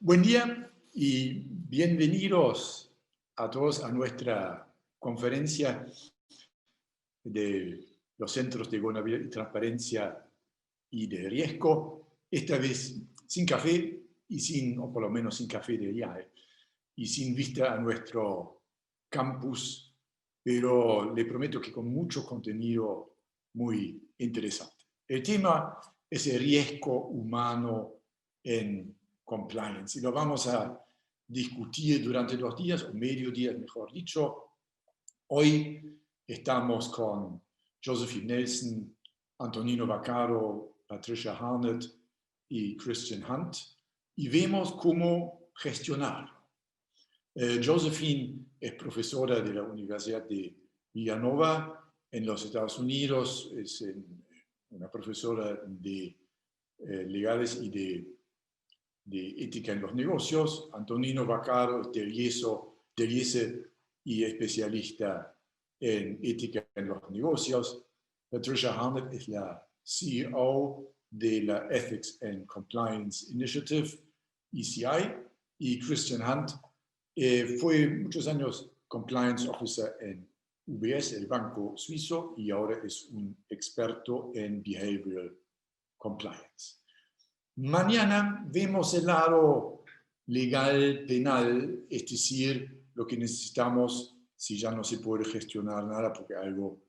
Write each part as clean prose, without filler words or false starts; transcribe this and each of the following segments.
Buen día y bienvenidos a todos a nuestra conferencia de los Centros de Gobernabilidad y Transparencia y de Riesgo, esta vez sin café, o por lo menos sin café de IAE, y sin vista a nuestro campus, pero le prometo que con mucho contenido muy interesante. El tema es el riesgo humano en compliance, y lo vamos a discutir durante 2 días, o medio día, mejor dicho. Hoy estamos con Josephine Nelson, Antonino Vaccaro, Patricia Harnett y Christian Hunt, y vemos cómo gestionarlo. Josephine es profesora de la Universidad de Villanova en los Estados Unidos, es una profesora de legales y de ética en los negocios. Antonino Vaccaro es de IESE y especialista en ética en los negocios. Patricia Harnett es la CEO de la Ethics and Compliance Initiative, ECI, y Christian Hunt fue muchos años Compliance Officer en UBS, el banco suizo, y ahora es un experto en Behavioral Compliance. Mañana vemos el lado legal, penal, es decir, lo que necesitamos si ya no se puede gestionar nada porque algo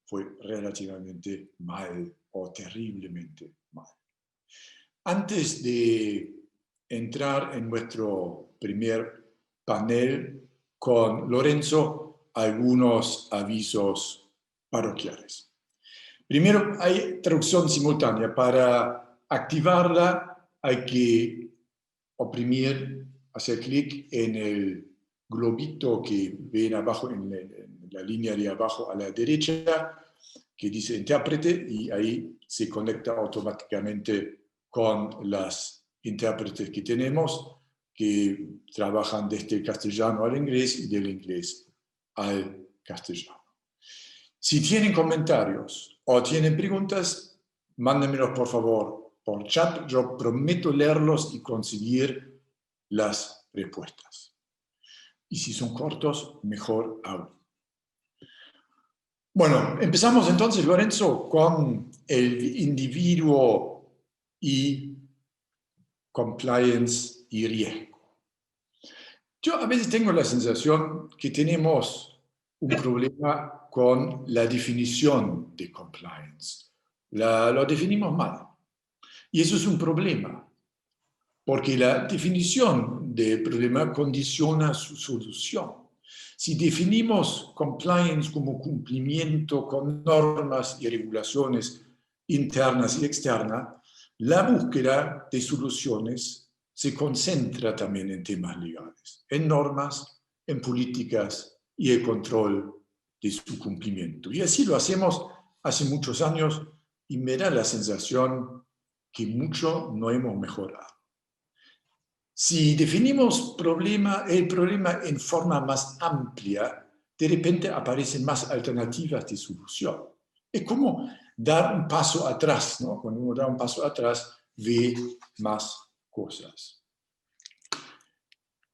fue relativamente mal o terriblemente mal. Antes de entrar en nuestro primer panel con Lorenzo, algunos avisos parroquiales. Primero, hay traducción simultánea. Para activarla hay que oprimir, hacer clic en el globito que ven abajo, en la línea de abajo a la derecha, que dice intérprete, y ahí se conecta automáticamente con las intérpretes que tenemos, que trabajan desde el castellano al inglés y del inglés al castellano. Si tienen comentarios o tienen preguntas, mándenmelos por favor por chat. Yo prometo leerlos y conseguir las respuestas. Y si son cortos, mejor aún. Bueno, empezamos entonces, Lorenzo, con el individuo y compliance y riesgo. Yo a veces tengo la sensación que tenemos un problema con la definición de compliance. Lo definimos mal. Y eso es un problema, porque la definición del problema condiciona su solución. Si definimos compliance como cumplimiento con normas y regulaciones internas y externas, la búsqueda de soluciones se concentra también en temas legales, en normas, en políticas y el control de su cumplimiento. Y así lo hacemos hace muchos años y me da la sensación que mucho no hemos mejorado. Si definimos el problema en forma más amplia, de repente aparecen más alternativas de solución. Es como dar un paso atrás, ¿no? Cuando uno da un paso atrás, ve más cosas.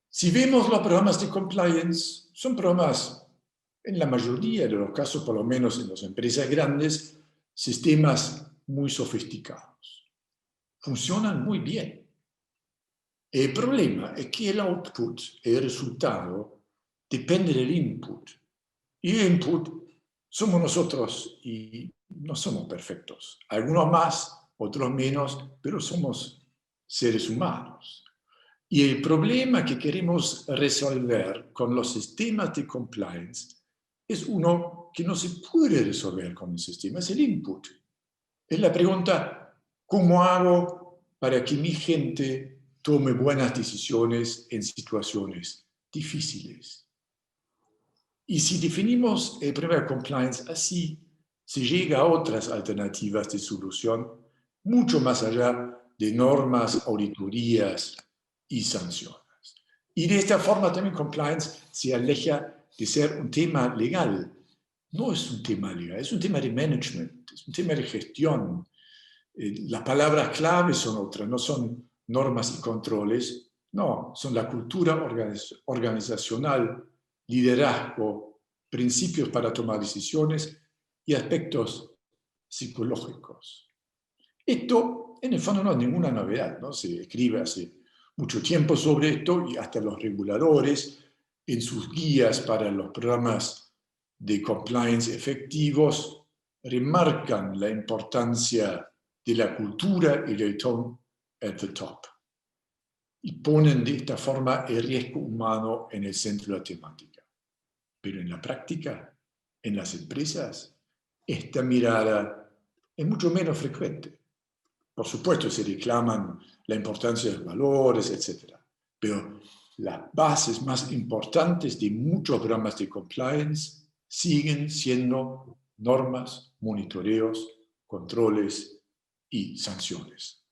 Si vemos los programas de compliance, son programas, en la mayoría de los casos, por lo menos en las empresas grandes, sistemas muy sofisticados. Funcionan muy bien. El problema es que el output, el resultado, depende del input. Y el input somos nosotros y no somos perfectos. Algunos más, otros menos, pero somos seres humanos. Y el problema que queremos resolver con los sistemas de compliance es uno que no se puede resolver con el sistema, es el input. Es la pregunta, ¿cómo hago para que mi gente tome buenas decisiones en situaciones difíciles? Y si definimos el problema de compliance así, se llega a otras alternativas de solución, mucho más allá de normas, auditorías y sanciones. Y de esta forma también compliance se aleja de ser un tema legal. No es un tema legal, es un tema de management, es un tema de gestión. Las palabras clave son otras, no son normas y controles, No, son la cultura organizacional, liderazgo, principios para tomar decisiones y aspectos psicológicos. Esto, en el fondo, no es ninguna novedad, ¿no? Se escribe hace mucho tiempo sobre esto y hasta los reguladores, en sus guías para los programas de compliance efectivos, remarcan la importancia de la cultura y del tone at the top. Y ponen de esta forma el riesgo humano en el centro de la temática. Pero en la práctica, en las empresas, esta mirada es mucho menos frecuente. Por supuesto, se reclaman la importancia de los valores, etc. Pero las bases más importantes de muchos programas de compliance siguen siendo normas, monitoreos, controles y sanciones,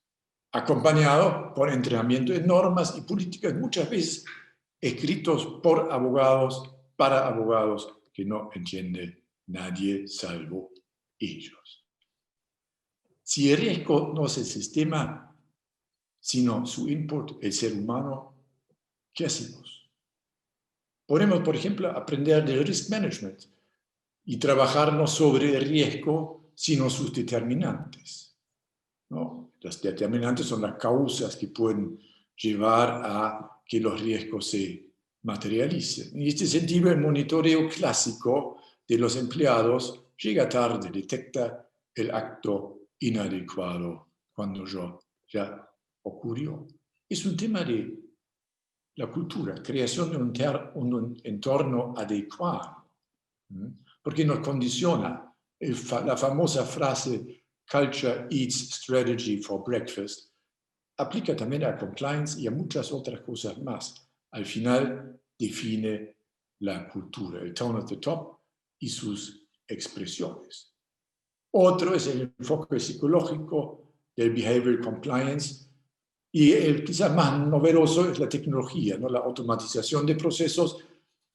acompañado por entrenamiento de normas y políticas, muchas veces escritos por abogados, para abogados que no entiende nadie salvo ellos. Si el riesgo no es el sistema, sino su input, el ser humano, ¿qué hacemos? Podemos, por ejemplo, aprender del risk management y trabajar no sobre el riesgo, sino sus determinantes, ¿no? Las determinantes son las causas que pueden llevar a que los riesgos se materialicen. En este sentido, el monitoreo clásico de los empleados llega tarde, detecta el acto inadecuado cuando ya ocurrió. Es un tema de la cultura, creación de un entorno adecuado, porque nos condiciona la famosa frase "Culture eats strategy for breakfast", aplica también a compliance y a muchas otras cosas más. Al final define la cultura, el tone at the top y sus expresiones. Otro es el enfoque psicológico del behavioral compliance, y el quizás más novedoso es la tecnología, ¿no? La automatización de procesos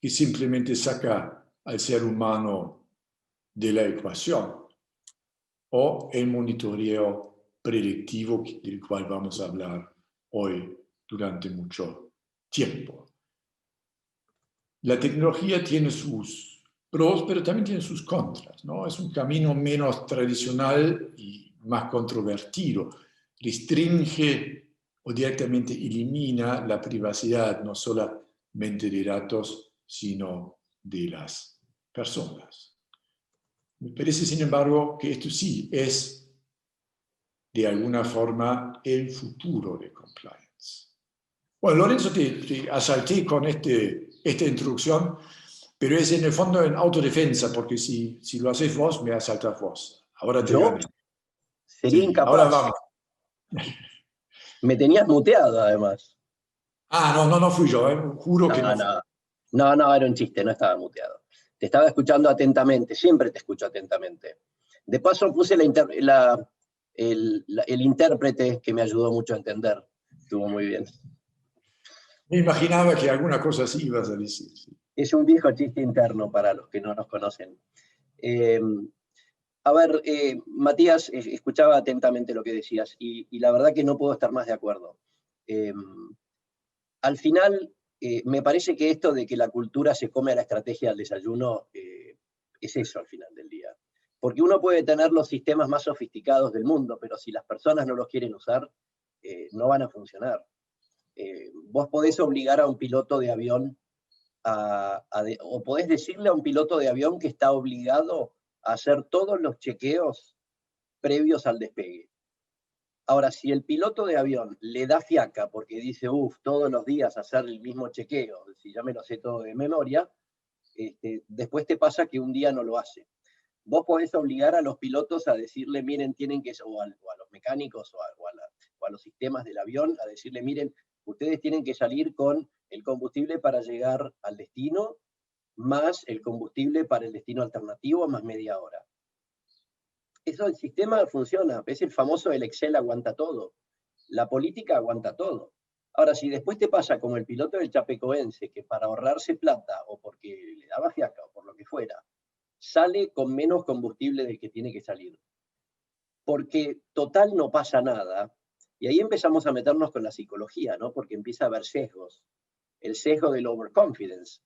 que simplemente saca al ser humano de la ecuación, o el monitoreo predictivo del cual vamos a hablar hoy durante mucho tiempo. La tecnología tiene sus pros, pero también tiene sus contras, ¿no? Es un camino menos tradicional y más controvertido. Restringe o directamente elimina la privacidad, no solamente de datos, sino de las personas. Me parece, sin embargo, que esto sí es, de alguna forma, el futuro de compliance. Bueno, Lorenzo, te asalté con esta introducción, pero es en el fondo en autodefensa, porque si lo haces vos, me asaltas vos. Ahora te ¿Yo? gané. Sería Sí, incapaz. ahora vamos. Me tenías muteado, además. No fui yo, juro que no fui. No, era un chiste, no estaba muteado. Te estaba escuchando atentamente, siempre te escucho atentamente. De paso puse el intérprete que me ayudó mucho a entender. Estuvo muy bien. Me imaginaba que alguna cosa así ibas a decir. Sí. Es un viejo chiste interno para los que no nos conocen. A ver, Matías, escuchaba atentamente lo que decías y la verdad que no puedo estar más de acuerdo. Al final, me parece que esto de que la cultura se come a la estrategia del desayuno es eso al final del día. Porque uno puede tener los sistemas más sofisticados del mundo, pero si las personas no los quieren usar, no van a funcionar. Vos podés obligar a un piloto de avión o podés decirle a un piloto de avión que está obligado a hacer todos los chequeos previos al despegue. Ahora, si el piloto de avión le da fiaca porque dice, todos los días hacer el mismo chequeo, si ya me lo sé todo de memoria, después te pasa que un día no lo hace. Vos podés obligar a los pilotos a decirle, miren, tienen que, o a los mecánicos o a los sistemas del avión, a decirle, miren, ustedes tienen que salir con el combustible para llegar al destino, más el combustible para el destino alternativo, más media hora. Eso, el sistema funciona, es el famoso el Excel aguanta todo, la política aguanta todo. Ahora, si después te pasa como el piloto del Chapecoense, que para ahorrarse plata, o porque le daba fiaca, o por lo que fuera, sale con menos combustible del que tiene que salir, porque total no pasa nada, Y ahí empezamos a meternos con la psicología, ¿no? Porque empieza a haber sesgos. El sesgo del overconfidence.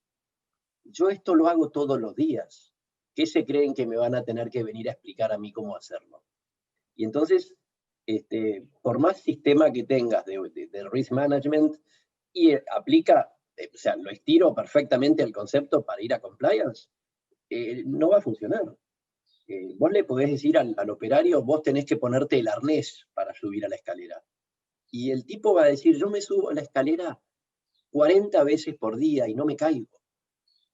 Yo esto lo hago todos los días. ¿Qué se creen que me van a tener que venir a explicar a mí cómo hacerlo? Y entonces, por más sistema que tengas de risk management, y aplica, o sea, lo estiro perfectamente al concepto para ir a compliance, no va a funcionar. Vos le podés decir al operario, vos tenés que ponerte el arnés para subir a la escalera. Y el tipo va a decir, yo me subo a la escalera 40 veces por día y no me caigo.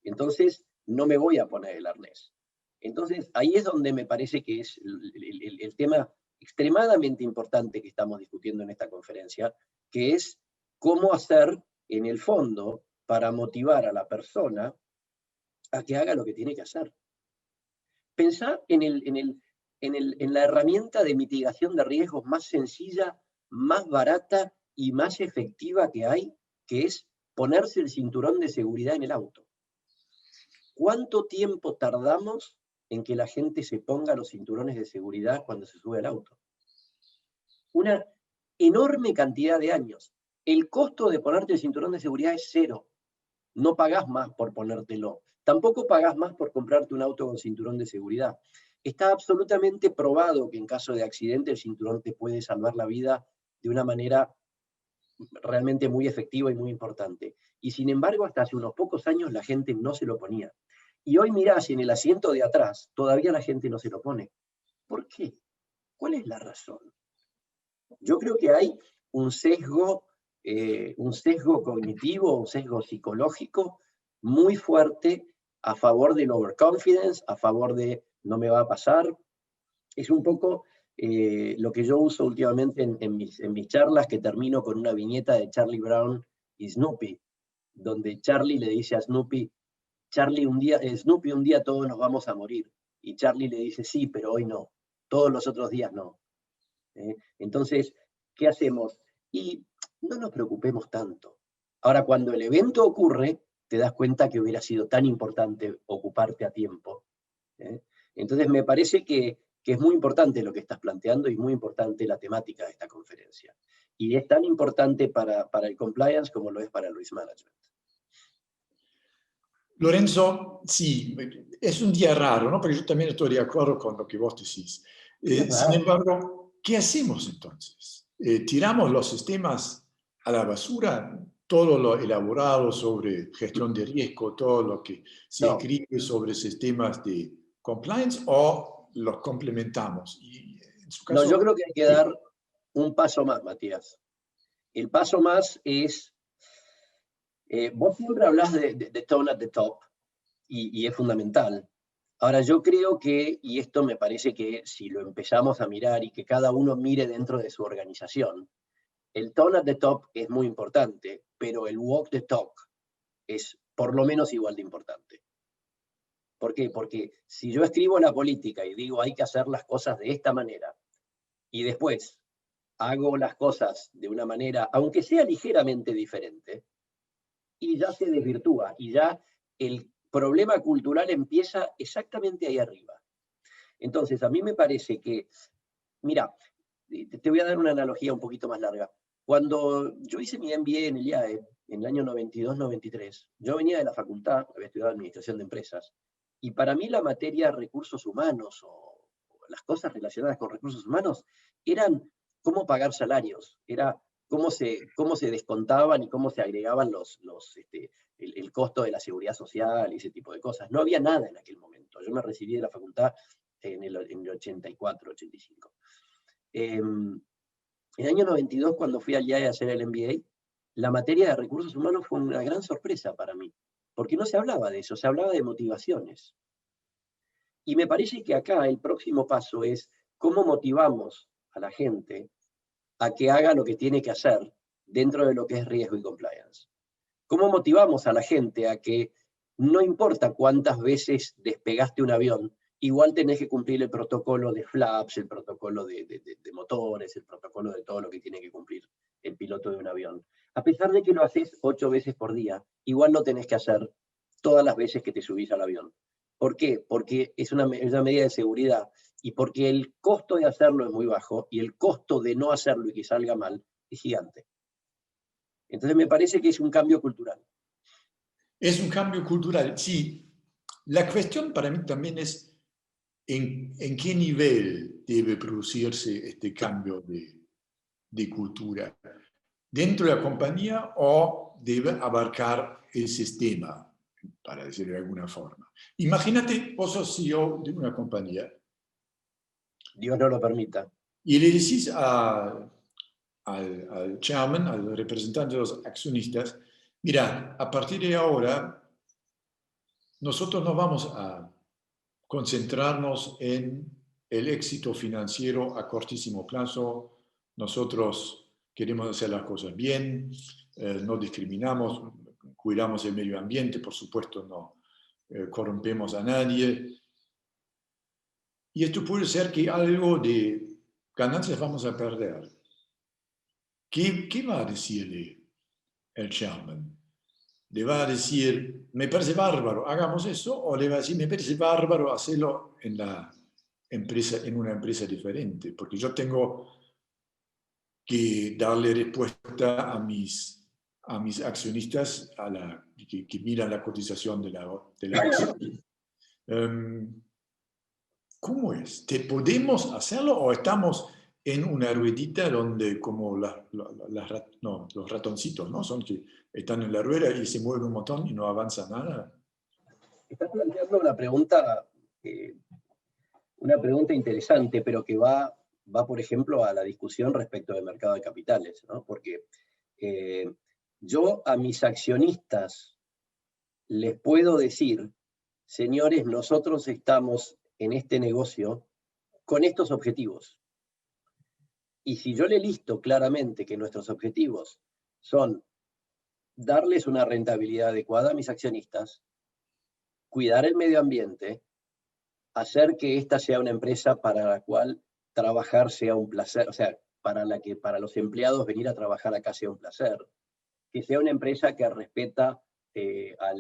Entonces, no me voy a poner el arnés. Entonces, ahí es donde me parece que es el tema extremadamente importante que estamos discutiendo en esta conferencia, que es cómo hacer, en el fondo, para motivar a la persona a que haga lo que tiene que hacer. Pensá en la herramienta de mitigación de riesgos más sencilla, más barata y más efectiva que hay, que es ponerse el cinturón de seguridad en el auto. ¿Cuánto tiempo tardamos en que la gente se ponga los cinturones de seguridad cuando se sube al auto? Una enorme cantidad de años. El costo de ponerte el cinturón de seguridad es cero. No pagás más por ponértelo. Tampoco pagás más por comprarte un auto con cinturón de seguridad. Está absolutamente probado que en caso de accidente el cinturón te puede salvar la vida de una manera realmente muy efectiva y muy importante. Y sin embargo, hasta hace unos pocos años la gente no se lo ponía. Y hoy mirás, en el asiento de atrás, todavía la gente no se lo pone. ¿Por qué? ¿Cuál es la razón? Yo creo que hay un sesgo cognitivo, un sesgo psicológico muy fuerte a favor del overconfidence, a favor de no me va a pasar. Es un poco lo que yo uso últimamente en mis charlas, que termino con una viñeta de Charlie Brown y Snoopy, donde Charlie le dice a Snoopy, Snoopy, un día todos nos vamos a morir. Y Charlie le dice, sí, pero hoy no. Todos los otros días no. Entonces, ¿qué hacemos? Y no nos preocupemos tanto. Ahora, cuando el evento ocurre, te das cuenta que hubiera sido tan importante ocuparte a tiempo. Entonces, me parece que es muy importante lo que estás planteando y muy importante la temática de esta conferencia. Y es tan importante para el compliance como lo es para el risk management. Lorenzo, sí, es un día raro, ¿no? Pero yo también estoy de acuerdo con lo que vos decís. Sin embargo, ¿qué hacemos entonces? ¿Tiramos los sistemas a la basura? Todo lo elaborado sobre gestión de riesgo, todo lo que se escribe sobre sistemas de compliance, o los complementamos? Y en su caso, no, yo creo que hay que dar un paso más, Matías. El paso más es, vos siempre hablas de tone at the top, y es fundamental. Ahora, yo creo que, y esto me parece que si lo empezamos a mirar y que cada uno mire dentro de su organización, el tone at the top es muy importante, pero el walk the talk es por lo menos igual de importante. ¿Por qué? Porque si yo escribo la política y digo hay que hacer las cosas de esta manera, y después hago las cosas de una manera, aunque sea ligeramente diferente, y ya se desvirtúa, y ya el problema cultural empieza exactamente ahí arriba. Entonces, a mí me parece que, mira, te voy a dar una analogía un poquito más larga. Cuando yo hice mi MBA en el IAE, en el año 92-93, yo venía de la facultad, había estudiado Administración de Empresas, y para mí la materia recursos humanos o las cosas relacionadas con recursos humanos eran cómo pagar salarios, era cómo se descontaban y cómo se agregaban el costo de la seguridad social y ese tipo de cosas. No había nada en aquel momento. Yo me recibí de la facultad en el 84, 85. En el año 92, cuando fui al IAE a hacer el MBA, la materia de recursos humanos fue una gran sorpresa para mí, porque no se hablaba de eso, se hablaba de motivaciones. Y me parece que acá el próximo paso es cómo motivamos a la gente a que haga lo que tiene que hacer dentro de lo que es riesgo y compliance. ¿Cómo motivamos a la gente a que no importa cuántas veces despegaste un avión, igual tenés que cumplir el protocolo de flaps, el protocolo de motores, el protocolo de todo lo que tiene que cumplir el piloto de un avión? A pesar de que lo haces 8 veces por día, igual lo tenés que hacer todas las veces que te subís al avión. ¿Por qué? Porque es una medida de seguridad y porque el costo de hacerlo es muy bajo y el costo de no hacerlo y que salga mal es gigante. Entonces me parece que es un cambio cultural. Es un cambio cultural, sí. La cuestión para mí también es en qué nivel debe producirse este cambio de cultura. ¿Dentro de la compañía o debe abarcar el sistema, para decirlo de alguna forma? Imagínate, vos sos CEO de una compañía Dios no lo permita. y le decís al chairman, al representante de los accionistas, mira, a partir de ahora nosotros nos vamos a concentrarnos en el éxito financiero a cortísimo plazo. Nosotros queremos hacer las cosas bien, no discriminamos, cuidamos el medio ambiente, por supuesto no corrompemos a nadie. Y esto puede ser que algo de ganancias vamos a perder. ¿Qué va a decirle el chairman? ¿Le va a decir, me parece bárbaro, hagamos eso? ¿O le va a decir, me parece bárbaro hacerlo en una empresa diferente? Porque yo tengo que darle respuesta a mis accionistas que miran la cotización de la acción. ¿Cómo es? ¿Podemos hacerlo o estamos en una ruedita donde como los ratoncitos, ¿no? Son que están en la rueda y se mueven un montón y no avanza nada? Estás planteando una pregunta interesante, pero que va, por ejemplo, a la discusión respecto del mercado de capitales, ¿no? Porque yo a mis accionistas les puedo decir, señores, nosotros estamos en este negocio con estos objetivos. Y si yo le listo claramente que nuestros objetivos son darles una rentabilidad adecuada a mis accionistas, cuidar el medio ambiente, hacer que esta sea una empresa para la cual trabajar sea un placer, o sea, para los empleados venir a trabajar acá sea un placer, que sea una empresa que respeta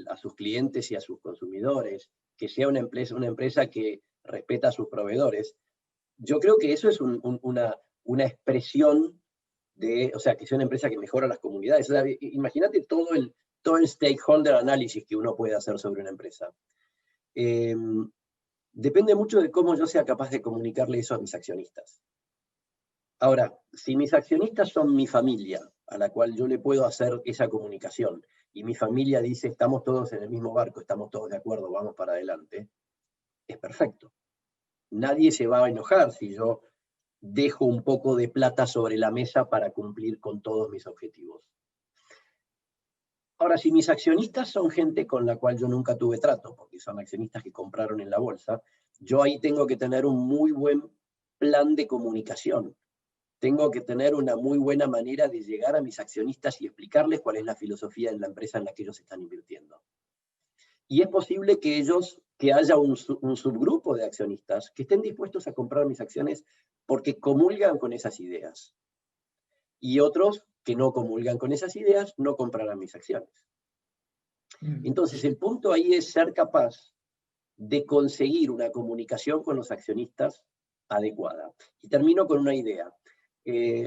a sus clientes y a sus consumidores, que sea una empresa que respeta a sus proveedores. Yo creo que eso es una expresión o sea, que sea una empresa que mejora las comunidades. O sea, imagínate todo el stakeholder análisis que uno puede hacer sobre una empresa. Depende mucho de cómo yo sea capaz de comunicarle eso a mis accionistas. Ahora, si mis accionistas son mi familia, a la cual yo le puedo hacer esa comunicación, y mi familia dice, estamos todos en el mismo barco, estamos todos de acuerdo, vamos para adelante, es perfecto. Nadie se va a enojar si yo dejo un poco de plata sobre la mesa para cumplir con todos mis objetivos. Ahora, si mis accionistas son gente con la cual yo nunca tuve trato, porque son accionistas que compraron en la bolsa, yo ahí tengo que tener un muy buen plan de comunicación. Tengo que tener una muy buena manera de llegar a mis accionistas y explicarles cuál es la filosofía de la empresa en la que ellos están invirtiendo. Y es posible que haya un subgrupo de accionistas que estén dispuestos a comprar mis acciones porque comulgan con esas ideas. Y otros que no comulgan con esas ideas no comprarán mis acciones. Entonces, el punto ahí es ser capaz de conseguir una comunicación con los accionistas adecuada. Y termino con una idea.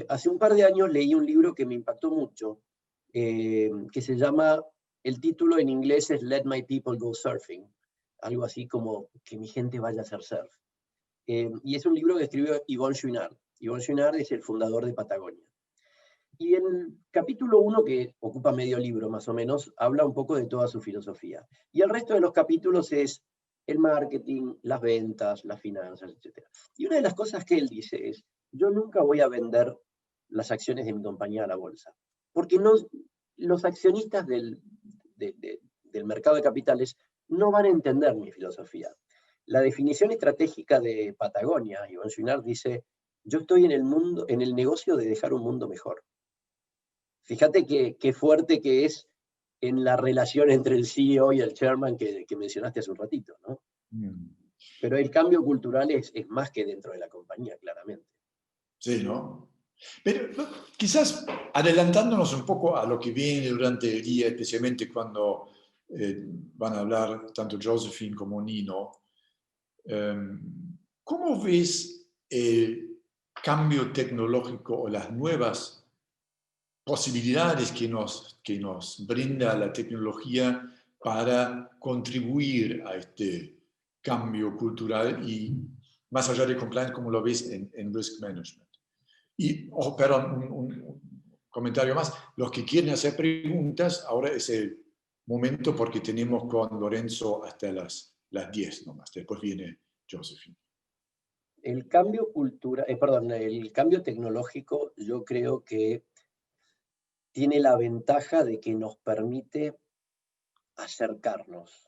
Hace un par de años leí un libro que me impactó mucho, que se llama, el título en inglés es Let My People Go Surfing, algo así como que mi gente vaya a hacer surf. Y es un libro que escribió Yvon Chouinard. Yvon Chouinard es el fundador de Patagonia. Y en el capítulo 1, que ocupa medio libro más o menos, habla un poco de toda su filosofía. Y el resto de los capítulos es el marketing, las ventas, las finanzas, etc. Y una de las cosas que él dice es, yo nunca voy a vender las acciones de mi compañía a la bolsa, porque los accionistas del mercado de capitales no van a entender mi filosofía. La definición estratégica de Patagonia, Yvon Chouinard dice, yo estoy en el negocio de dejar un mundo mejor. Fíjate qué fuerte que es en la relación entre el CEO y el chairman que mencionaste hace un ratito, ¿no? Pero el cambio cultural es más que dentro de la compañía, claramente. Sí, ¿no? Pero quizás adelantándonos un poco a lo que viene durante el día, especialmente cuando van a hablar tanto Josephine como Nino, ¿Cómo ves el cambio tecnológico o las nuevas posibilidades que nos brinda la tecnología para contribuir a este cambio cultural y más allá de compliance, como lo ves en risk management? Y, perdón, un comentario más. Los que quieren hacer preguntas, ahora es el momento porque tenemos con Lorenzo hasta las 10 nomás. Después viene Josephine. El cambio cultural, perdón, el cambio tecnológico, yo creo que tiene la ventaja de que nos permite acercarnos.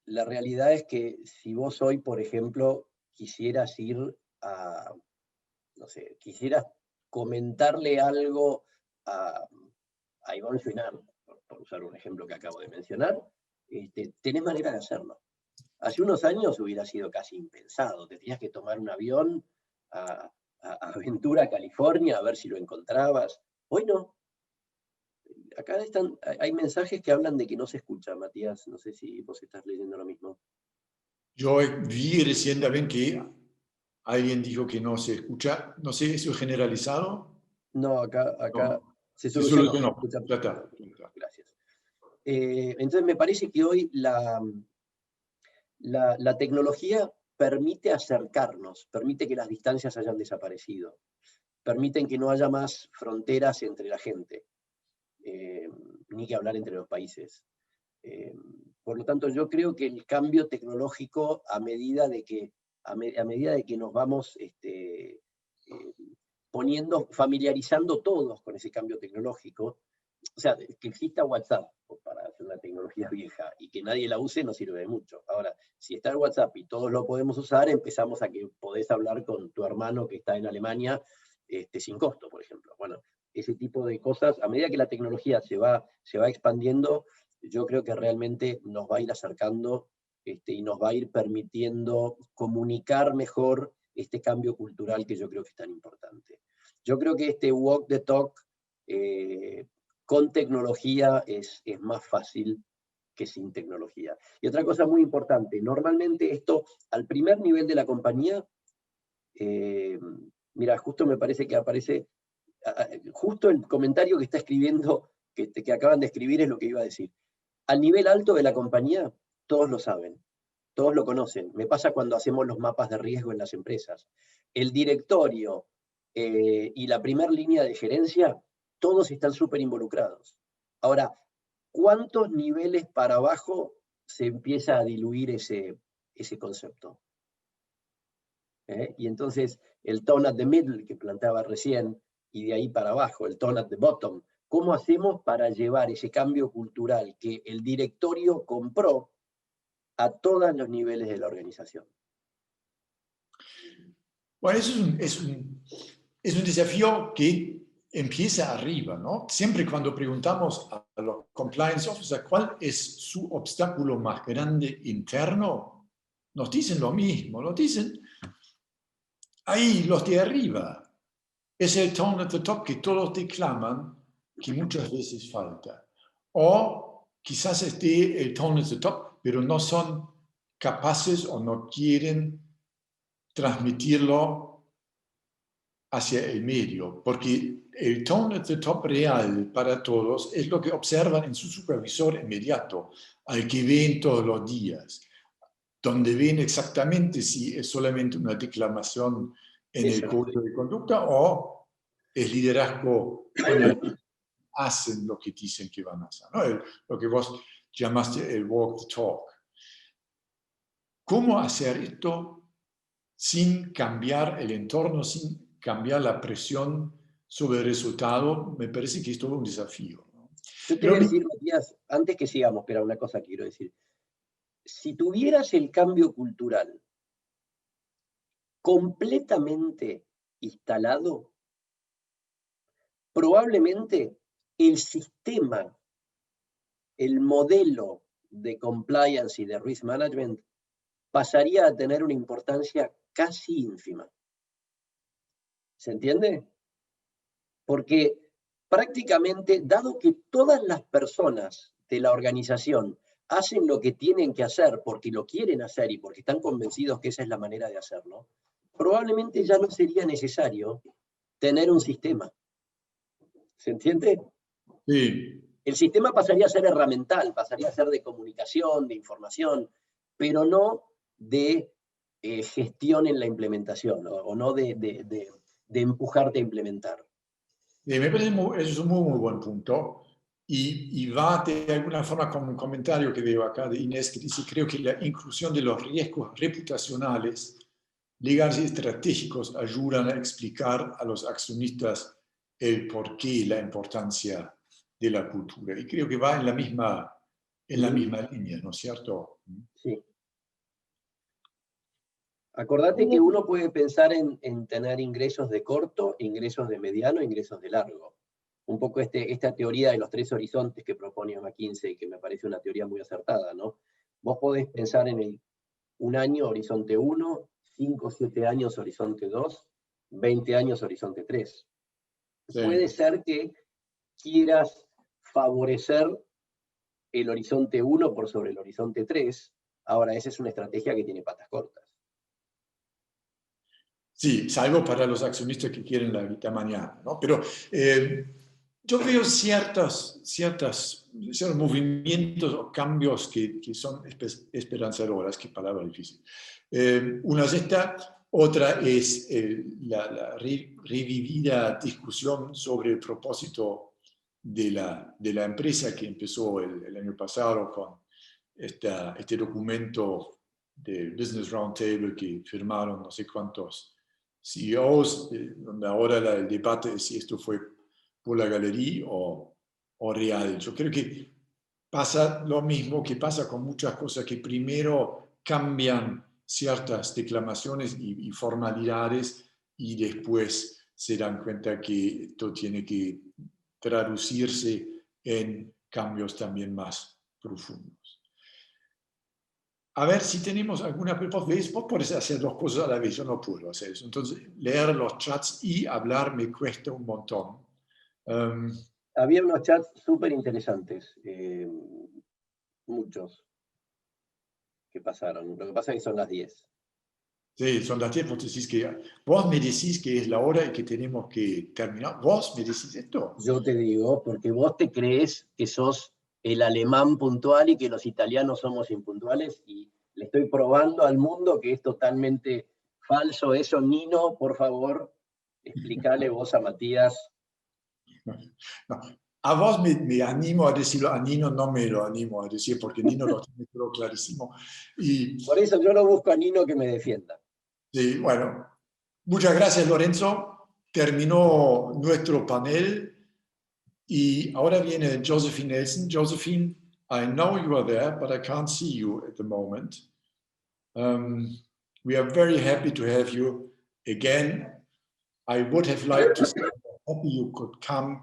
La realidad es que si vos hoy, por ejemplo, quisieras ir a, no sé, quisieras comentarle algo a Iván Finar, por usar un ejemplo que acabo de mencionar, tenés manera de hacerlo. Hace unos años hubiera sido casi impensado, te tenías que tomar un avión a Ventura, California, a ver si lo encontrabas. Hoy no. Acá hay mensajes que hablan de que no se escucha, Matías. No sé si vos estás leyendo lo mismo. Yo vi recientemente que alguien dijo que no se escucha. No sé, ¿eso es generalizado? No, acá No, se se solucionó. Se solucionó. escucha Ya perfecto. está. Ya está. Gracias. Entonces me parece que hoy la tecnología permite acercarnos, permite que las distancias hayan desaparecido, permiten que no haya más fronteras entre la gente, ni que hablar entre los países. Por lo tanto, yo creo que el cambio tecnológico, a medida de que nos vamos familiarizando todos con ese cambio tecnológico, o sea, que exista WhatsApp para hacer una tecnología vieja y que nadie la use no sirve de mucho. Ahora, si está el WhatsApp y todos lo podemos usar, empezamos a que podés hablar con tu hermano que está en Alemania sin costo, por ejemplo. Bueno, ese tipo de cosas, a medida que la tecnología se va expandiendo, yo creo que realmente nos va a ir acercando y nos va a ir permitiendo comunicar mejor este cambio cultural que yo creo que es tan importante. Yo creo que este walk the talk con tecnología es más fácil que sin tecnología. Y otra cosa muy importante, normalmente esto al primer nivel de la compañía, mira, justo me parece que aparece, justo el comentario que está escribiendo, que acaban de escribir es lo que iba a decir. Al nivel alto de la compañía, todos lo saben, todos lo conocen. Me pasa cuando hacemos los mapas de riesgo en las empresas. El directorio y la primera línea de gerencia, todos están súper involucrados. Ahora, ¿cuántos niveles para abajo se empieza a diluir ese concepto? Y entonces el tone at the middle que planteaba recién, y de ahí para abajo, el tone at the bottom. ¿Cómo hacemos para llevar ese cambio cultural que el directorio compró a todos los niveles de la organización? Bueno, es un desafío que empieza arriba, ¿no? Siempre cuando preguntamos a los compliance officers cuál es su obstáculo más grande interno, nos dicen lo mismo, nos dicen, ahí los de arriba, es el tone at the top que todos declaman que muchas veces falta. O quizás esté el tone at the top, pero no son capaces o no quieren transmitirlo hacia el medio, porque el tone at the top real para todos es lo que observan en su supervisor inmediato, al que ven todos los días, donde ven exactamente si es solamente una declamación en el código de conducta o es liderazgo con el que hacen lo que dicen que van a hacer, ¿no? Lo que vos llamaste el walk the talk. ¿Cómo hacer esto sin cambiar el entorno, sin cambiar la presión sobre el resultado? Me parece que es todo un desafío, ¿no? Yo te voy a decir, Matías, antes que sigamos, pero una cosa quiero decir. Si tuvieras el cambio cultural completamente instalado, probablemente el sistema, el modelo de compliance y de risk management pasaría a tener una importancia casi ínfima. ¿Se entiende? Porque prácticamente, dado que todas las personas de la organización hacen lo que tienen que hacer porque lo quieren hacer y porque están convencidos que esa es la manera de hacerlo, probablemente ya no sería necesario tener un sistema. ¿Se entiende? Sí. El sistema pasaría a ser herramental, pasaría a ser de comunicación, de información, pero no de gestión en la implementación, o no de empujarte a implementar. Me parece eso es un muy buen punto. Y va de alguna forma con un comentario que veo acá de Inés que dice, creo que la inclusión de los riesgos reputacionales, legales y estratégicos ayudan a explicar a los accionistas el porqué y la importancia de la cultura. Y creo que va en la misma línea, ¿no es cierto? Sí. Acordate que uno puede pensar en tener ingresos de corto, ingresos de mediano, ingresos de largo. Un poco esta teoría de los 3 horizontes que propone McKinsey, que me parece una teoría muy acertada, ¿no? Vos podés pensar en un año, horizonte 1, 5 o 7 años, horizonte 2, 20 años, horizonte 3. Sí. Puede ser que quieras favorecer el horizonte 1 por sobre el horizonte 3. Ahora, esa es una estrategia que tiene patas cortas. Sí, salvo para los accionistas que quieren la guita mañana, ¿no? Pero yo veo ciertos movimientos o cambios que son esperanzadores, qué palabra difícil. Una es esta, otra es la revivida discusión sobre el propósito de la empresa que empezó el año pasado con este documento de Business Roundtable que firmaron no sé cuántos CEOs, donde ahora el debate es si esto fue por la galería o real. Yo creo que pasa lo mismo que pasa con muchas cosas, que primero cambian ciertas declamaciones y formalidades y después se dan cuenta que esto tiene que traducirse en cambios también más profundos. A ver si tenemos alguna pregunta. Vos podés hacer 2 cosas a la vez, yo no puedo hacer eso. Entonces, leer los chats y hablar me cuesta un montón. Había unos chats súper interesantes, muchos que pasaron. Lo que pasa es que son las 10. Sí, son las 10, vos me decís que es la hora y que tenemos que terminar. ¿Vos me decís esto? Yo te digo, porque vos te crees que sos el alemán puntual y que los italianos somos impuntuales, y le estoy probando al mundo que es totalmente falso eso. Nino, por favor, explícale vos a Matías. No. A vos me animo a decirlo, a Nino no me lo animo a decir, porque Nino lo tiene todo clarísimo. Por eso yo lo busco a Nino que me defienda. Sí, bueno, muchas gracias, Lorenzo. Terminó nuestro panel y ahora viene Josephine Nelson. Josephine, I know you are there, but I can't see you at the moment. We are very happy to have you again. I would have liked to say how happy you could come.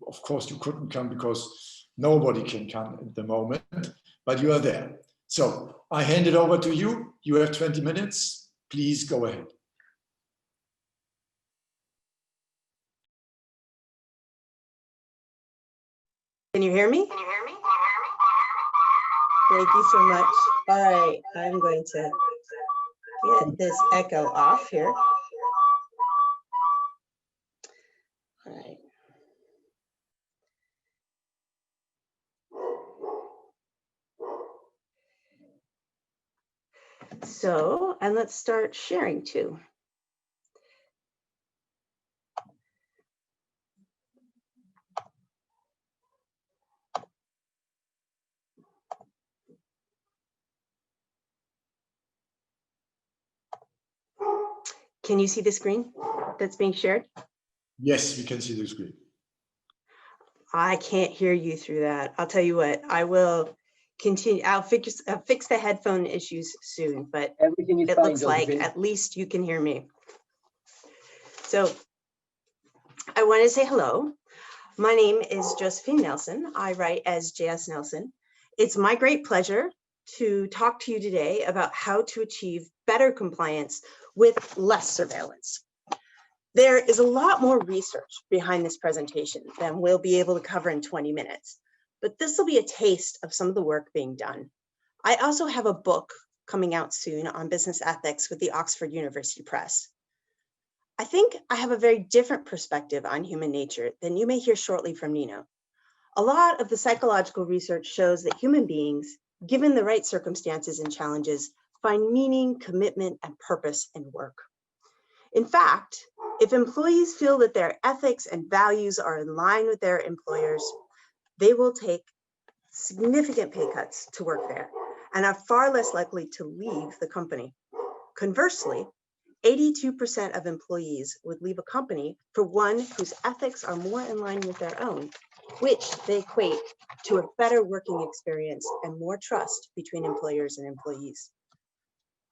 Of course, you couldn't come because nobody can come at the moment, but you are there. So I hand it over to you. You have 20 minutes. Please go ahead. Can you hear me? Thank you so much. All right, I'm going to get this echo off here. All right. So, and let's start sharing too. Can you see the screen that's being shared? Yes, we can see the screen. I can't hear you through that. I'll tell you what, I will continue. I'll fix the headphone issues soon, but Everything is it fine, looks like Josephine. at least you can hear me. So I want to say hello. My name is Josephine Nelson. I write as JS Nelson. It's my great pleasure to talk to you today about how to achieve better compliance with less surveillance. There is a lot more research behind this presentation than we'll be able to cover in 20 minutes. but this will be a taste of some of the work being done. I also have a book coming out soon on business ethics with the Oxford University Press. I think I have a very different perspective on human nature than you may hear shortly from Nino. A lot of the psychological research shows that human beings, given the right circumstances and challenges, find meaning, commitment, and purpose in work. In fact, if employees feel that their ethics and values are in line with their employers, they will take significant pay cuts to work there and are far less likely to leave the company. Conversely, 82% of employees would leave a company for one whose ethics are more in line with their own, which they equate to a better working experience and more trust between employers and employees.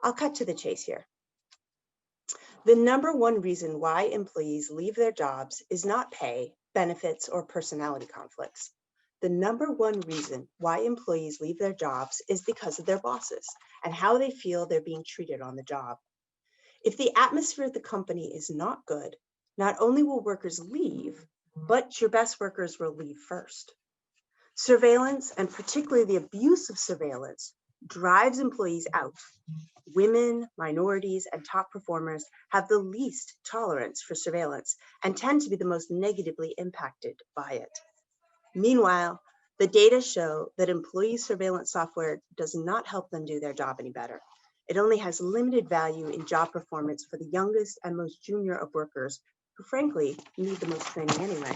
I'll cut to the chase here. The number one reason why employees leave their jobs is not pay, benefits, or personality conflicts. The number one reason why employees leave their jobs is because of their bosses and how they feel they're being treated on the job. If the atmosphere at the company is not good, not only will workers leave, but your best workers will leave first. Surveillance, and particularly the abuse of surveillance, drives employees out. Women, minorities, and top performers have the least tolerance for surveillance and tend to be the most negatively impacted by it. Meanwhile, the data show that employee surveillance software does not help them do their job any better. It only has limited value in job performance for the youngest and most junior of workers, who frankly need the most training anyway.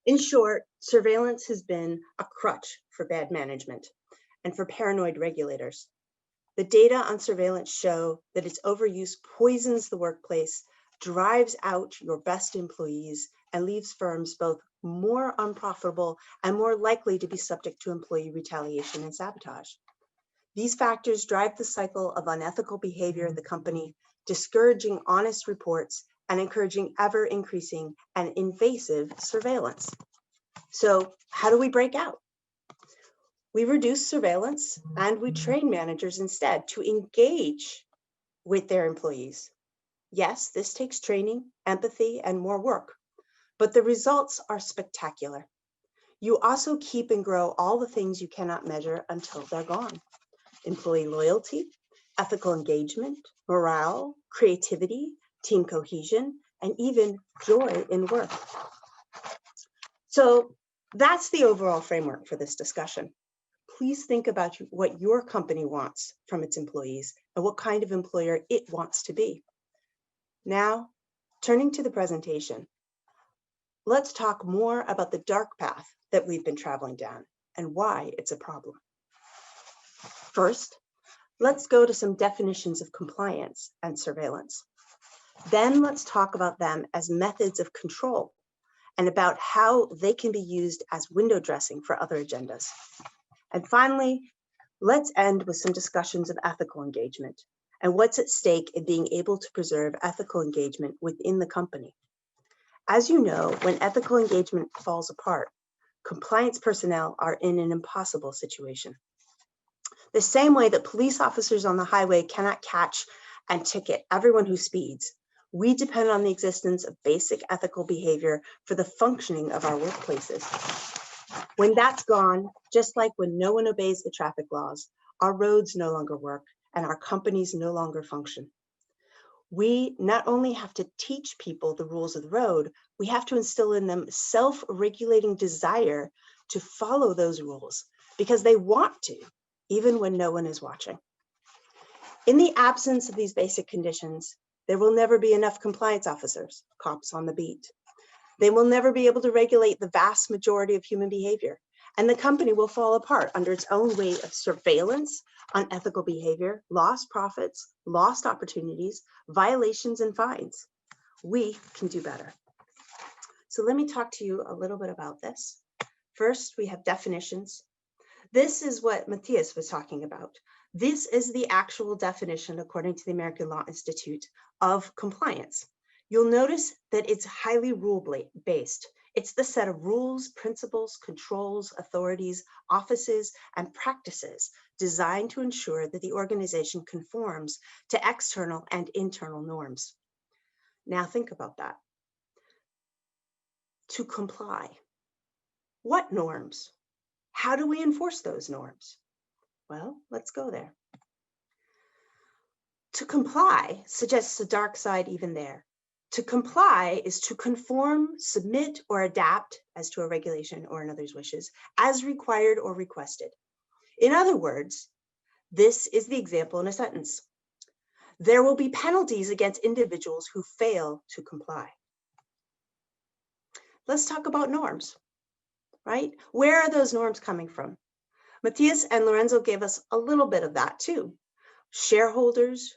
In short, surveillance has been a crutch for bad management and for paranoid regulators. The data on surveillance show that its overuse poisons the workplace, drives out your best employees, and leaves firms both more unprofitable and more likely to be subject to employee retaliation and sabotage. These factors drive the cycle of unethical behavior in the company, discouraging honest reports and encouraging ever increasing and invasive surveillance. So how do we break out? We reduce surveillance and we train managers instead to engage with their employees. Yes, this takes training, empathy, and more work, but the results are spectacular. You also keep and grow all the things you cannot measure until they're gone. Employee loyalty, ethical engagement, morale, creativity, team cohesion, and even joy in work. So that's the overall framework for this discussion. Please think about what your company wants from its employees and what kind of employer it wants to be. Now, turning to the presentation, let's talk more about the dark path that we've been traveling down and why it's a problem. First, let's go to some definitions of compliance and surveillance. Then let's talk about them as methods of control and about how they can be used as window dressing for other agendas. And finally, let's end with some discussions of ethical engagement and what's at stake in being able to preserve ethical engagement within the company. As you know, when ethical engagement falls apart, compliance personnel are in an impossible situation. The same way that police officers on the highway cannot catch and ticket everyone who speeds, we depend on the existence of basic ethical behavior for the functioning of our workplaces. When that's gone, just like when no one obeys the traffic laws, our roads no longer work and our companies no longer function. We not only have to teach people the rules of the road, we have to instill in them self-regulating desire to follow those rules because they want to, even when no one is watching. In the absence of these basic conditions, there will never be enough compliance officers, cops on the beat. They will never be able to regulate the vast majority of human behavior, and the company will fall apart under its own weight of surveillance, unethical behavior, lost profits, lost opportunities, violations, and fines. We can do better. So let me talk to you a little bit about this. First, we have definitions. This is what Matthias was talking about. This is the actual definition, according to the American Law Institute, of compliance. You'll notice that it's highly rule-based. It's the set of rules, principles, controls, authorities, offices, and practices designed to ensure that the organization conforms to external and internal norms. Now think about that. To comply. What norms? How do we enforce those norms? Well, let's go there. To comply suggests a dark side even there. To comply is to conform, submit, or adapt as to a regulation or another's wishes, as required or requested. In other words, this is the example in a sentence. There will be penalties against individuals who fail to comply. Let's talk about norms, right? Where are those norms coming from? Matthias and Lorenzo gave us a little bit of that too. Shareholders,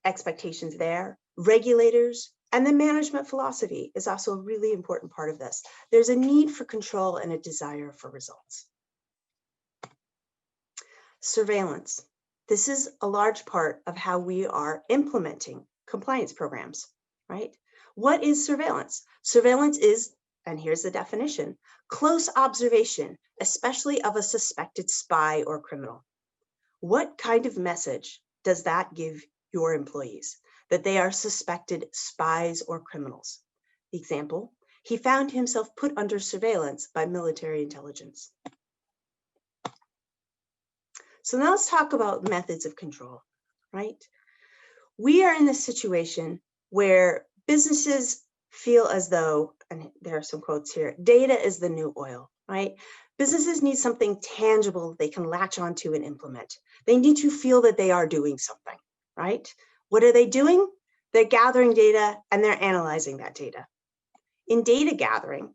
expectations there, regulators, and the management philosophy is also a really important part of this. There's a need for control and a desire for results. Surveillance. This is a large part of how we are implementing compliance programs, right? What is surveillance? Surveillance is, and here's the definition, close observation, especially of a suspected spy or criminal. What kind of message does that give your employees? That they are suspected spies or criminals. The example, he found himself put under surveillance by military intelligence. So now let's talk about methods of control, right? We are in this situation where businesses feel as though, and there are some quotes here, data is the new oil, right? Businesses need something tangible they can latch onto and implement. They need to feel that they are doing something, right? What are they doing? They're gathering data and they're analyzing that data. In data gathering,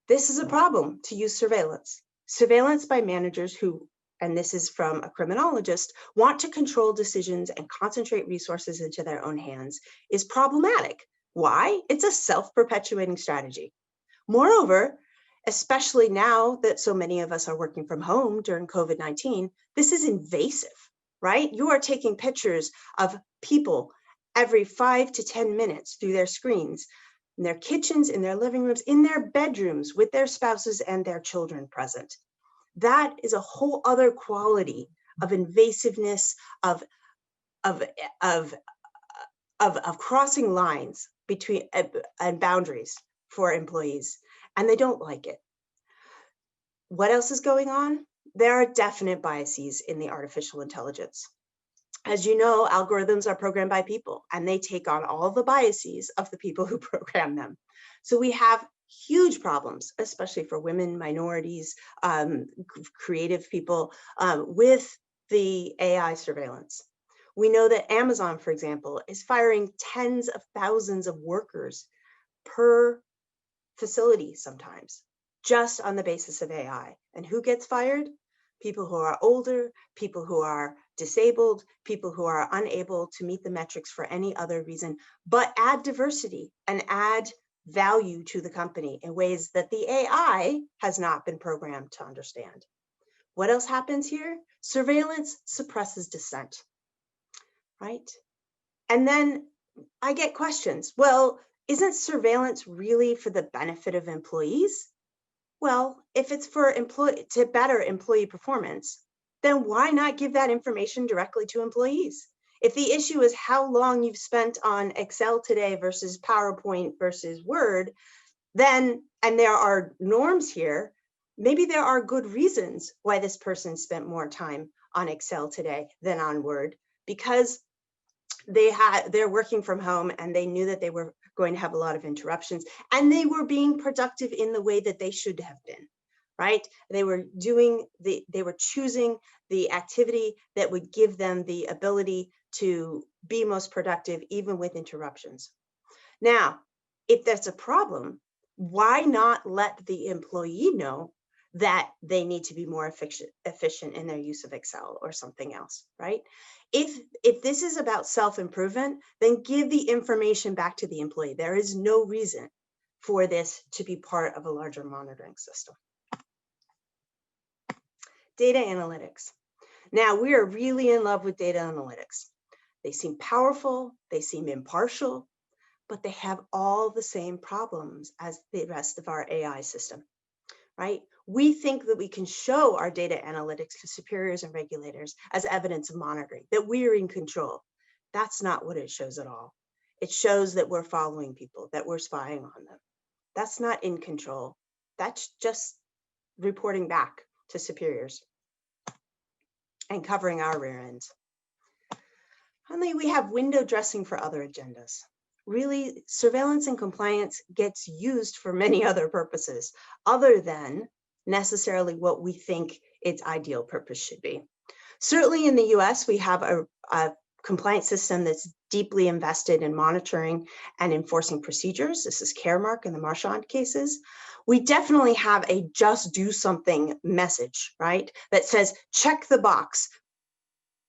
this is a problem to use surveillance. Surveillance by managers who, and this is from a criminologist, want to control decisions and concentrate resources into their own hands is problematic. Why? It's a self-perpetuating strategy. Moreover, especially now that so many of us are working from home during COVID-19, this is invasive, right? You are taking pictures of people every 5 to 10 minutes through their screens, in their kitchens, in their living rooms, in their bedrooms, with their spouses and their children present. That is a whole other quality of invasiveness, of crossing lines between and boundaries for employees, and they don't like it. What else is going on? There are definite biases in the artificial intelligence. As you know, algorithms are programmed by people, and they take on all the biases of the people who program them. So we have huge problems, especially for women, minorities, creative people, with the AI surveillance. We know that Amazon, for example, is firing tens of thousands of workers per facility sometimes, just on the basis of AI. And who gets fired? People who are older, people who are disabled, people who are unable to meet the metrics for any other reason, but add diversity and add value to the company in ways that the AI has not been programmed to understand. What else happens here? Surveillance suppresses dissent, right? And then I get questions. Well, isn't surveillance really for the benefit of employees? Well, if it's for to better employee performance, then why not give that information directly to employees? If the issue is how long you've spent on Excel today versus PowerPoint versus Word, then, and there are norms here, maybe there are good reasons why this person spent more time on Excel today than on Word, because they're working from home and they knew that they were going to have a lot of interruptions, and they were being productive in the way that they should have been, right? They were choosing the activity that would give them the ability to be most productive, even with interruptions. Now, if that's a problem, why not let the employee know that they need to be more efficient in their use of Excel or something else, right? If this is about self-improvement, then give the information back to the employee. There is no reason for this to be part of a larger monitoring system. Data analytics. Now, we are really in love with data analytics. They seem powerful, they seem impartial, but they have all the same problems as the rest of our AI system, right? We think that we can show our data analytics to superiors and regulators as evidence of monitoring, that we're in control. That's not what it shows at all. It shows that we're following people, that we're spying on them. That's not in control. That's just reporting back to superiors and covering our rear ends. Finally, we have window dressing for other agendas. Really, surveillance and compliance gets used for many other purposes other than necessarily what we think its ideal purpose should be. Certainly in the US, we have a compliance system that's deeply invested in monitoring and enforcing procedures. This is Caremark and the Marchand cases. We definitely have a just do something message, right? That says, check the box,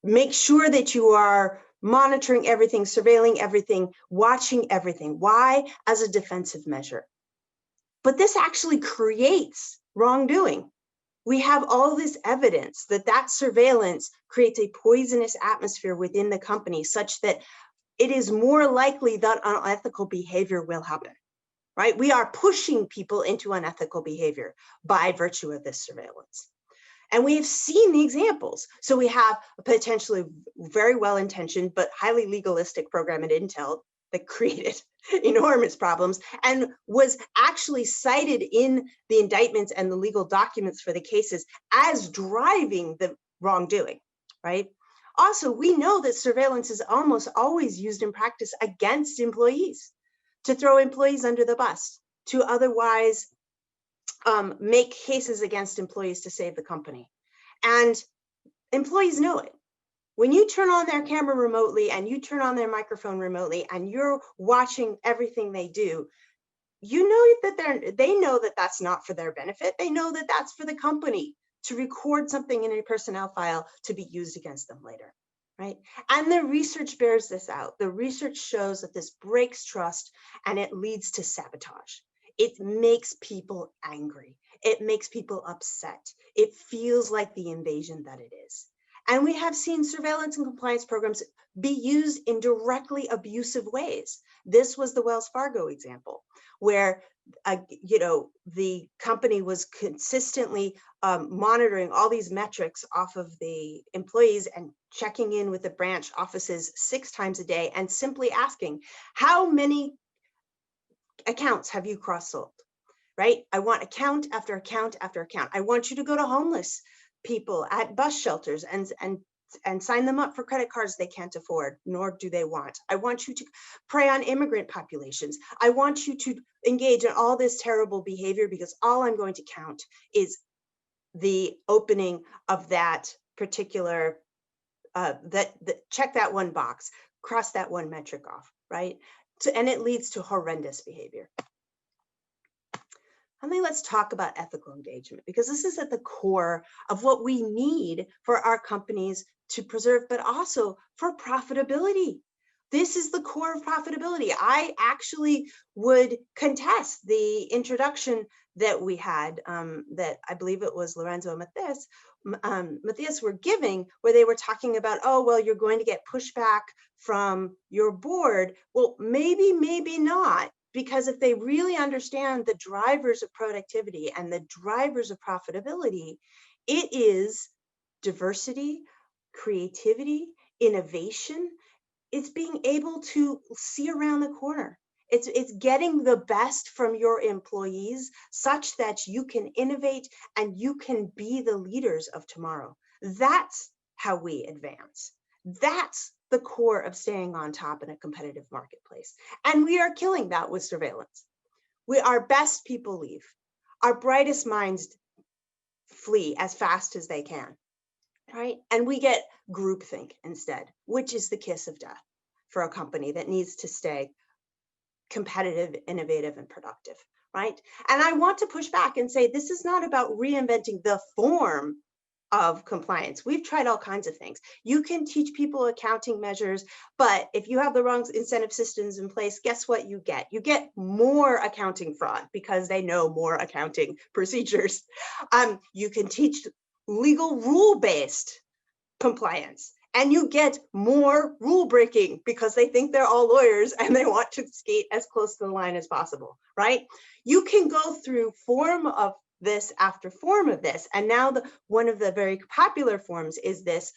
make sure that you are monitoring everything, surveilling everything, watching everything. Why? As a defensive measure. But this actually creates wrongdoing. We have all this evidence that that surveillance creates a poisonous atmosphere within the company such that it is more likely that unethical behavior will happen, right? We are pushing people into unethical behavior by virtue of this surveillance. And we have seen the examples. So we have a potentially very well-intentioned but highly legalistic program at Intel that created enormous problems and was actually cited in the indictments and the legal documents for the cases as driving the wrongdoing, right? Also, we know that surveillance is almost always used in practice against employees, to throw employees under the bus, to otherwise make cases against employees to save the company. And employees know it. When you turn on their camera remotely and you turn on their microphone remotely and you're watching everything they do, you know that they know that that's not for their benefit. They know that that's for the company to record something in a personnel file to be used against them later, right? And the research bears this out. The research shows that this breaks trust and it leads to sabotage. It makes people angry. It makes people upset. It feels like the invasion that it is. And we have seen surveillance and compliance programs be used in directly abusive ways. This was the Wells Fargo example, where the company was consistently monitoring all these metrics off of the employees and checking in with the branch offices 6 times a day and simply asking, how many accounts have you cross-sold, right? I want account after account after account. I want you to go to homeless people at bus shelters and sign them up for credit cards they can't afford, nor do they want. I want you to prey on immigrant populations. I want you to engage in all this terrible behavior because all I'm going to count is the opening of that particular, check that one box, cross that one metric off, right? And it leads to horrendous behavior. And then let's talk about ethical engagement, because this is at the core of what we need for our companies to preserve, but also for profitability. This is the core of profitability. I actually would contest the introduction that we had, that I believe it was Lorenzo and Matthias were giving, where they were talking about, oh, well, you're going to get pushback from your board. Well, maybe, maybe not. Because if they really understand the drivers of productivity and the drivers of profitability, it is diversity, creativity, innovation. It's being able to see around the corner. It's getting the best from your employees such that you can innovate and you can be the leaders of tomorrow. That's how we advance. That's the core of staying on top in a competitive marketplace. And we are killing that with surveillance. Our best people leave. Our brightest minds flee as fast as they can, right? And we get groupthink instead, which is the kiss of death for a company that needs to stay competitive, innovative, and productive, right? And I want to push back and say, this is not about reinventing the form of compliance. We've tried all kinds of things. You can teach people accounting measures, but if you have the wrong incentive systems in place, guess what you get? You get more accounting fraud because they know more accounting procedures. You can teach legal rule-based compliance, and you get more rule breaking because they think they're all lawyers and they want to skate as close to the line as possible, right? You can go through form of this after form of this. And now one of the very popular forms is this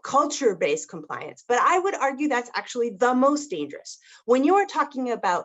culture-based compliance. But I would argue that's actually the most dangerous. When you are talking about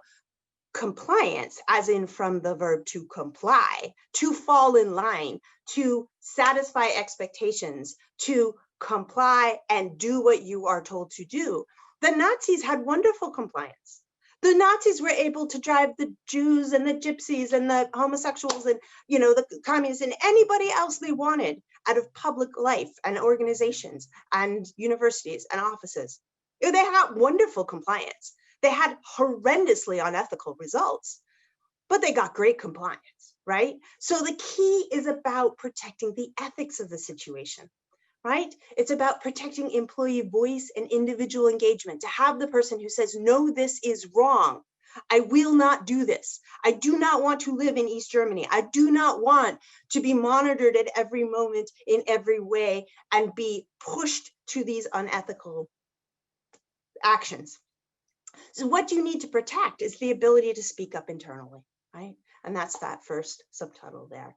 compliance, as in from the verb to comply, to fall in line, to satisfy expectations, to comply and do what you are told to do. The Nazis had wonderful compliance. The Nazis were able to drive the Jews and the gypsies and the homosexuals and, you know, the communists and anybody else they wanted out of public life and organizations and universities and offices. They had wonderful compliance. They had horrendously unethical results, but they got great compliance, right? So the key is about protecting the ethics of the situation, right? It's about protecting employee voice and individual engagement, to have the person who says, no, this is wrong. I will not do this. I do not want to live in East Germany. I do not want to be monitored at every moment in every way and be pushed to these unethical actions. So what you need to protect is the ability to speak up internally, right? And that's that first subtitle there.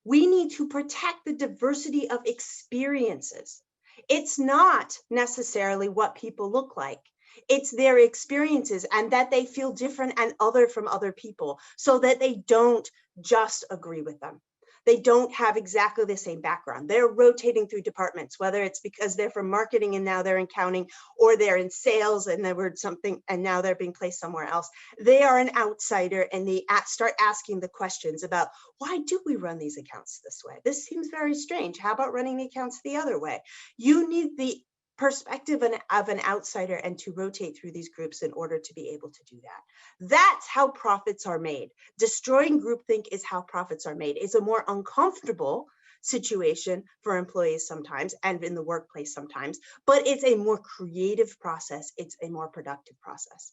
We need to protect the diversity of experiences. It's not necessarily what people look like. It's their experiences and that they feel different and other from other people so that they don't just agree with them. They don't have exactly the same background. They're rotating through departments, whether it's because they're from marketing and now they're in accounting, or they're in sales and they were something and now they're being placed somewhere else. They are an outsider and they start asking the questions about, why do we run these accounts this way? This seems very strange. How about running the accounts the other way? You need the perspective of an outsider and to rotate through these groups in order to be able to do that. That's how profits are made. Destroying groupthink is how profits are made. It's a more uncomfortable situation for employees sometimes and in the workplace sometimes, but it's a more creative process. It's a more productive process.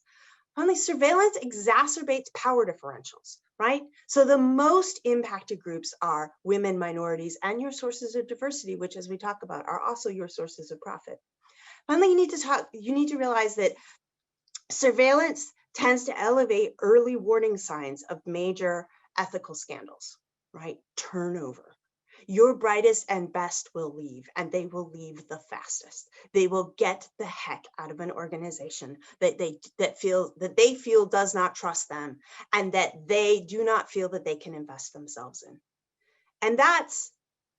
Finally, surveillance exacerbates power differentials, right? So the most impacted groups are women, minorities, and your sources of diversity, which, as we talk about, are also your sources of profit. Finally, you need to realize that surveillance tends to elevate early warning signs of major ethical scandals, right? Turnover. Your brightest and best will leave, and they will leave the fastest. They will get the heck out of an organization that they feel does not trust them, and that they do not feel that they can invest themselves in. And that's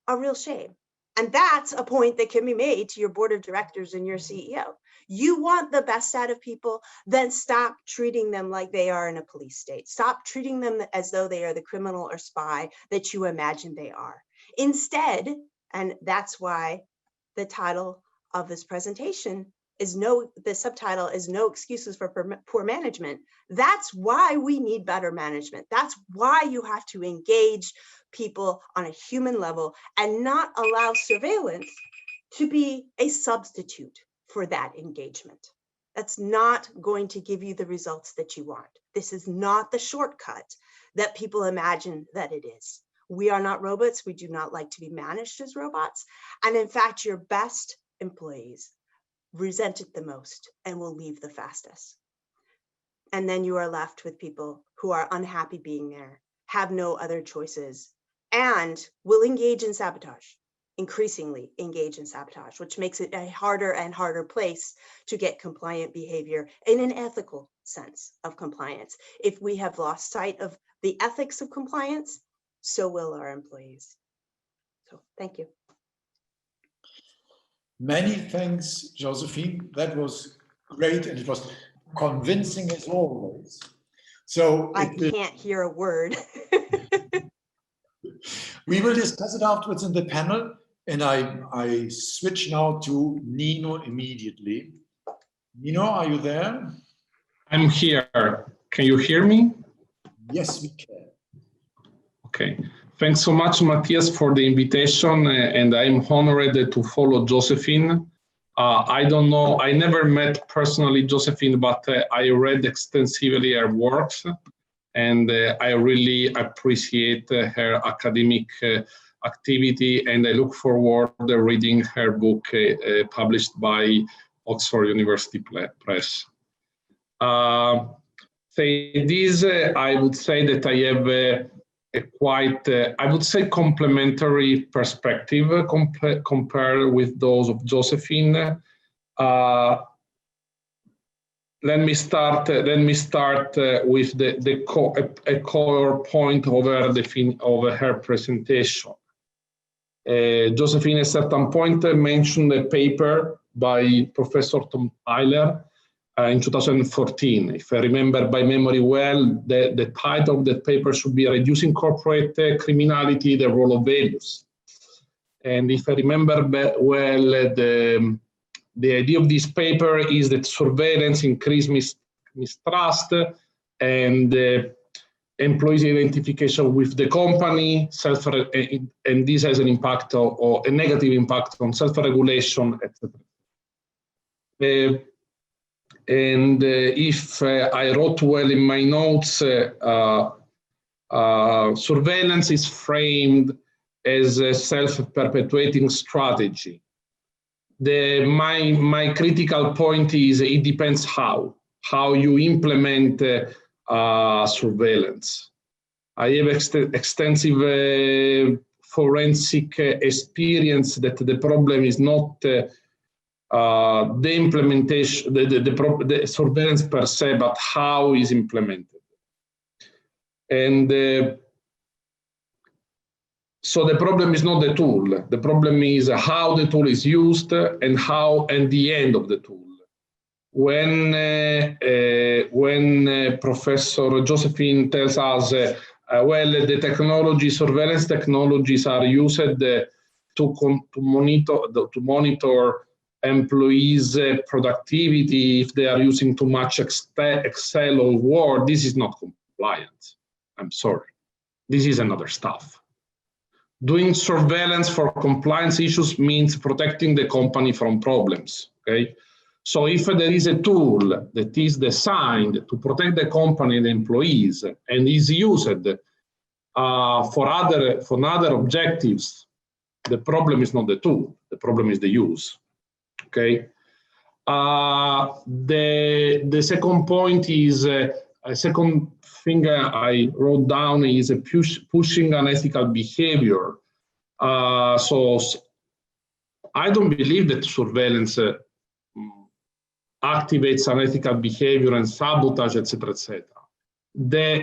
a real shame. And that's a point that can be made to your board of directors and your CEO. You want the best out of people, then stop treating them like they are in a police state. Stop treating them as though they are the criminal or spy that you imagine they are. Instead, and that's why the title of this presentation is the subtitle is No Excuses for Poor Management. That's why we need better management. That's why you have to engage people on a human level and not allow surveillance to be a substitute for that engagement. That's not going to give you the results that you want. This is not the shortcut that people imagine that it is. We are not robots. We do not like to be managed as robots. And in fact, your best employees resent it the most and will leave the fastest. And then you are left with people who are unhappy being there, have no other choices, and will engage in sabotage, increasingly engage in sabotage, which makes it a harder and harder place to get compliant behavior in an ethical sense of compliance. If we have lost sight of the ethics of compliance, so will our employees. So thank you. Many thanks, Josephine. That was great, and it was convincing as always. So I can't hear a word. We will discuss it afterwards in the panel, and I switch now to Nino immediately. Nino, are you there? I'm here. Can you hear me? Yes, we can. Okay. Thanks so much, Matthias, for the invitation, and I'm honored to follow Josephine. I don't know, I never met personally Josephine, but I read extensively her works, and I really appreciate her academic activity, and I look forward to reading her book published by Oxford University Press. Say this, I would say that I have a quite, I would say, complementary perspective compared with those of Josephine. let me start with a core point over her presentation. Josephine at a certain point mentioned a paper by Professor Tom Tyler in 2014. If I remember by memory well, the title of that paper should be Reducing Corporate Criminality, the Role of Values. And if I remember well, the idea of this paper is that surveillance increases mistrust and employees' identification with the company, and this has an impact or a negative impact on self-regulation, etc. If I wrote well in my notes, surveillance is framed as a self-perpetuating strategy. My critical point is it depends how you implement surveillance. I have extensive forensic experience that the problem is not the implementation, the surveillance per se, but how is implemented. And so the problem is not the tool. The problem is how the tool is used and how and the end of the tool. When Professor Josephine tells us, well, the technology, surveillance technologies are used to monitor employees' productivity if they are using too much Excel or Word, this is not compliant. I'm sorry. This is another stuff. Doing surveillance for compliance issues means protecting the company from problems, okay? So if there is a tool that is designed to protect the company and the employees and is used for other objectives, the problem is not the tool, the problem is the use, okay? The second point is, a second thing I wrote down is pushing unethical behavior. So I don't believe that surveillance activates unethical behavior and sabotage, etc., etc.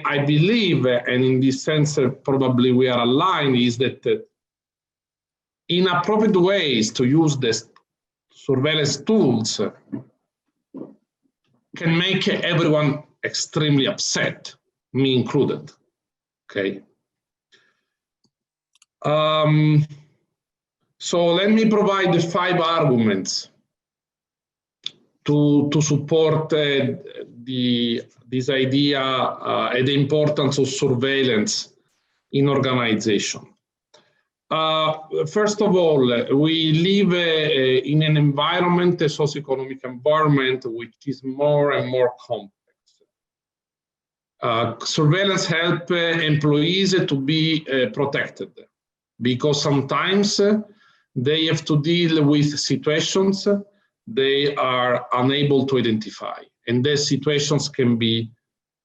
I believe, and in this sense probably we are aligned, is that inappropriate ways to use the surveillance tools can make everyone extremely upset, me included, okay? So let me provide the 5 arguments to support this idea and the importance of surveillance in organization. First of all, we live in an environment, a socioeconomic environment, which is more and more complex. Surveillance helps employees to be protected because sometimes they have to deal with situations they are unable to identify. And these situations can be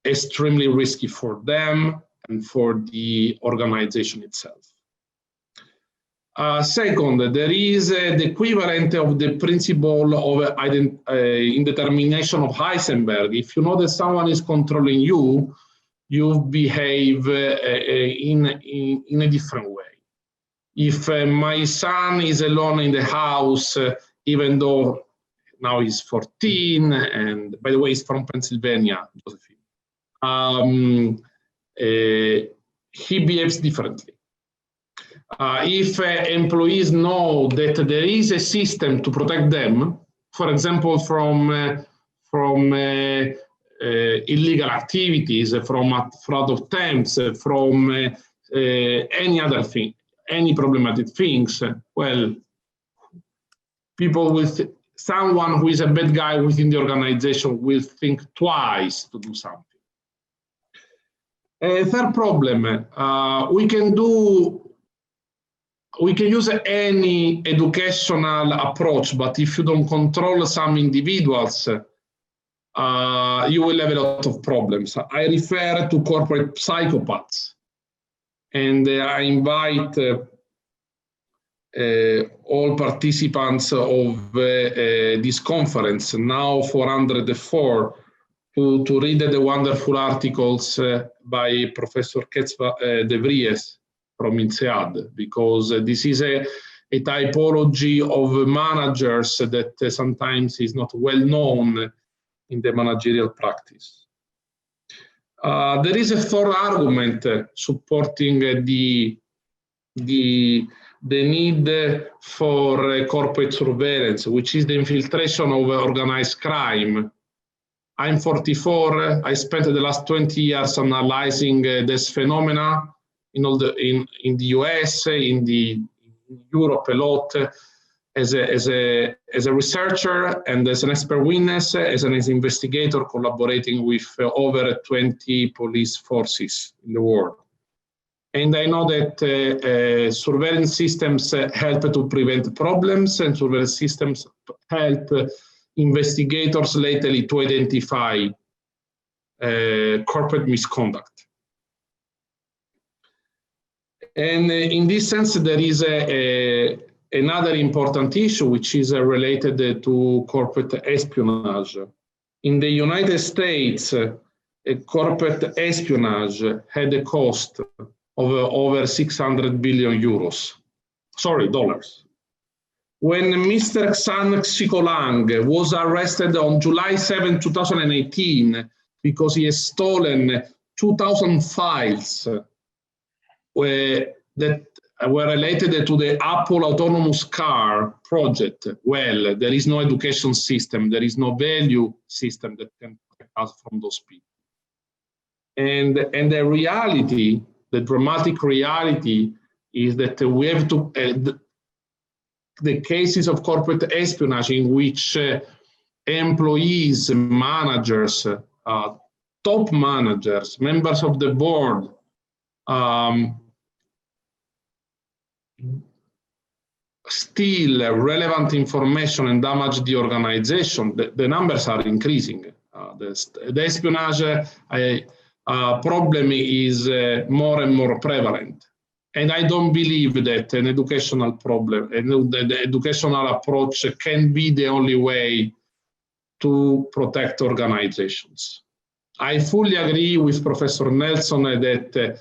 extremely risky for them and for the organization itself. Second, there is the equivalent of the principle of indetermination of Heisenberg. If you know that someone is controlling you, you behave in a different way. If my son is alone in the house, even though now he's 14, and by the way, he's from Pennsylvania, Josephine, he behaves differently. If employees know that there is a system to protect them, for example, from illegal activities, from fraud attempts, from any other thing, any problematic things, well, people with someone who is a bad guy within the organization will think twice to do something. Third problem, we can use any educational approach, but if you don't control some individuals, you will have a lot of problems. I refer to corporate psychopaths, and I invite all participants of this conference, now 404, to read the wonderful articles by Professor de Vries from INSEAD, because this is a typology of managers that sometimes is not well known in the managerial practice. There is a third argument supporting the need for corporate surveillance, which is the infiltration of organized crime. I'm 44. I spent the last 20 years analyzing this phenomena in the US, in Europe a lot, as a researcher and as an expert witness, as an investigator collaborating with over 20 police forces in the world. And I know that surveillance systems help to prevent problems, and surveillance systems help investigators lately to identify corporate misconduct. And in this sense, there is another important issue, which is related to corporate espionage. In the United States, corporate espionage had a cost of over 600 billion euros. Sorry, dollars. When Mr. Xan Xiaolang was arrested on July 7, 2018, because he has stolen 2,000 files that were related to the Apple autonomous car project, well, there is no education system, there is no value system that can protect us from those people. And the reality, the dramatic reality, is that we have to, the cases of corporate espionage in which employees, managers, top managers, members of the board, steal relevant information and damage the organization, the numbers are increasing. The espionage problem is more and more prevalent. And I don't believe that an educational problem, the educational approach can be the only way to protect organizations. I fully agree with Professor Nelson that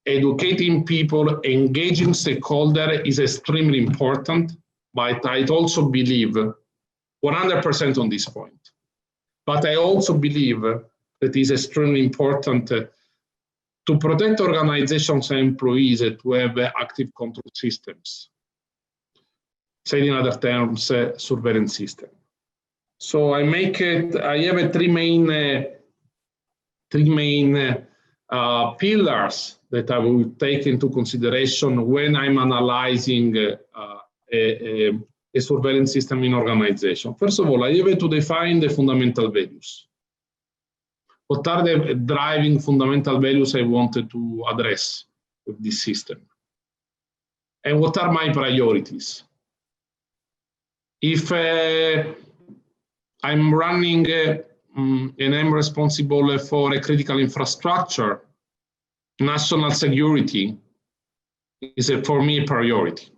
educating people, engaging stakeholders is extremely important, but I also believe 100% on this point. But I also believe that it is extremely important to protect organizations and employees to have active control systems. Said in other terms, surveillance system. So I have three main pillars that I will take into consideration when I'm analyzing a surveillance system in organization. First of all, I have to define the fundamental values. What are the driving fundamental values I wanted to address with this system? And what are my priorities? If I'm running and I'm responsible for a critical infrastructure, national security is for me a priority.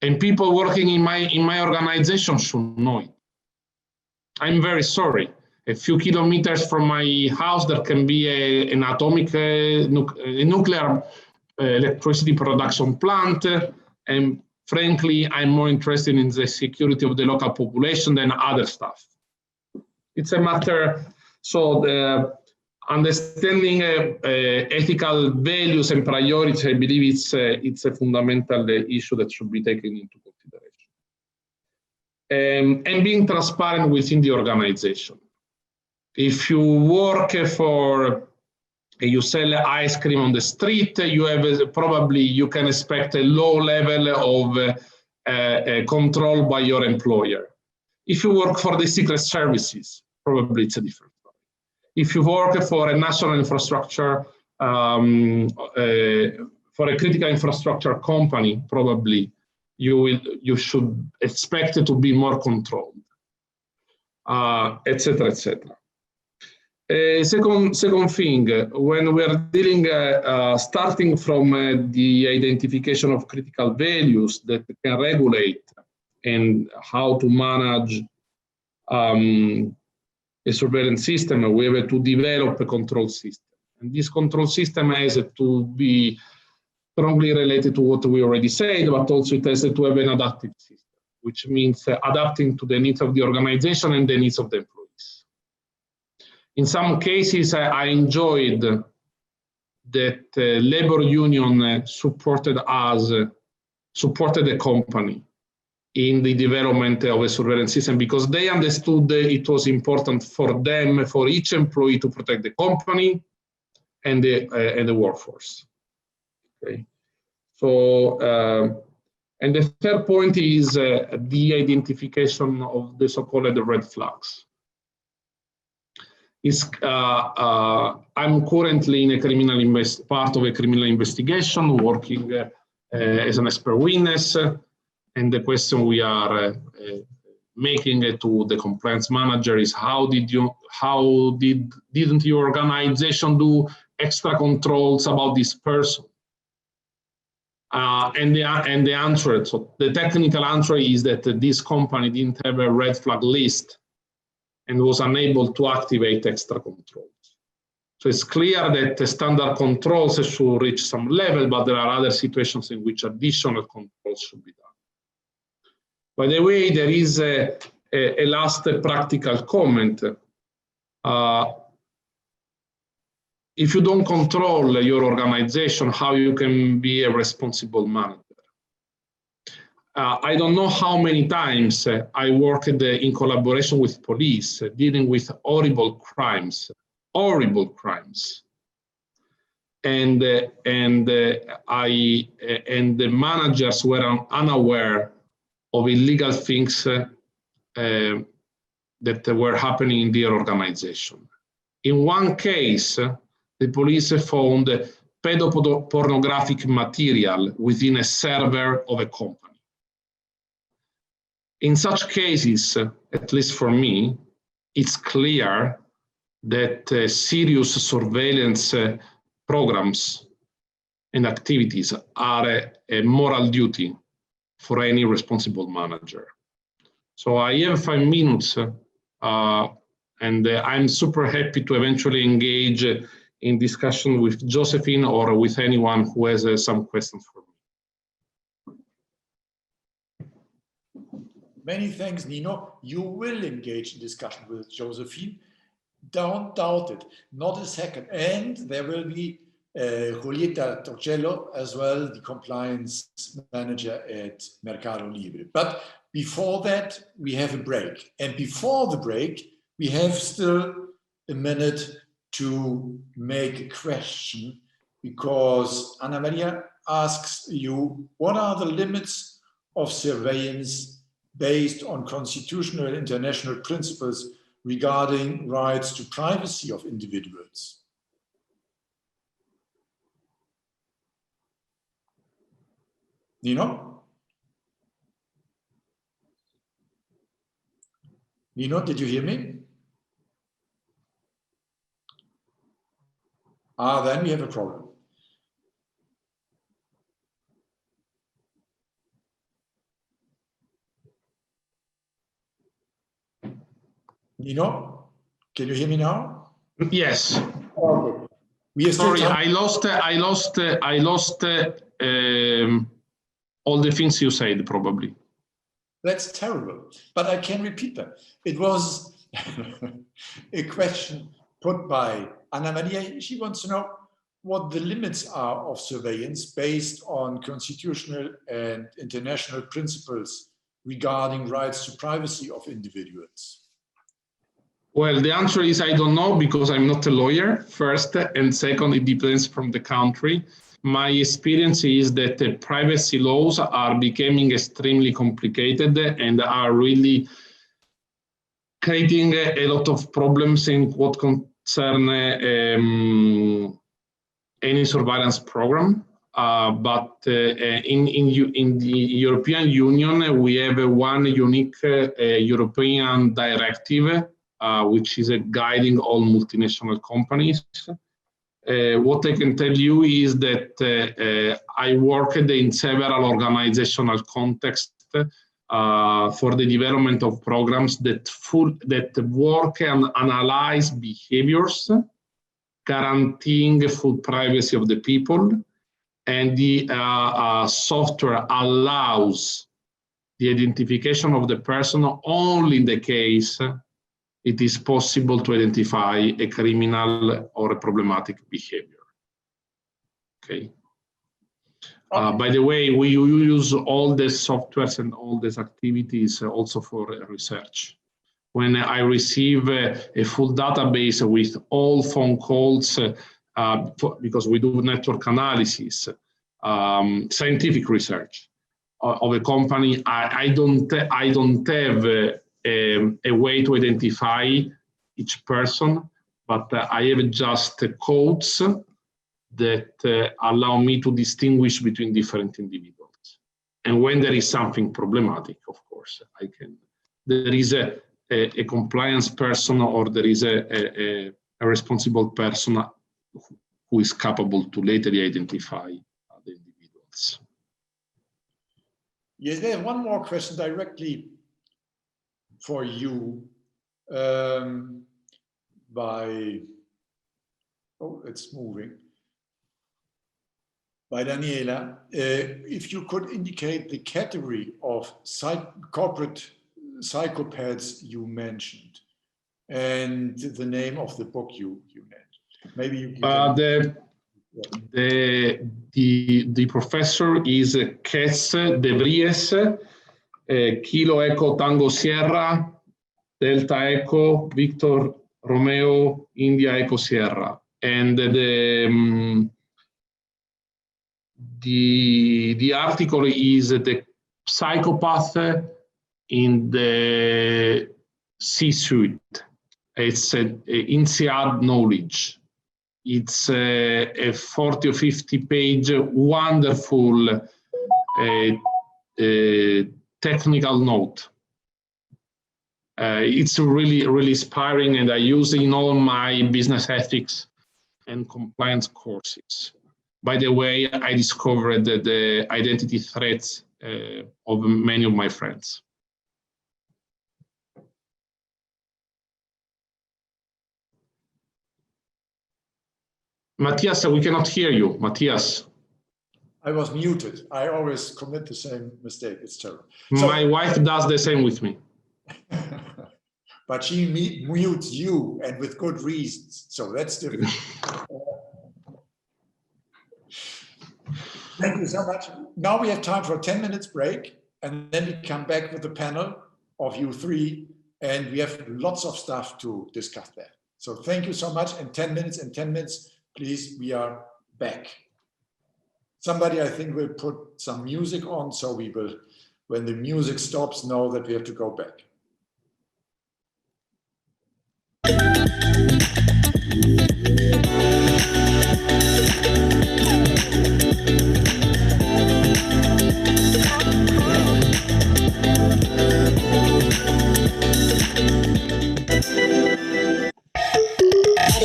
And people working in my organization should know it. I'm very sorry. A few kilometers from my house, there can be an atomic nuclear electricity production plant. And frankly, I'm more interested in the security of the local population than other stuff. It's a matter, so the understanding ethical values and priorities, I believe it's a fundamental issue that should be taken into consideration. And being transparent within the organization. If you work you sell ice cream on the street, you have probably you can expect a low level of control by your employer. If you work for the secret services, probably it's a different story. If you work for a national infrastructure, for a critical infrastructure company, probably you should expect to be more controlled, etc., etc. Second thing, when we are dealing, starting from the identification of critical values that can regulate and how to manage a surveillance system, we have to develop a control system. And this control system has to be strongly related to what we already said, but also it has to have an adaptive system, which means adapting to the needs of the organization and the needs of the employees. In some cases, I enjoyed that labor union supported the company in the development of a surveillance system, because they understood that it was important for them, for each employee, to protect the company and the workforce. Okay. So, and the third point is the identification of the so-called red flags. I'm currently in a part of a criminal investigation, working as an expert witness, and the question we are making to the compliance manager is, didn't your organization do extra controls about this person? And the answer, so the technical answer is that this company didn't have a red flag list and was unable to activate extra controls. So it's clear that the standard controls should reach some level, but there are other situations in which additional controls should be done. By the way, there is a last practical comment. If you don't control your organization, how you can be a responsible manager? I don't know how many times I worked in collaboration with police, dealing with horrible crimes, and the managers were unaware of illegal things that were happening in their organization. In one case, the police found pedopornographic material within a server of a company. In such cases, at least for me, it's clear that serious surveillance programs and activities are a moral duty for any responsible manager. So I have 5 minutes, and I'm super happy to eventually engage in discussion with Josephine or with anyone who has some questions for me. Many thanks, Nino. You will engage in discussion with Josephine. Don't doubt it, not a second. And there will be Julieta Torcello as well, the compliance manager at Mercado Libre. But before that, we have a break. And before the break, we have still a minute to make a question, because Anna Maria asks you, what are the limits of surveillance based on constitutional and international principles regarding rights to privacy of individuals? Nino? Nino, did you hear me? Then we have a problem. Nino, can you hear me now? Yes. Okay. Sorry, I lost all the things you said, probably. That's terrible, but I can repeat them. It was a question put by Anna Maria. She wants to know what the limits are of surveillance based on constitutional and international principles regarding rights to privacy of individuals. Well, the answer is I don't know, because I'm not a lawyer, first, and second, it depends from the country. My experience is that the privacy laws are becoming extremely complicated and are really creating a lot of problems in what concern any surveillance program. But in the European Union, we have one unique European directive, which is guiding all multinational companies. What I can tell you is that I worked in several organizational contexts for the development of programs that work and analyze behaviors, guaranteeing full privacy of the people, and the software allows the identification of the person only in the case it is possible to identify a criminal or a problematic behavior. Okay. By the way, we use all the softwares and all these activities also for research. When I receive a full database with all phone calls, because we do network analysis, scientific research of a company, I don't have a way to identify each person, but I have just codes that allow me to distinguish between different individuals. And when there is something problematic, of course, there is a compliance person, or there is a responsible person who is capable to later identify the individuals. Yes, there's one more question directly for you it's moving. By Daniela, if you could indicate the category of corporate psychopaths you mentioned and the name of the book you mentioned. Maybe you can... The professor is Kes de Vries, Kilo Echo Tango Sierra, Delta Echo Victor Romeo India Echo Sierra, and the article is the psychopath in the C-suite. It's INSEAD knowledge. It's a 40 or 50 page wonderful technical note. It's really, really inspiring, and I use it in all my business ethics and compliance courses. By the way, I discovered the identity threats of many of my friends. Matthias, we cannot hear you. Matthias. I was muted. I always commit the same mistake. It's terrible. My wife does the same with me. But she mutes you, and with good reasons. So that's different. Thank you so much. Now we have time for a 10 minutes break, and then we come back with the panel of you three, and we have lots of stuff to discuss there. So thank you so much. And 10 minutes, please, we are back. Somebody, I think, will put some music on, so we will, when the music stops, know that we have to go back.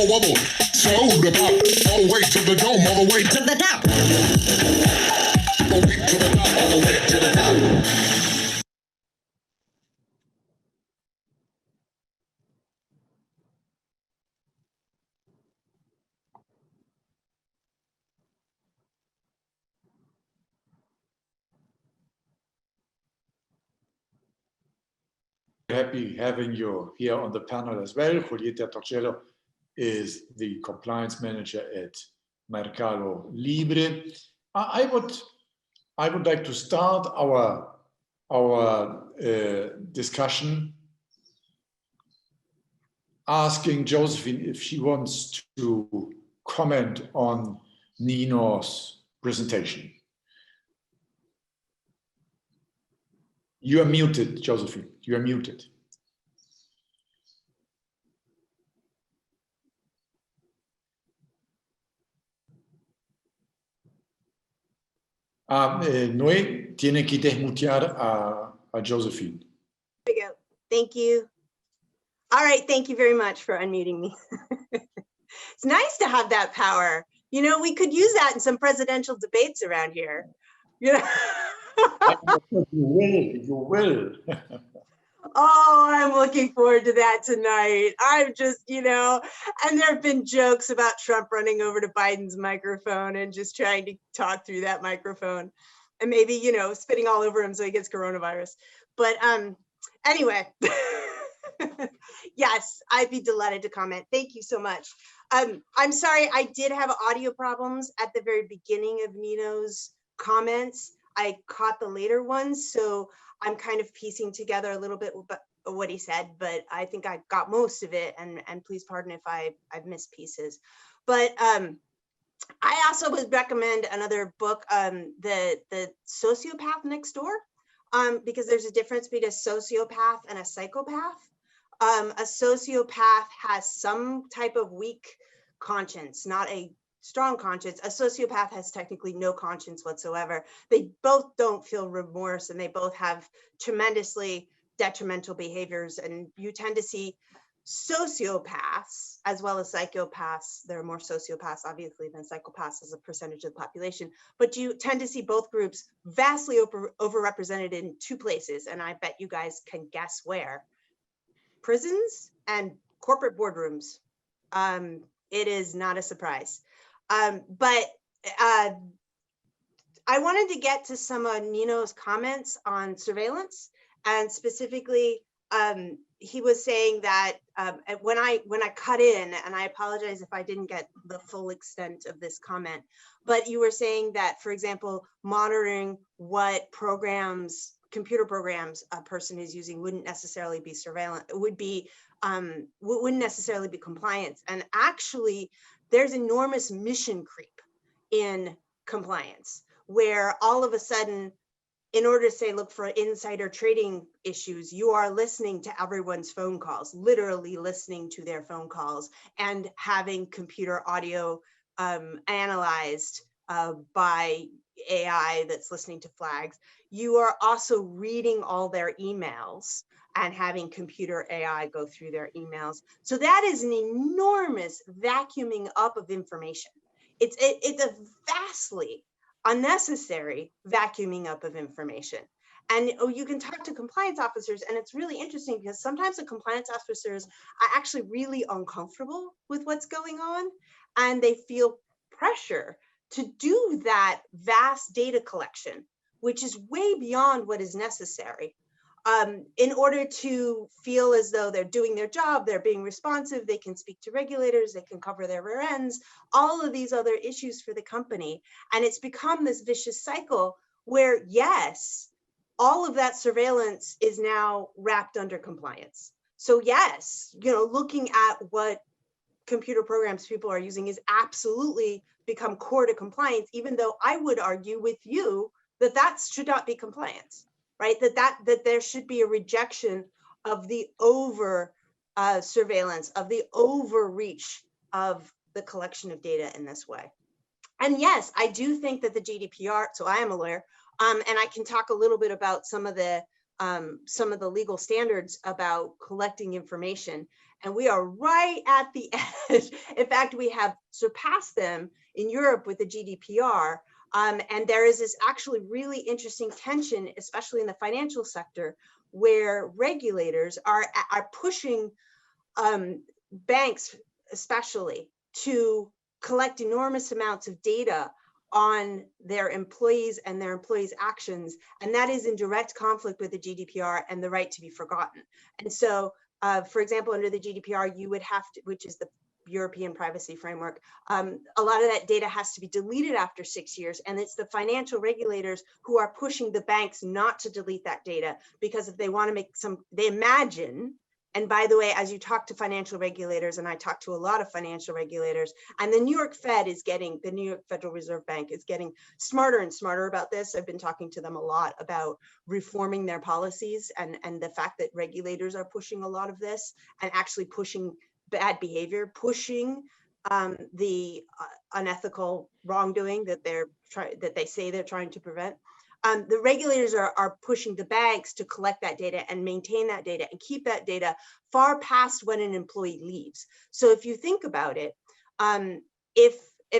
Wobble, so the pop, all the way to the dome, all the way to the top. All the way to the top, all the way to the top. Happy having you here on the panel as well. Julieta Torcello is the compliance manager at Mercado Libre. I would like to start our discussion asking Josephine if she wants to comment on Nino's presentation. You are muted, Josephine. You are muted. Noé tiene que desmutear a Josephine. There we go. Thank you. All right. Thank you very much for unmuting me. It's nice to have that power. You know, we could use that in some presidential debates around here. You know? You will. Oh, I'm looking forward to that tonight. I'm just, and there have been jokes about Trump running over to Biden's microphone and just trying to talk through that microphone and maybe, spitting all over him so he gets coronavirus. But anyway, yes, I'd be delighted to comment. Thank you so much. I'm sorry, I did have audio problems at the very beginning of Nino's comments. I caught the later ones, so I'm kind of piecing together a little bit of what he said, but I think I got most of it, and please pardon if I've missed pieces. But I also would recommend another book, the Sociopath Next Door, because there's a difference between a sociopath and a psychopath. A sociopath has some type of weak conscience, not a strong conscience. A sociopath has technically no conscience whatsoever. They both don't feel remorse, and they both have tremendously detrimental behaviors. And you tend to see sociopaths as well as psychopaths. There are more sociopaths, obviously, than psychopaths as a percentage of the population. But you tend to see both groups vastly overrepresented in two places. And I bet you guys can guess where. Prisons and corporate boardrooms. It is not a surprise. But I wanted to get to some of Nino's comments on surveillance, and specifically, he was saying that when I cut in, and I apologize if I didn't get the full extent of this comment, but you were saying that, for example, monitoring what programs, computer programs a person is using wouldn't necessarily be surveillance, wouldn't necessarily be compliance. And actually, there's enormous mission creep in compliance, where all of a sudden, in order to say, look for insider trading issues, you are listening to everyone's phone calls, literally listening to their phone calls, and having computer audio analyzed by AI that's listening to flags. You are also reading all their emails and having computer AI go through their emails. So that is an enormous vacuuming up of information. It's a vastly unnecessary vacuuming up of information. And you can talk to compliance officers, and it's really interesting because sometimes the compliance officers are actually really uncomfortable with what's going on, and they feel pressure to do that vast data collection, which is way beyond what is necessary. In order to feel as though they're doing their job, they're being responsive, they can speak to regulators, they can cover their rear ends, all of these other issues for the company. And it's become this vicious cycle where, yes, all of that surveillance is now wrapped under compliance. So yes, looking at what computer programs people are using is absolutely become core to compliance, even though I would argue with you that that should not be compliance. Right, that there should be a rejection of the over surveillance, of the overreach of the collection of data in this way. And yes, I do think that the GDPR. So I am a lawyer, and I can talk a little bit about some of the legal standards about collecting information. And we are right at the edge. In fact, we have surpassed them in Europe with the GDPR. And there is this actually really interesting tension, especially in the financial sector, where regulators are pushing banks, especially, to collect enormous amounts of data on their employees and their employees' actions. And that is in direct conflict with the GDPR and the right to be forgotten. And so, for example, under the GDPR, you would have to, which is the European privacy framework, a lot of that data has to be deleted after 6 years, and it's the financial regulators who are pushing the banks not to delete that data, because if they want to make they imagine, and by the way, as you talk to financial regulators, and I talk to a lot of financial regulators, and the New York the New York Federal Reserve Bank is getting smarter and smarter about this. I've been talking to them a lot about reforming their policies, and the fact that regulators are pushing a lot of this and actually pushing bad behavior, pushing the unethical wrongdoing that they say they're trying to prevent. The regulators are pushing the banks to collect that data and maintain that data and keep that data far past when an employee leaves. So if you think about it, if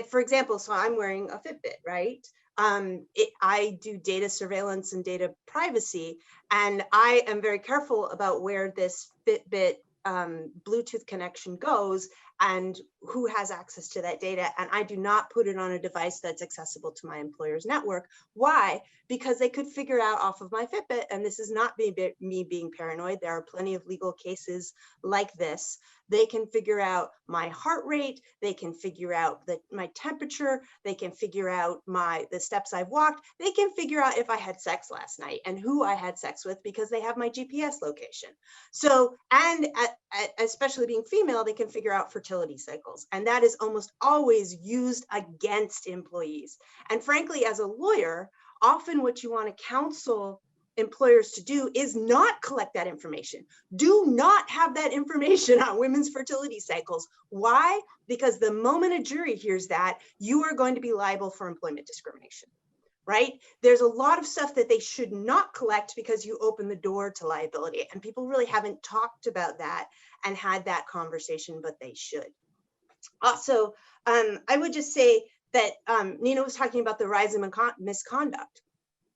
for example, so I'm wearing a Fitbit, right? I do data surveillance and data privacy, and I am very careful about where this Fitbit Bluetooth connection goes and who has access to that data. And I do not put it on a device that's accessible to my employer's network. Why? Because they could figure out off of my Fitbit, and this is not me being paranoid. There are plenty of legal cases like this. They can figure out my heart rate. They can figure out my temperature. They can figure out the steps I've walked. They can figure out if I had sex last night and who I had sex with because they have my GPS location. So, and especially being female, they can figure out fertility cycles. And that is almost always used against employees. And frankly, as a lawyer, often what you want to counsel employers to do is not collect that information. Do not have that information on women's fertility cycles. Why? Because the moment a jury hears that, you are going to be liable for employment discrimination, right? There's a lot of stuff that they should not collect because you open the door to liability, and people really haven't talked about that and had that conversation, but they should. Also, I would just say that Nina was talking about the rise in misconduct.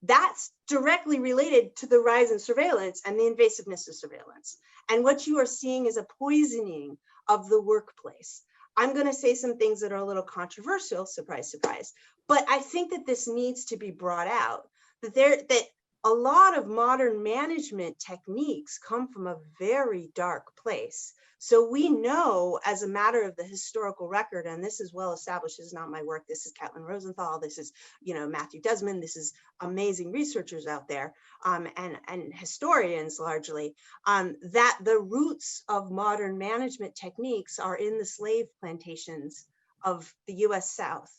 That's directly related to the rise in surveillance and the invasiveness of surveillance. And what you are seeing is a poisoning of the workplace. I'm going to say some things that are a little controversial, surprise, surprise, but I think that this needs to be brought out, that a lot of modern management techniques come from a very dark place. So we know, as a matter of the historical record, and this is well established, this is not my work, this is Catlin Rosenthal, this is Matthew Desmond, this is amazing researchers out there, and historians largely, that the roots of modern management techniques are in the slave plantations of the US South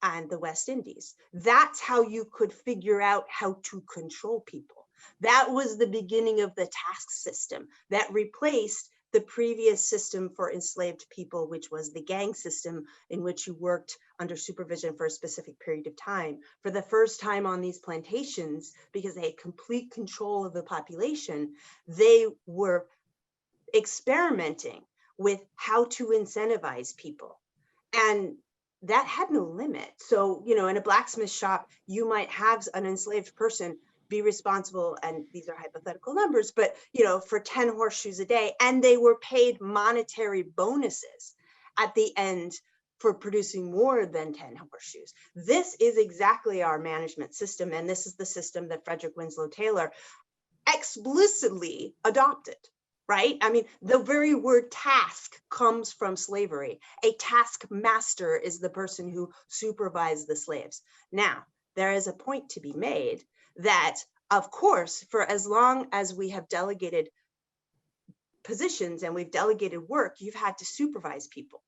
and the West Indies. That's how you could figure out how to control people. That was the beginning of the task system that replaced the previous system for enslaved people, which was the gang system in which you worked under supervision for a specific period of time. For the first time on these plantations, because they had complete control of the population, they were experimenting with how to incentivize people. And that had no limit. So, in a blacksmith shop, you might have an enslaved person be responsible, and these are hypothetical numbers, but for 10 horseshoes a day, and they were paid monetary bonuses at the end for producing more than 10 horseshoes. This is exactly our management system, and this is the system that Frederick Winslow Taylor explicitly adopted, right? I mean, the very word task comes from slavery. A taskmaster is the person who supervised the slaves. Now, there is a point to be made that, of course, for as long as we have delegated positions and we've delegated work, you've had to supervise people.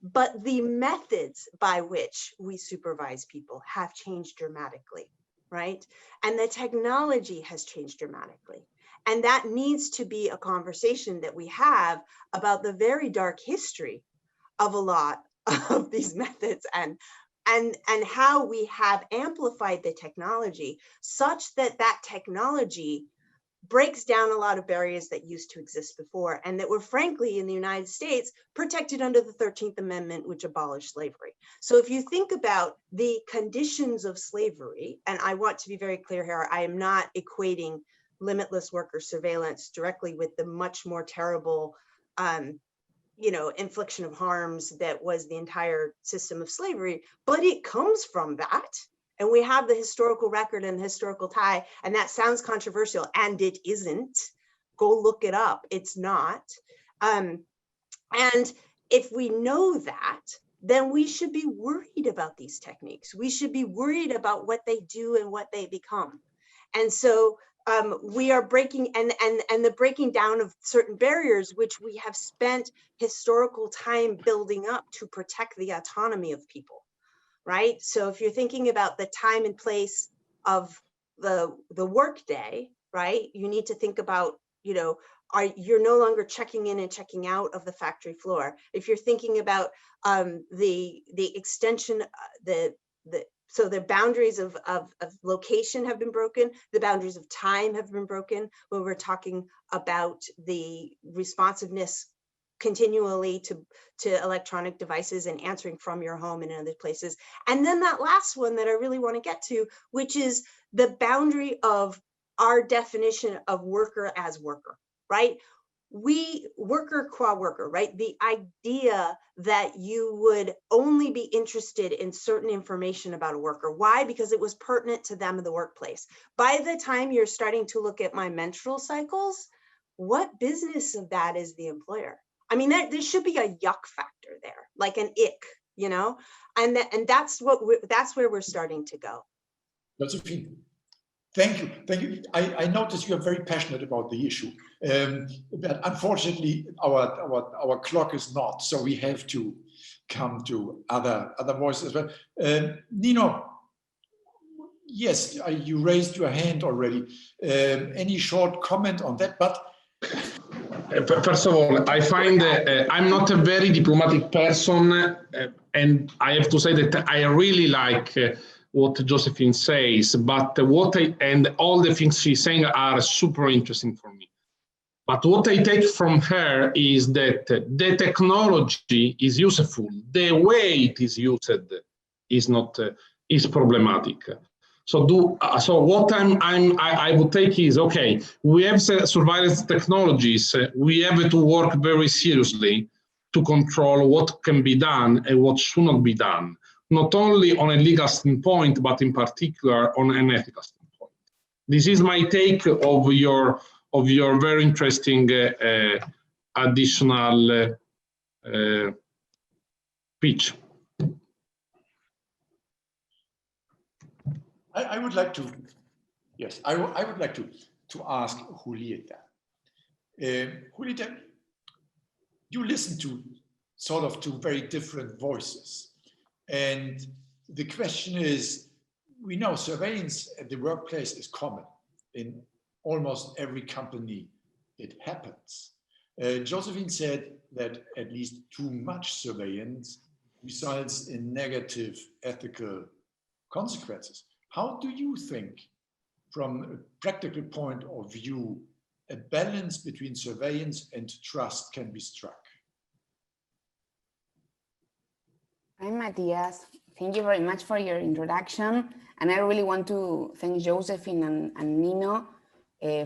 But the methods by which we supervise people have changed dramatically, right? And the technology has changed dramatically. And that needs to be a conversation that we have about the very dark history of a lot of these methods and how we have amplified the technology such that that technology breaks down a lot of barriers that used to exist before, and that were frankly in the United States protected under the 13th Amendment, which abolished slavery. So if you think about the conditions of slavery, and I want to be very clear here, I am not equating limitless worker surveillance directly with the much more terrible infliction of harms that was the entire system of slavery, but it comes from that. And we have the historical record and the historical tie, and that sounds controversial, and it isn't. Go look it up, it's not. And if we know that, then we should be worried about these techniques. We should be worried about what they do and what they become. And so we are breaking and the breaking down of certain barriers, which we have spent historical time building up to protect the autonomy of people, right? So if you're thinking about the time and place of the workday, right, you need to think about, you're no longer checking in and checking out of the factory floor. If you're thinking about the extension, so the boundaries of location have been broken, the boundaries of time have been broken when we're talking about the responsiveness continually to electronic devices and answering from your home and other places. And then that last one that I really want to get to, which is the boundary of our definition of worker as worker, right? We worker qua worker, right? The idea that you would only be interested in certain information about a worker. Why? Because it was pertinent to them in the workplace. By the time you're starting to look at my menstrual cycles, what business of that is the employer? I mean, there should be a yuck factor there, like an ick, you know? And that's where we're starting to go. Josephine, thank you. Thank you. I notice you are very passionate about the issue. But unfortunately, our clock is not, so we have to come to other voices as well. Nino, yes, you raised your hand already. Any short comment on that? But first of all, I find I'm not a very diplomatic person, and I have to say that I really like what Josephine says, but and all the things she's saying are super interesting for me. But what I take from her is that the technology is useful. The way it is used is problematic. So what I would take is, okay, we have surveillance technologies. We have to work very seriously to control what can be done and what should not be done, not only on a legal standpoint, but in particular on an ethical standpoint. This is my take of your very interesting additional pitch. I would like to, yes, I would like to ask Julieta. Julieta, you listen to sort of two very different voices. And the question is, we know surveillance at the workplace is common. In almost every company, it happens. Josephine said that at least too much surveillance results in negative ethical consequences. How do you think, from a practical point of view, a balance between surveillance and trust can be struck? Hi, Matthias. Thank you very much for your introduction. And I really want to thank Josephine and Nino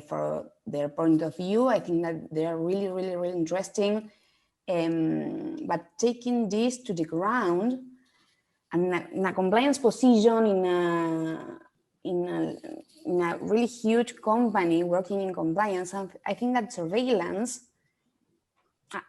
for their point of view. I think that they are really, really, really interesting. But taking this to the ground, and in a compliance position in a really huge company working in compliance, I think that surveillance,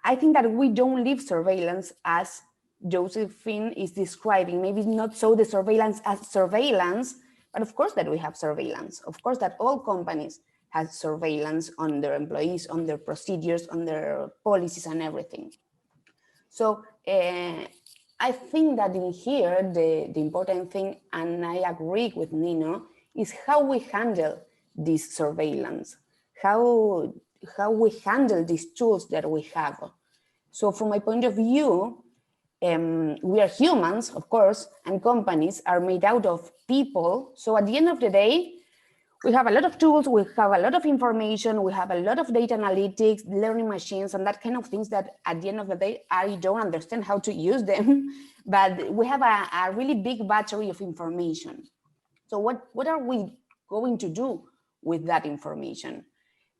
I think that we don't live surveillance as Josephine is describing. Maybe not so the surveillance as surveillance, but of course that we have surveillance. Of course that all companies have surveillance on their employees, on their procedures, on their policies and everything. So I think that in here, the important thing, and I agree with Nino, is how we handle this surveillance, how we handle these tools that we have. So from my point of view, we are humans, of course, and companies are made out of people. So at the end of the day, we have a lot of tools, we have a lot of information, we have a lot of data analytics, learning machines, and that kind of things that at the end of the day, I don't understand how to use them, but we have a really big battery of information. So what are we going to do with that information?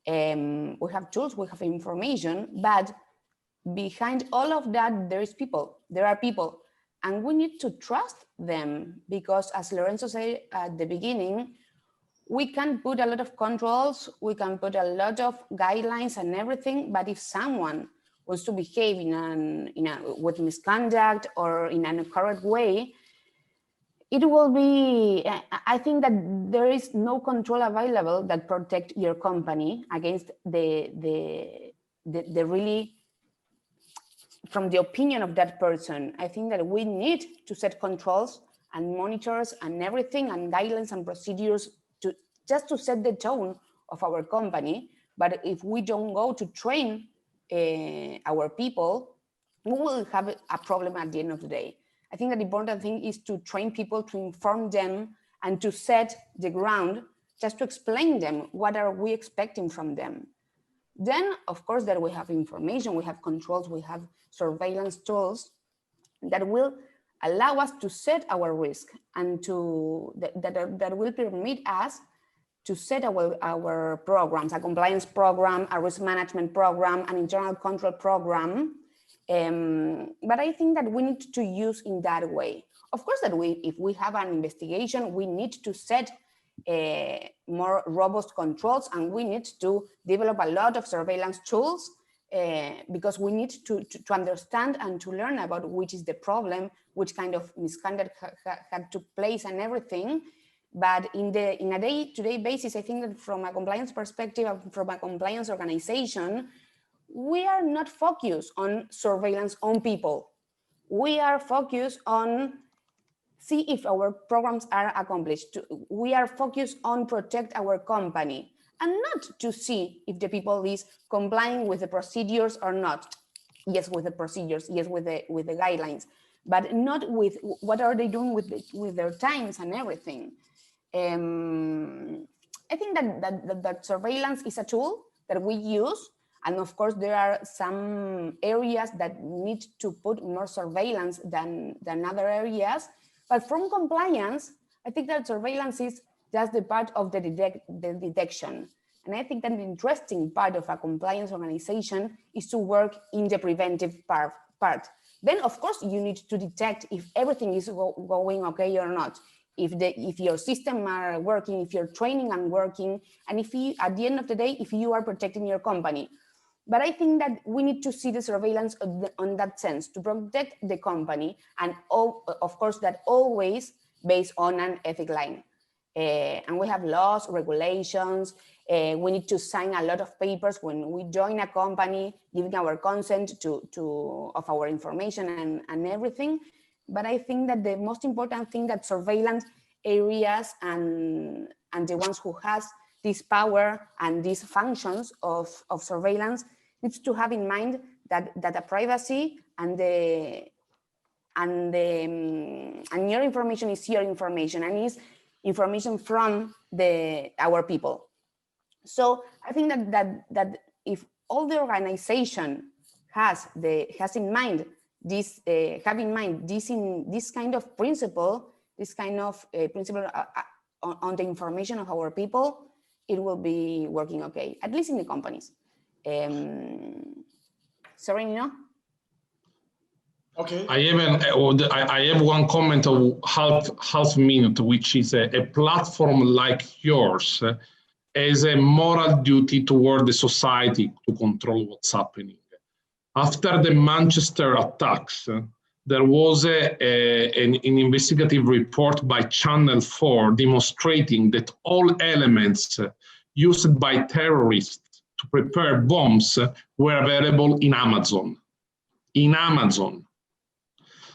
We have tools, we have information, but behind all of that, there are people, and we need to trust them because, as Lorenzo said at the beginning, we can put a lot of controls, we can put a lot of guidelines and everything, but if someone wants to behave with misconduct or in an incorrect way, it will be, I think that there is no control available that protect your company against the really, from the opinion of that person. I think that we need to set controls and monitors and everything and guidelines and procedures just to set the tone of our company. But if we don't go to train our people, we will have a problem at the end of the day. I think that the important thing is to train people, to inform them, and to set the ground, just to explain them what are we expecting from them. Then, of course, that we have information, we have controls, we have surveillance tools that will allow us to set our risk and that will permit us to set our programs, a compliance program, a risk management program, an internal control program. But I think that we need to use in that way. Of course, that if we have an investigation, we need to set more robust controls, and we need to develop a lot of surveillance tools because we need to understand and to learn about which is the problem, which kind of misconduct had took place and everything. But in a day-to-day basis, I think that from a compliance perspective, from a compliance organization, we are not focused on surveillance on people. We are focused on see if our programs are accomplished. We are focused on protect our company and not to see if the people is complying with the procedures or not. Yes, with the procedures, yes, with the guidelines, but not with what are they doing with their times and everything. I think that surveillance is a tool that we use. And of course, there are some areas that need to put more surveillance than other areas. But from compliance, I think that surveillance is just the part of the detection. And I think that the interesting part of a compliance organization is to work in the preventive part. Then, of course, you need to detect if everything is going okay or not. If your systems are working, if your training are working, and if you, at the end of the day, if you are protecting your company. But I think that we need to see the surveillance on that sense to protect the company, and of course that always based on an ethic line. And we have laws, regulations. We need to sign a lot of papers when we join a company, giving our consent of our information and everything. But I think that the most important thing that surveillance areas and the ones who has this power and these functions of surveillance needs to have in mind that the privacy and your information is your information and is information from our people. So I think that if all the organization has in mind this this kind of principle, on the information of our people, it will be working okay, at least in the companies. Sorry, Nino? Okay. I have one comment of half minute, which is a platform like yours has a moral duty toward the society to control what's happening. After the Manchester attacks, there was an investigative report by Channel 4 demonstrating that all elements used by terrorists to prepare bombs were available in Amazon.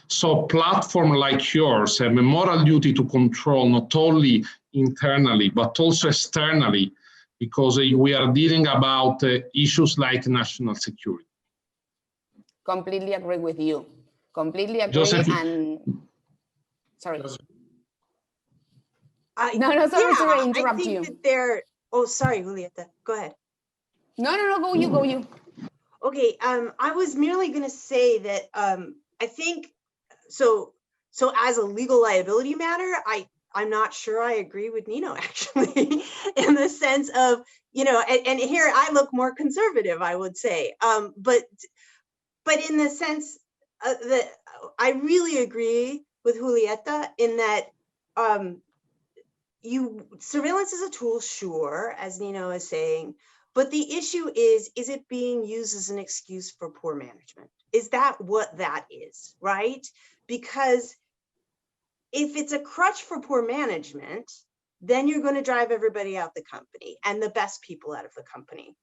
So platforms like yours have a moral duty to control not only internally, but also externally, because we are dealing about issues like national security. Completely agree with you. Completely agree. Joseph, and sorry. No, sorry to interrupt I think you. that they're, oh, sorry, Julieta, go ahead. No, go you. Okay, I was merely going to say that I think, so as a legal liability matter, I'm not sure I agree with Nino, actually, in the sense of, and here I look more conservative, I would say, but in the sense that I really agree with Julieta in that surveillance is a tool, sure, as Nino is saying, but the issue is it being used as an excuse for poor management? Is that what that is, right? Because if it's a crutch for poor management, then you're going to drive everybody out the company and the best people out of the company.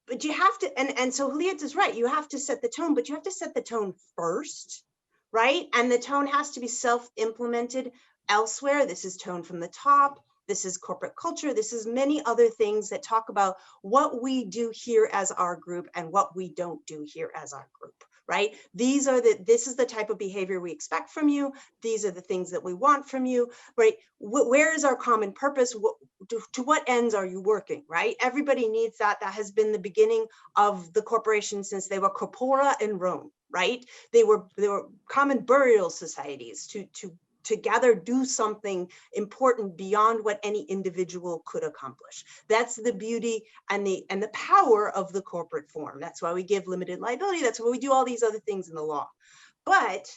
But you have to, and so Julieta's right, you have to set the tone, but you have to set the tone first, right? And the tone has to be self-implemented elsewhere. This is tone from the top. This is corporate culture. This is many other things that talk about what we do here as our group and what we don't do here as our group, right? This is the type of behavior we expect from you. These are the things that we want from you, right? Where is our common purpose? To what ends are you working, right? Everybody needs that. That has been the beginning of the corporation since they were corpora in Rome, right? They were common burial societies to together do something important beyond what any individual could accomplish. That's the beauty and the power of the corporate form. That's why we give limited liability. That's why we do all these other things in the law. But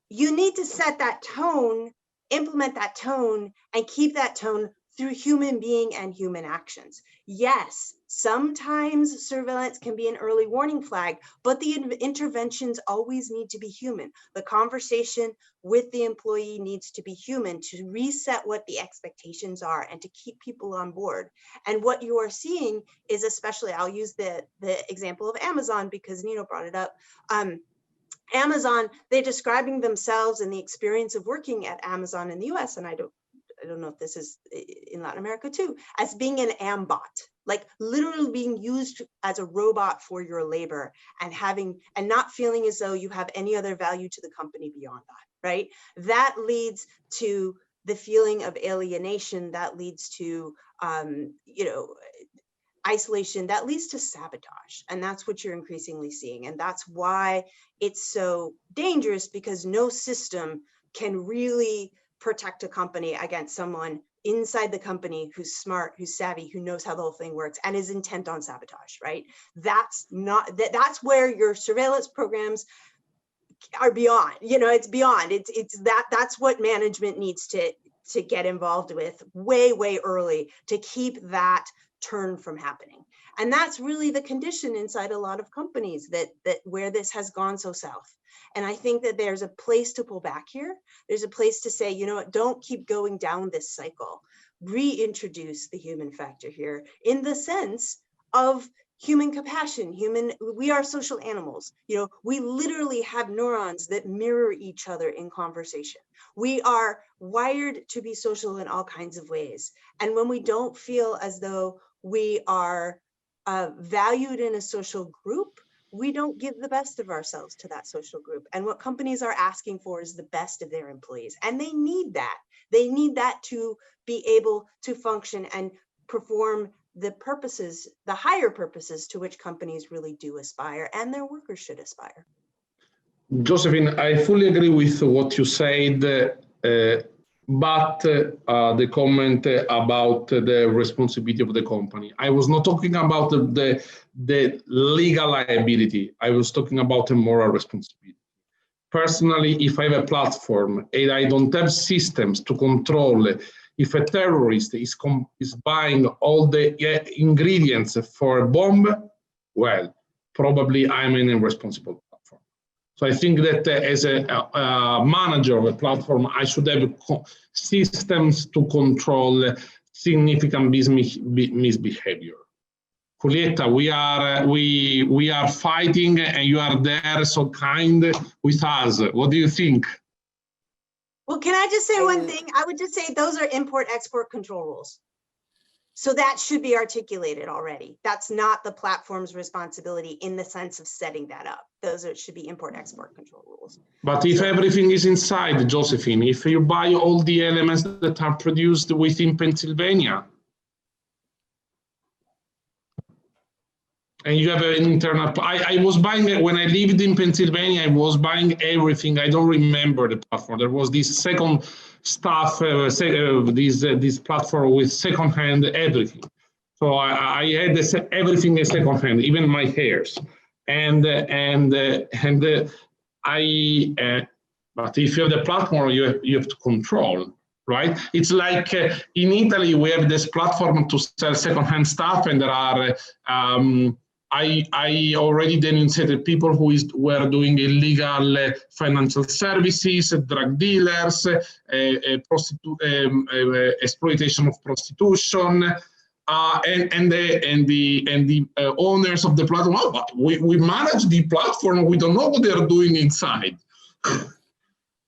you need to set that tone, implement that tone, and keep that tone through human being and human actions. Yes, sometimes surveillance can be an early warning flag, but the interventions always need to be human. The conversation with the employee needs to be human to reset what the expectations are and to keep people on board. And what you are seeing is, especially, I'll use the example of Amazon because Nino brought it up. Amazon, they're describing themselves and the experience of working at Amazon in the US, and I don't know if this is in Latin America too, as being an ambot, like literally being used as a robot for your labor and not feeling as though you have any other value to the company beyond that, right? That leads to the feeling of alienation, that leads to, isolation, that leads to sabotage. And that's what you're increasingly seeing. And that's why it's so dangerous, because no system can really protect a company against someone inside the company who's smart, who's savvy, who knows how the whole thing works and is intent on sabotage, right? That's where your surveillance programs are beyond, it's beyond. That's what management needs to get involved with way early to keep that turn from happening. And that's really the condition inside a lot of companies that where this has gone so south. And I think that there's a place to pull back here. There's a place to say, you know what, don't keep going down this cycle. Reintroduce the human factor here in the sense of human compassion, we are social animals. We literally have neurons that mirror each other in conversation. We are wired to be social in all kinds of ways. And when we don't feel as though we are valued in a social group, we don't give the best of ourselves to that social group. And what companies are asking for is the best of their employees. And they need that. They need that to be able to function and perform the purposes, the higher purposes to which companies really do aspire, and their workers should aspire. Josephine, I fully agree with what you said, but the comment about the responsibility of the company. I was not talking about the legal liability. I was talking about a moral responsibility. Personally, if I have a platform and I don't have systems to control if a terrorist is buying all the ingredients for a bomb, well, probably I'm an irresponsible platform. So I think that as a manager of a platform, I should have systems to control significant misbehavior. Julieta, we are fighting and you are there so kind with us. What do you think? Well, can I just say one thing? I would just say those are import-export control rules. So that should be articulated already. That's not the platform's responsibility in the sense of setting that up. Should be import-export control rules. But if everything is inside, Josephine, if you buy all the elements that are produced within Pennsylvania, and you have an internal, I was buying, when I lived in Pennsylvania, I was buying everything. I don't remember the platform. There was this second stuff, this platform with second-hand everything. So I had everything in second-hand, even my hairs. But if you have the platform, you have to control, right? It's like in Italy, we have this platform to sell second-hand stuff, and there are, I already denunciated people who were doing illegal financial services, drug dealers, exploitation of prostitution, and the owners of the platform. Oh, but we manage the platform. We don't know what they are doing inside.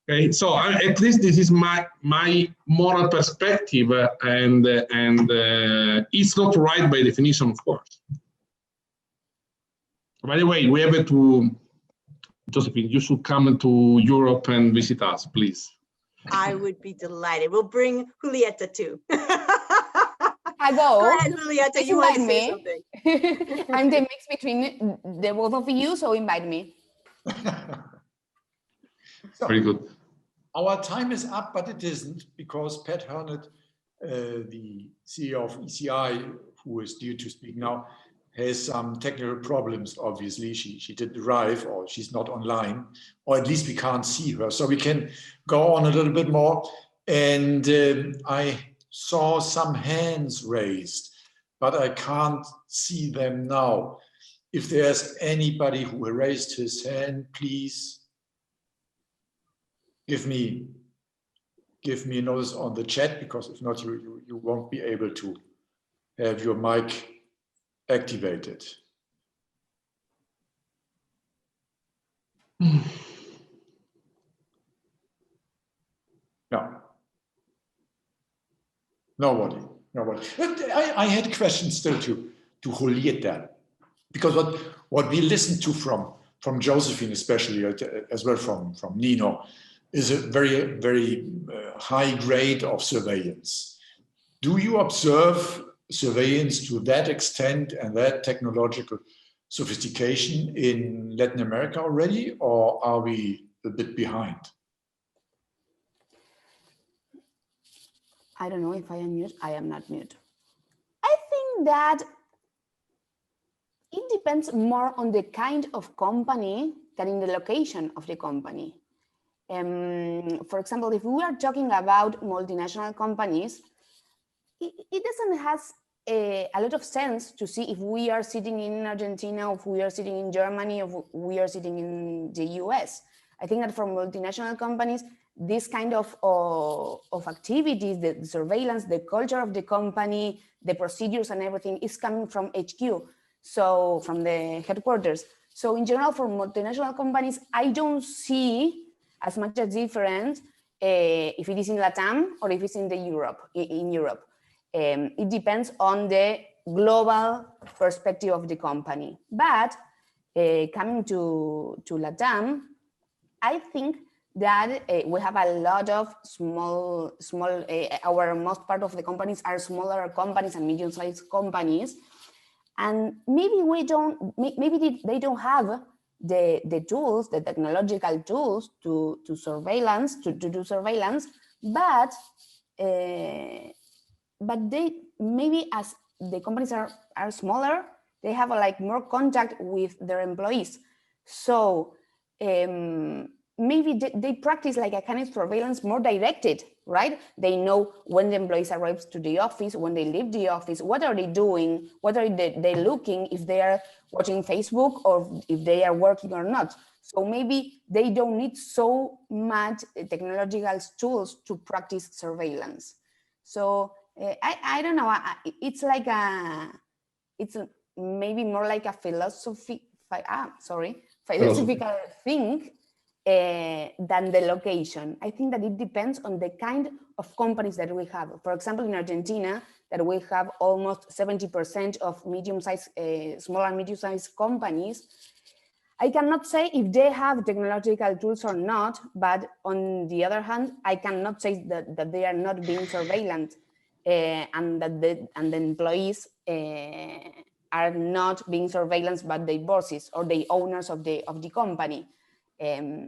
Okay, so at least this is my moral perspective, and it's not right by definition, of course. By the way, we have to, Josephine, you should come to Europe and visit us, please. I would be delighted. We'll bring Julieta too. I go. Go ahead, Julieta, Please you want to invite say me. something. I'm the mix between the both of you, so invite me. So, Very good. our time is up, but it isn't, because Pat Hernett, the CEO of ECI, who is due to speak now, has some technical problems, obviously. She didn't arrive, or she's not online, or at least we can't see her. So we can go on a little bit more. And I saw some hands raised, but I can't see them now. If there's anybody who raised his hand, please give me a notice on the chat, because if not, you won't be able to have your mic activated. No. Nobody. But I had questions still to Julieta, because what we listened to from Josephine, especially, as well from Nino, is a very high grade of surveillance. Do you observe surveillance to that extent and that technological sophistication in Latin America already, or are we a bit behind? I don't know if I am mute. I am not mute. I think that it depends more on the kind of company than in the location of the company. For example, if we are talking about multinational companies, it doesn't have a lot of sense to see if we are sitting in Argentina, or if we are sitting in Germany, or if we are sitting in the US. I think that for multinational companies, this kind of activities, the surveillance, the culture of the company, the procedures and everything is coming from HQ, so from the headquarters. So in general, for multinational companies, I don't see as much a difference if it is in LATAM or if it's in Europe. It depends on the global perspective of the company. But coming to LATAM, I think that we have a lot of small, our most part of the companies are smaller companies and medium-sized companies. And maybe they don't have the tools, the technological tools to do surveillance, but they maybe, as the companies are smaller, they have like more contact with their employees. So maybe they practice like a kind of surveillance more directed, right? They know when the employees arrive to the office, when they leave the office, what are they doing, what are they looking, if they are watching Facebook or if they are working or not. So maybe they don't need so much technological tools to practice surveillance. So I don't know, it's like it's maybe more like a philosophical thing than the location. I think that it depends on the kind of companies that we have. For example, in Argentina, that we have almost 70% of medium-sized, small and medium-sized companies. I cannot say if they have technological tools or not, but on the other hand, I cannot say that they are not being surveilled and that the employees are not being surveilled by their bosses or the owners of the company.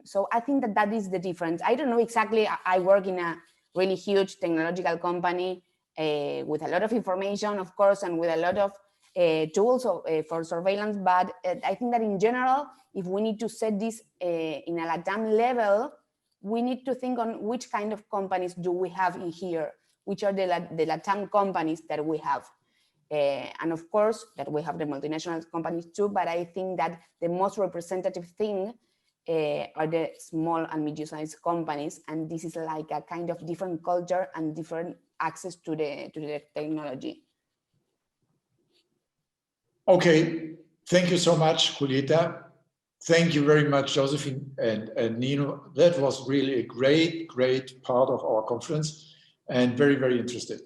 So I think that is the difference. I don't know exactly. I work in a really huge technological company with a lot of information, of course, and with a lot of tools for surveillance. But I think that in general, if we need to set this in a LATAM level, we need to think on which kind of companies do we have in here, which are the LATAM companies that we have. And of course, that we have the multinational companies too, but I think that the most representative thing are the small and medium-sized companies, and this is like a kind of different culture and different access to the technology. Okay, thank you so much, Julieta. Thank you very much, Josephine and Nino. That was really a great part of our conference and very interesting.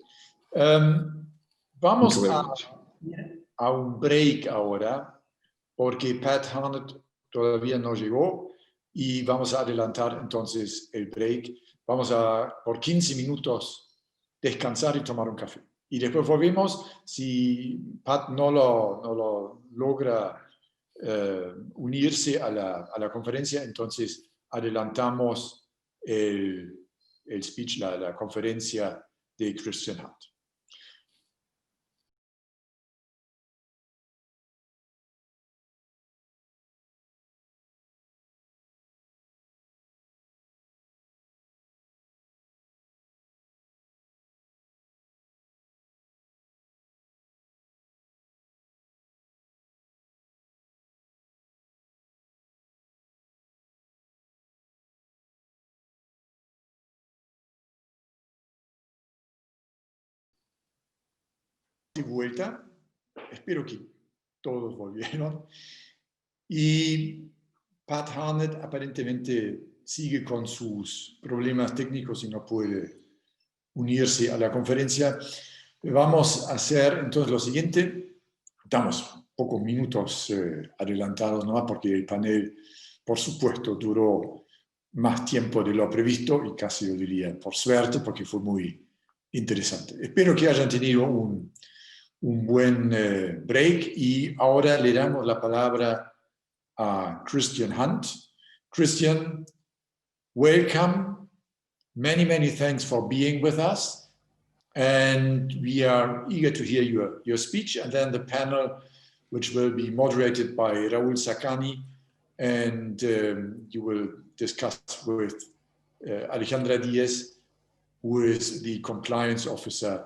Vamos a un break ahora porque Pat Harnett todavía no llegó y vamos a adelantar entonces el break. Vamos a, por 15 minutos, descansar y tomar un café. Y después volvemos. Si Pat no lo logra unirse a la conferencia, entonces adelantamos el speech, la conferencia de Christian Hunt. De vuelta, espero que todos volvieron, y Pat Harnett aparentemente sigue con sus problemas técnicos y no puede unirse a la conferencia. Vamos a hacer entonces lo siguiente. Estamos pocos minutos adelantados nomás porque el panel, por supuesto, duró más tiempo de lo previsto y casi lo diría por suerte porque fue muy interesante. Espero que hayan tenido un buen break y ahora le damos la palabra a Christian Hunt. Christian, welcome. Many, many thanks for being with us. And we are eager to hear your speech, and then the panel, which will be moderated by Raul Sacani, and you will discuss with Alejandra Diaz, who is the compliance officer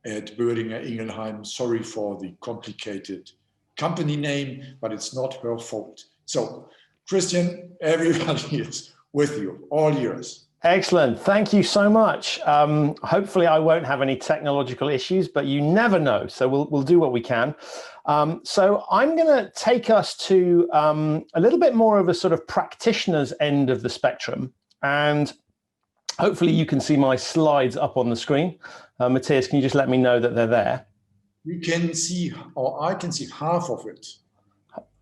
at Boehringer Ingelheim. Sorry for the complicated company name, but it's not her fault. So, Christian, everybody is with you, all yours. Excellent. Thank you so much. Hopefully I won't have any technological issues, but you never know. So we'll do what we can. So I'm going to take us to a little bit more of a sort of practitioner's end of the spectrum. And hopefully you can see my slides up on the screen. Matthias, can you just let me know that they're there? We can see, or I can see half of it.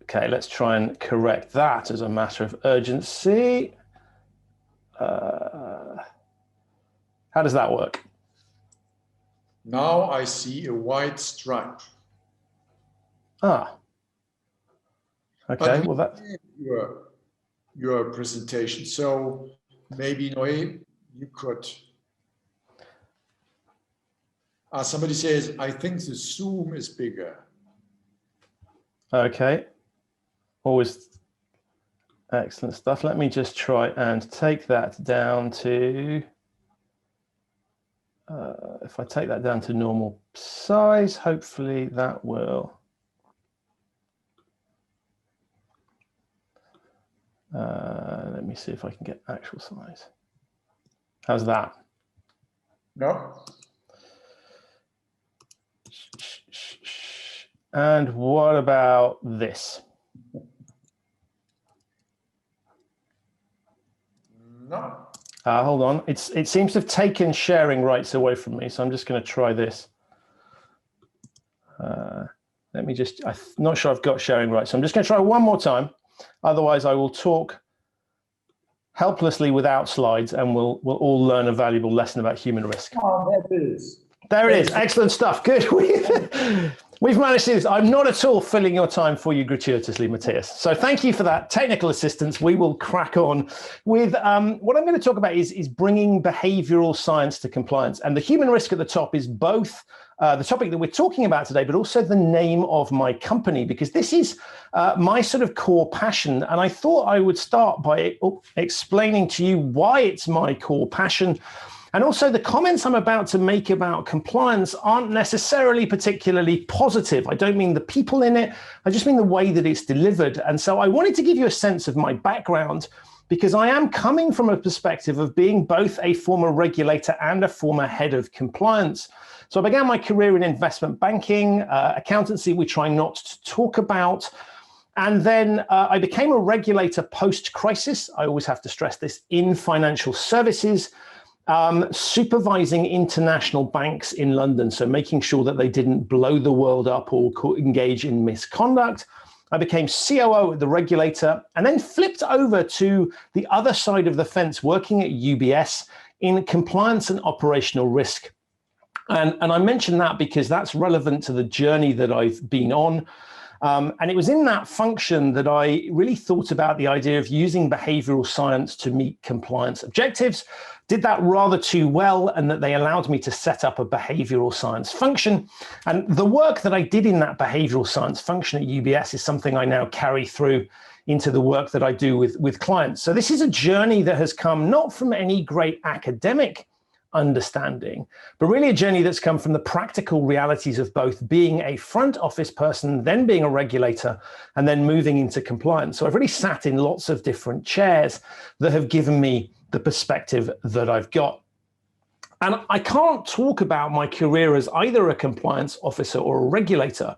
Okay, let's try and correct that as a matter of urgency. How does that work? Now I see a white stripe. Ah. Okay, well that's your presentation. So maybe Noe, you could. Somebody says, I think the Zoom is bigger. Okay. Always excellent stuff. Let me just try and take that down to, if I take that down to normal size, hopefully that will. Let me see if I can get actual size. How's that? No. And what about this? No. Hold on. It seems to have taken sharing rights away from me, so I'm just going to try this. Let me just, I'm not sure I've got sharing rights, so I'm just going to try one more time. Otherwise, I will talk helplessly without slides, and we'll all learn a valuable lesson about human risk. Oh, there it is. There it is. Excellent stuff. Good. We've managed to do this. I'm not at all filling your time for you gratuitously, Matthias. So thank you for that technical assistance. We will crack on with what I'm going to talk about is bringing behavioral science to compliance. And the human risk at the top is both the topic that we're talking about today, but also the name of my company, because this is my sort of core passion. And I thought I would start by explaining to you why it's my core passion. And also the comments I'm about to make about compliance aren't necessarily particularly positive. I don't mean the people in it, I just mean the way that it's delivered. And so I wanted to give you a sense of my background, because I am coming from a perspective of being both a former regulator and a former head of compliance. So I began my career in investment banking, accountancy we try not to talk about. And then I became a regulator post-crisis. I always have to stress this, in financial services, supervising international banks in London. So making sure that they didn't blow the world up or engage in misconduct. I became COO at the regulator, and then flipped over to the other side of the fence, working at UBS in compliance and operational risk. And I mention that because that's relevant to the journey that I've been on. And it was in that function that I really thought about the idea of using behavioral science to meet compliance objectives. Did that rather too well, and that they allowed me to set up a behavioral science function. And the work that I did in that behavioral science function at UBS is something I now carry through into the work that I do with clients. So this is a journey that has come not from any great academic understanding, but really a journey that's come from the practical realities of both being a front office person, then being a regulator, and then moving into compliance. So I've really sat in lots of different chairs that have given me the perspective that I've got. And I can't talk about my career as either a compliance officer or a regulator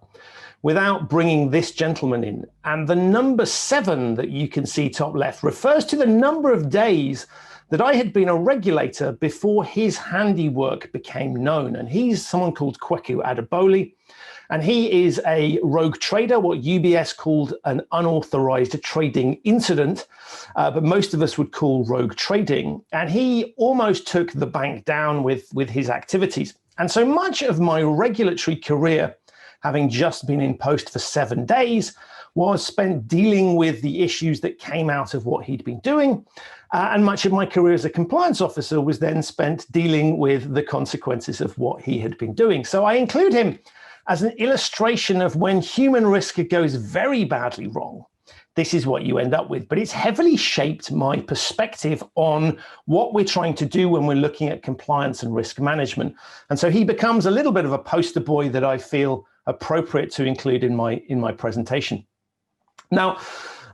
without bringing this gentleman in. And the number 7 that you can see top left refers to the number of days that I had been a regulator before his handiwork became known. And he's someone called Kweku Adeboli. And he is a rogue trader, what UBS called an unauthorized trading incident, but most of us would call rogue trading. And he almost took the bank down with his activities. And so much of my regulatory career, having just been in post for 7 days, was spent dealing with the issues that came out of what he'd been doing. And much of my career as a compliance officer was then spent dealing with the consequences of what he had been doing. So I include him as an illustration of when human risk goes very badly wrong. This is what you end up with, but it's heavily shaped my perspective on what we're trying to do when we're looking at compliance and risk management. And so he becomes a little bit of a poster boy that I feel appropriate to include in my presentation. Now,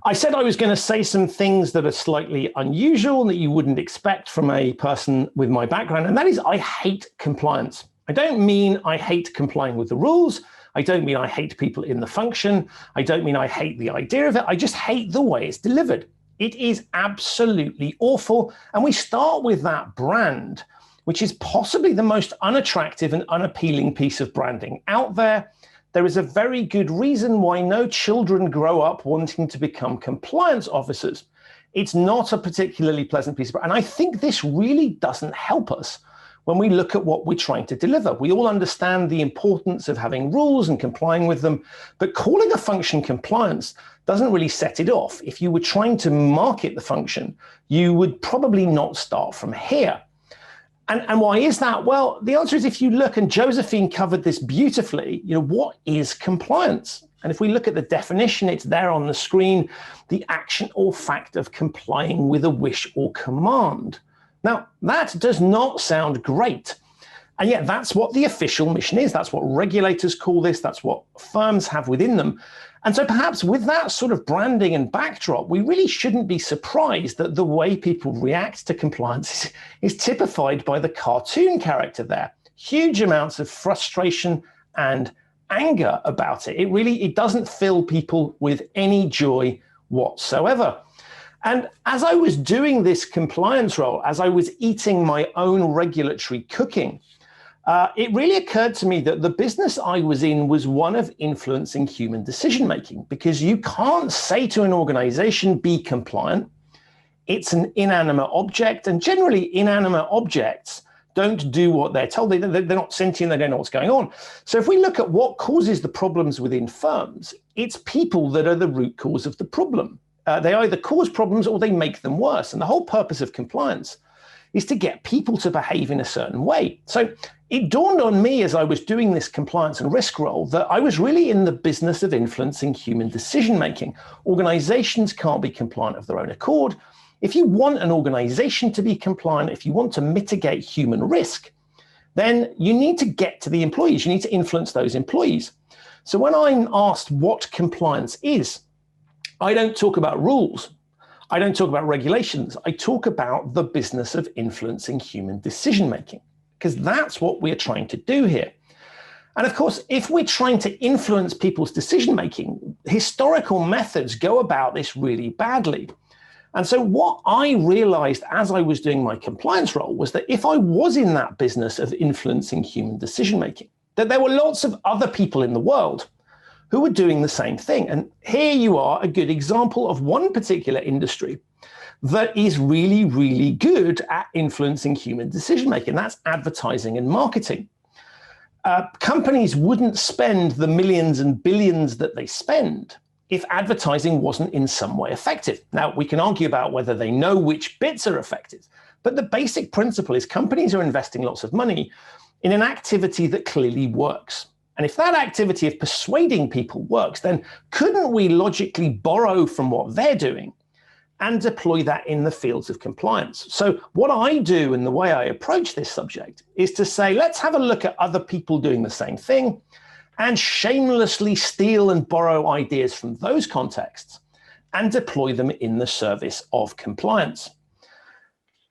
I said I was going to say some things that are slightly unusual and that you wouldn't expect from a person with my background, and that is I hate compliance. I don't mean I hate complying with the rules. I don't mean I hate people in the function. I don't mean I hate the idea of it. I just hate the way it's delivered. It is absolutely awful. And we start with that brand, which is possibly the most unattractive and unappealing piece of branding out there. There is a very good reason why no children grow up wanting to become compliance officers. It's not a particularly pleasant piece of brand. And I think this really doesn't help us when we look at what we're trying to deliver. We all understand the importance of having rules and complying with them, but calling a function compliance doesn't really set it off. If you were trying to market the function, you would probably not start from here. And why is that? Well, the answer is, if you look, and Josephine covered this beautifully, what is compliance? And if we look at the definition, it's there on the screen: the action or fact of complying with a wish or command. Now, that does not sound great. And yet that's what the official mission is. That's what regulators call this. That's what firms have within them. And so perhaps with that sort of branding and backdrop, we really shouldn't be surprised that the way people react to compliance is typified by the cartoon character there. Huge amounts of frustration and anger about it. It doesn't fill people with any joy whatsoever. And as I was doing this compliance role, as I was eating my own regulatory cooking, it really occurred to me that the business I was in was one of influencing human decision-making, because you can't say to an organization, be compliant. It's an inanimate object, and generally inanimate objects don't do what they're told. They're not sentient, they don't know what's going on. So if we look at what causes the problems within firms, it's people that are the root cause of the problem. They either cause problems or they make them worse. And the whole purpose of compliance is to get people to behave in a certain way. So it dawned on me as I was doing this compliance and risk role that I was really in the business of influencing human decision-making. Organizations can't be compliant of their own accord. If you want an organization to be compliant, if you want to mitigate human risk, then you need to get to the employees. You need to influence those employees. So when I'm asked what compliance is, I don't talk about rules. I don't talk about regulations. I talk about the business of influencing human decision-making, because that's what we're trying to do here. And of course, if we're trying to influence people's decision-making, historical methods go about this really badly. And so what I realized as I was doing my compliance role was that if I was in that business of influencing human decision-making, that there were lots of other people in the world who are doing the same thing. And here you are, a good example of one particular industry that is really, really good at influencing human decision-making. That's advertising and marketing. Companies wouldn't spend the millions and billions that they spend if advertising wasn't in some way effective. Now, we can argue about whether they know which bits are effective, but the basic principle is companies are investing lots of money in an activity that clearly works. And if that activity of persuading people works, then couldn't we logically borrow from what they're doing and deploy that in the fields of compliance? So what I do and the way I approach this subject is to say, let's have a look at other people doing the same thing and shamelessly steal and borrow ideas from those contexts and deploy them in the service of compliance.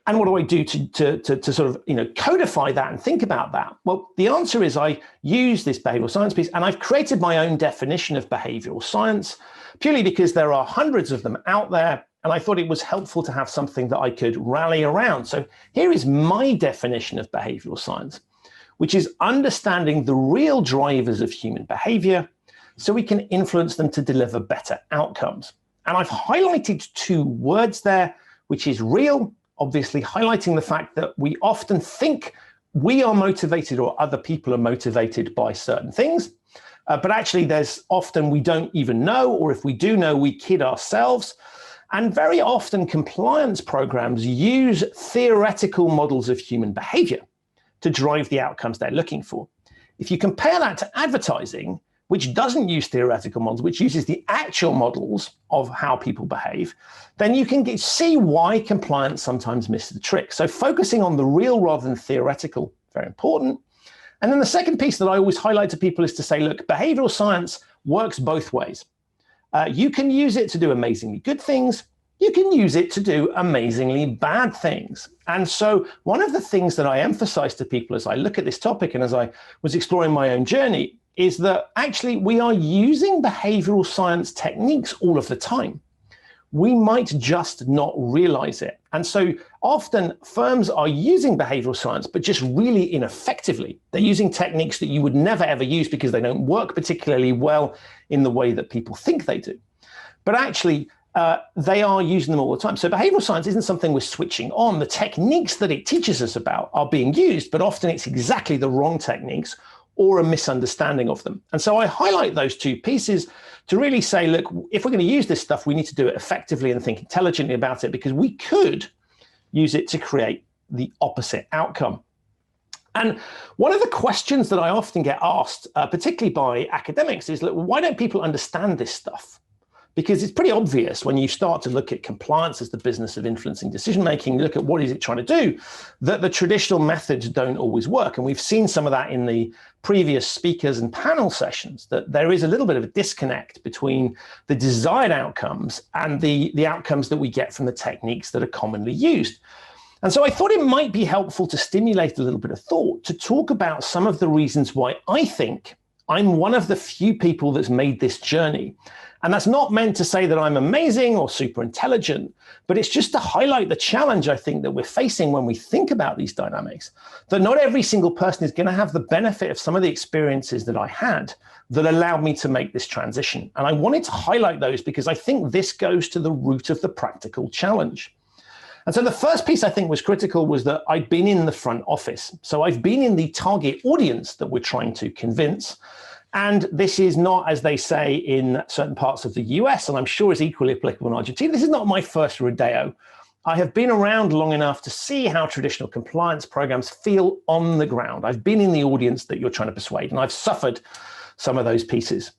And what do I do to sort of codify that and think about that? Well, the answer is I use this behavioral science piece, and I've created my own definition of behavioral science purely because there are hundreds of them out there, and I thought it was helpful to have something that I could rally around. So here is my definition of behavioral science, which is understanding the real drivers of human behavior so we can influence them to deliver better outcomes. And I've highlighted two words there, which is real, obviously highlighting the fact that we often think we are motivated or other people are motivated by certain things, but actually there's often we don't even know, or if we do know, we kid ourselves. And very often compliance programs use theoretical models of human behavior to drive the outcomes they're looking for. If you compare that to advertising, which doesn't use theoretical models, which uses the actual models of how people behave, then you can see why compliance sometimes misses the trick. So focusing on the real rather than theoretical, very important. And then the second piece that I always highlight to people is to say, look, behavioral science works both ways. You can use it to do amazingly good things. You can use it to do amazingly bad things. And so one of the things that I emphasize to people as I look at this topic and as I was exploring my own journey is that actually we are using behavioral science techniques all of the time. We might just not realize it. And so often firms are using behavioral science, but just really ineffectively. They're using techniques that you would never ever use because they don't work particularly well in the way that people think they do. But actually, they are using them all the time. So behavioral science isn't something we're switching on. The techniques that it teaches us about are being used, but often it's exactly the wrong techniques or a misunderstanding of them. And so I highlight those two pieces to really say, look, if we're going to use this stuff, we need to do it effectively and think intelligently about it, because we could use it to create the opposite outcome. And one of the questions that I often get asked, particularly by academics, is, look, why don't people understand this stuff? Because it's pretty obvious when you start to look at compliance as the business of influencing decision-making, look at what is it trying to do, that the traditional methods don't always work. And we've seen some of that in the previous speakers and panel sessions, that there is a little bit of a disconnect between the desired outcomes and the outcomes that we get from the techniques that are commonly used. And so I thought it might be helpful to stimulate a little bit of thought to talk about some of the reasons why I think I'm one of the few people that's made this journey. And that's not meant to say that I'm amazing or super intelligent, but it's just to highlight the challenge I think that we're facing when we think about these dynamics, that not every single person is going to have the benefit of some of the experiences that I had that allowed me to make this transition. And I wanted to highlight those because I think this goes to the root of the practical challenge. And so the first piece I think was critical was that I'd been in the front office. So I've been in the target audience that we're trying to convince. And this is not, as they say in certain parts of the US, and I'm sure is equally applicable in Argentina, this is not my first rodeo. I have been around long enough to see how traditional compliance programs feel on the ground. I've been in the audience that you're trying to persuade, and I've suffered some of those pieces.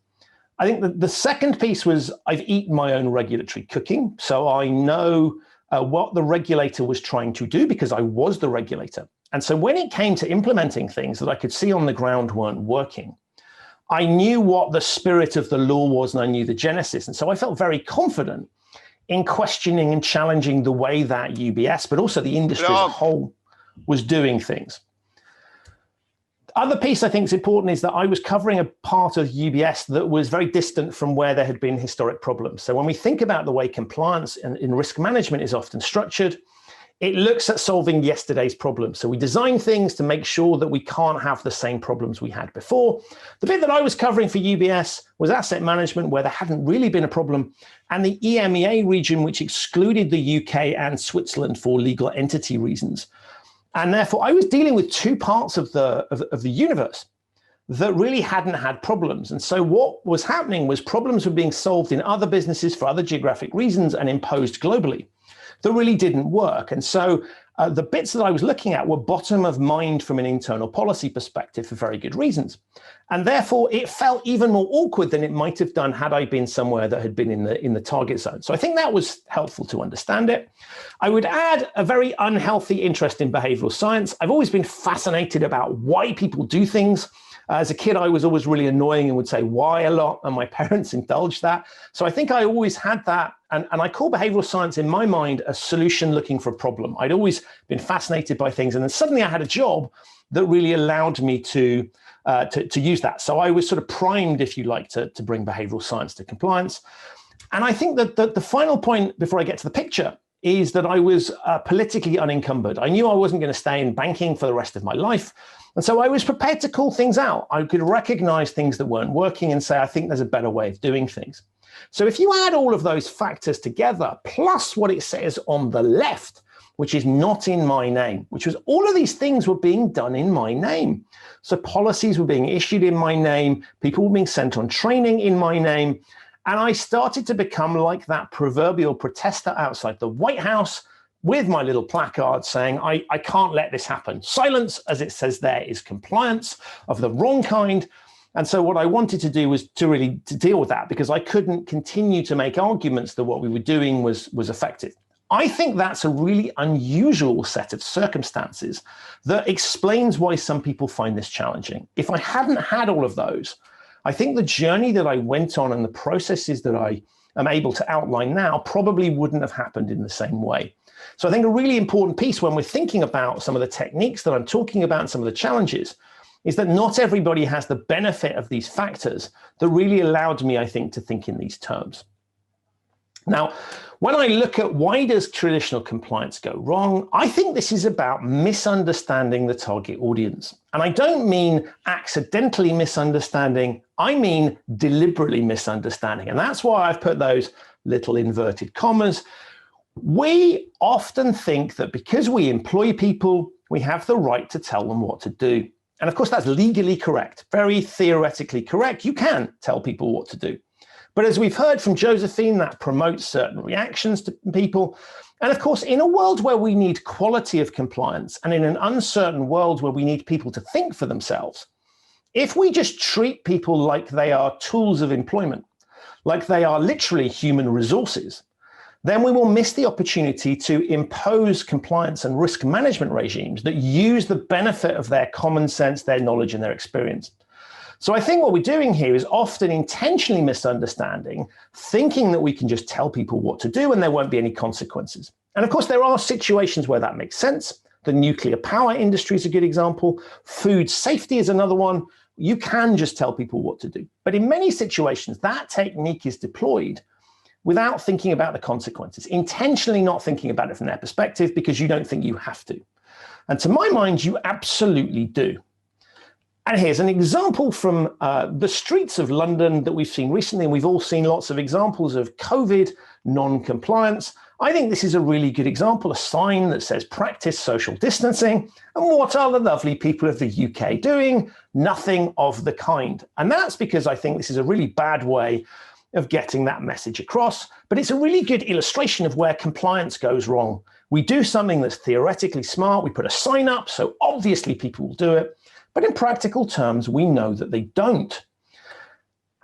I think that the second piece was I've eaten my own regulatory cooking. So I know what the regulator was trying to do because I was the regulator. And so when it came to implementing things that I could see on the ground weren't working, I knew what the spirit of the law was and I knew the genesis. And so I felt very confident in questioning and challenging the way that UBS, but also the industry as a whole, was doing things. Other piece I think is important is that I was covering a part of UBS that was very distant from where there had been historic problems. So when we think about the way compliance in risk management is often structured, it looks at solving yesterday's problems. So we design things to make sure that we can't have the same problems we had before. The bit that I was covering for UBS was asset management, where there hadn't really been a problem, and the EMEA region, which excluded the UK and Switzerland for legal entity reasons. And therefore, I was dealing with two parts of the universe that really hadn't had problems. And so what was happening was problems were being solved in other businesses for other geographic reasons and imposed globally that really didn't work. And so the bits that I was looking at were bottom of mind from an internal policy perspective for very good reasons. And therefore, it felt even more awkward than it might have done had I been somewhere that had been in the target zone. So I think that was helpful to understand it. I would add a very unhealthy interest in behavioral science. I've always been fascinated about why people do things. As a kid, I was always really annoying and would say why a lot, and my parents indulged that. So I think I always had that. And I call behavioral science in my mind a solution looking for a problem. I'd always been fascinated by things. And then suddenly I had a job that really allowed me to use that. So I was sort of primed, if you like, to bring behavioral science to compliance. And I think that the final point before I get to the picture is that I was politically unencumbered. I knew I wasn't going to stay in banking for the rest of my life. And so I was prepared to call things out. I could recognize things that weren't working and say, I think there's a better way of doing things. So if you add all of those factors together, plus what it says on the left, which is not in my name, which was all of these things were being done in my name. So policies were being issued in my name, people were being sent on training in my name. And I started to become like that proverbial protester outside the White House with my little placard saying, I can't let this happen. Silence, as it says there, is compliance of the wrong kind. And so what I wanted to do was to deal with that, because I couldn't continue to make arguments that what we were doing was effective. I think that's a really unusual set of circumstances that explains why some people find this challenging. If I hadn't had all of those, I think the journey that I went on and the processes that I am able to outline now probably wouldn't have happened in the same way. So I think a really important piece when we're thinking about some of the techniques that I'm talking about and some of the challenges is that not everybody has the benefit of these factors that really allowed me, I think, to think in these terms. Now, when I look at why does traditional compliance go wrong, I think this is about misunderstanding the target audience. And I don't mean accidentally misunderstanding, I mean deliberately misunderstanding. And that's why I've put those little inverted commas. We often think that because we employ people, we have the right to tell them what to do. And of course, that's legally correct, very theoretically correct. You can tell people what to do. But as we've heard from Josephine, that promotes certain reactions to people. And of course, in a world where we need quality of compliance and in an uncertain world where we need people to think for themselves, if we just treat people like they are tools of employment, like they are literally human resources, then we will miss the opportunity to impose compliance and risk management regimes that use the benefit of their common sense, their knowledge, and their experience. So I think what we're doing here is often intentionally misunderstanding, thinking that we can just tell people what to do and there won't be any consequences. And of course, there are situations where that makes sense. The nuclear power industry is a good example. Food safety is another one. You can just tell people what to do. But in many situations, that technique is deployed without thinking about the consequences, intentionally not thinking about it from their perspective because you don't think you have to. And to my mind, you absolutely do. And here's an example from the streets of London that we've seen recently, and we've all seen lots of examples of COVID non-compliance. I think this is a really good example, a sign that says practice social distancing. And what are the lovely people of the UK doing? Nothing of the kind. And that's because I think this is a really bad way of getting that message across, but it's a really good illustration of where compliance goes wrong. We do something that's theoretically smart, we put a sign up, so obviously people will do it, but in practical terms, we know that they don't.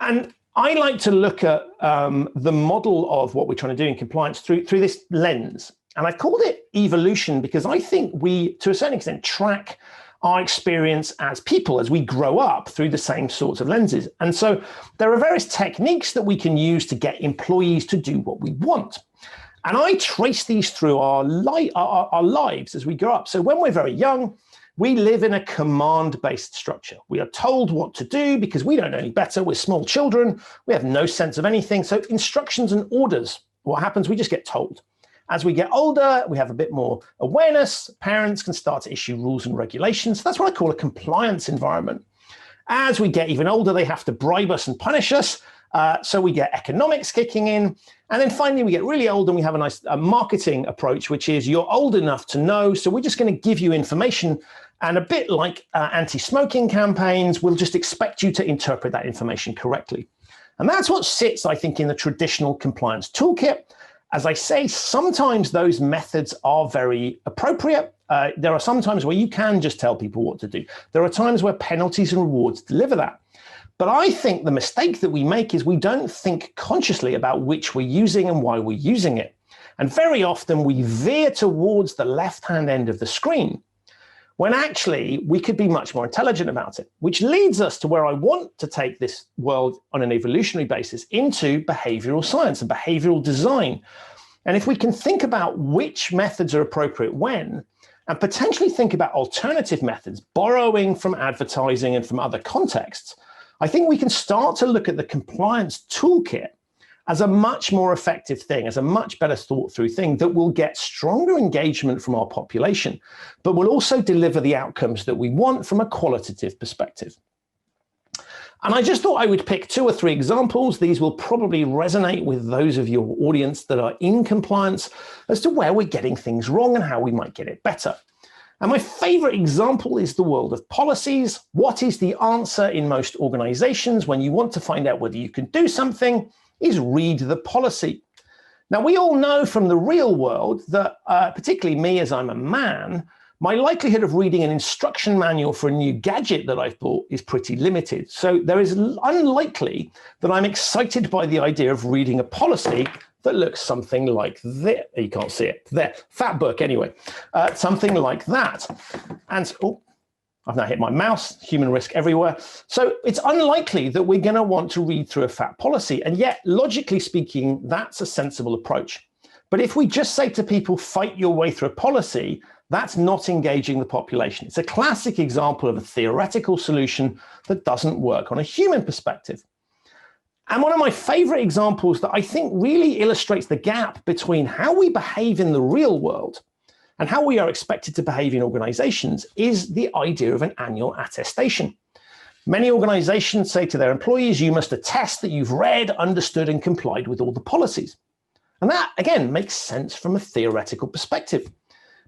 And I like to look at the model of what we're trying to do in compliance through this lens, and I've called it evolution because I think we, to a certain extent, track our experience as people as we grow up through the same sorts of lenses. And so there are various techniques that we can use to get employees to do what we want. And I trace these through our lives as we grow up. So when we're very young, we live in a command-based structure. We are told what to do because we don't know any better. We're small children. We have no sense of anything. So instructions and orders, what happens? We just get told. As we get older, we have a bit more awareness. Parents can start to issue rules and regulations. That's what I call a compliance environment. As we get even older, they have to bribe us and punish us. So we get economics kicking in. And then finally, we get really old and we have a nice marketing approach, which is you're old enough to know. So we're just going to give you information. And a bit like anti-smoking campaigns, we'll just expect you to interpret that information correctly. And that's what sits, I think, in the traditional compliance toolkit. As I say, sometimes those methods are very appropriate. There are some times where you can just tell people what to do. There are times where penalties and rewards deliver that. But I think the mistake that we make is we don't think consciously about which we're using and why we're using it. And very often we veer towards the left-hand end of the screen, when actually we could be much more intelligent about it, which leads us to where I want to take this world on an evolutionary basis, into behavioral science and behavioral design. And if we can think about which methods are appropriate when, and potentially think about alternative methods, borrowing from advertising and from other contexts, I think we can start to look at the compliance toolkit as a much more effective thing, as a much better thought through thing that will get stronger engagement from our population, but will also deliver the outcomes that we want from a qualitative perspective. And I just thought I would pick 2 or 3 examples. These will probably resonate with those of your audience that are in compliance as to where we're getting things wrong and how we might get it better. And my favorite example is the world of policies. What is the answer in most organizations when you want to find out whether you can do something? Is read the policy. Now, we all know from the real world that, particularly me as I'm a man, my likelihood of reading an instruction manual for a new gadget that I've bought is pretty limited. So there is unlikely that I'm excited by the idea of reading a policy that looks something like this. You can't see it. There, fat book anyway. Something like that. And oh, I've now hit my mouse, human risk everywhere. So it's unlikely that we're going to want to read through a fat policy. And yet, logically speaking, that's a sensible approach. But if we just say to people, fight your way through a policy, that's not engaging the population. It's a classic example of a theoretical solution that doesn't work on a human perspective. And one of my favorite examples that I think really illustrates the gap between how we behave in the real world and how we are expected to behave in organizations is the idea of an annual attestation. Many organizations say to their employees, you must attest that you've read, understood, and complied with all the policies. And that, again, makes sense from a theoretical perspective.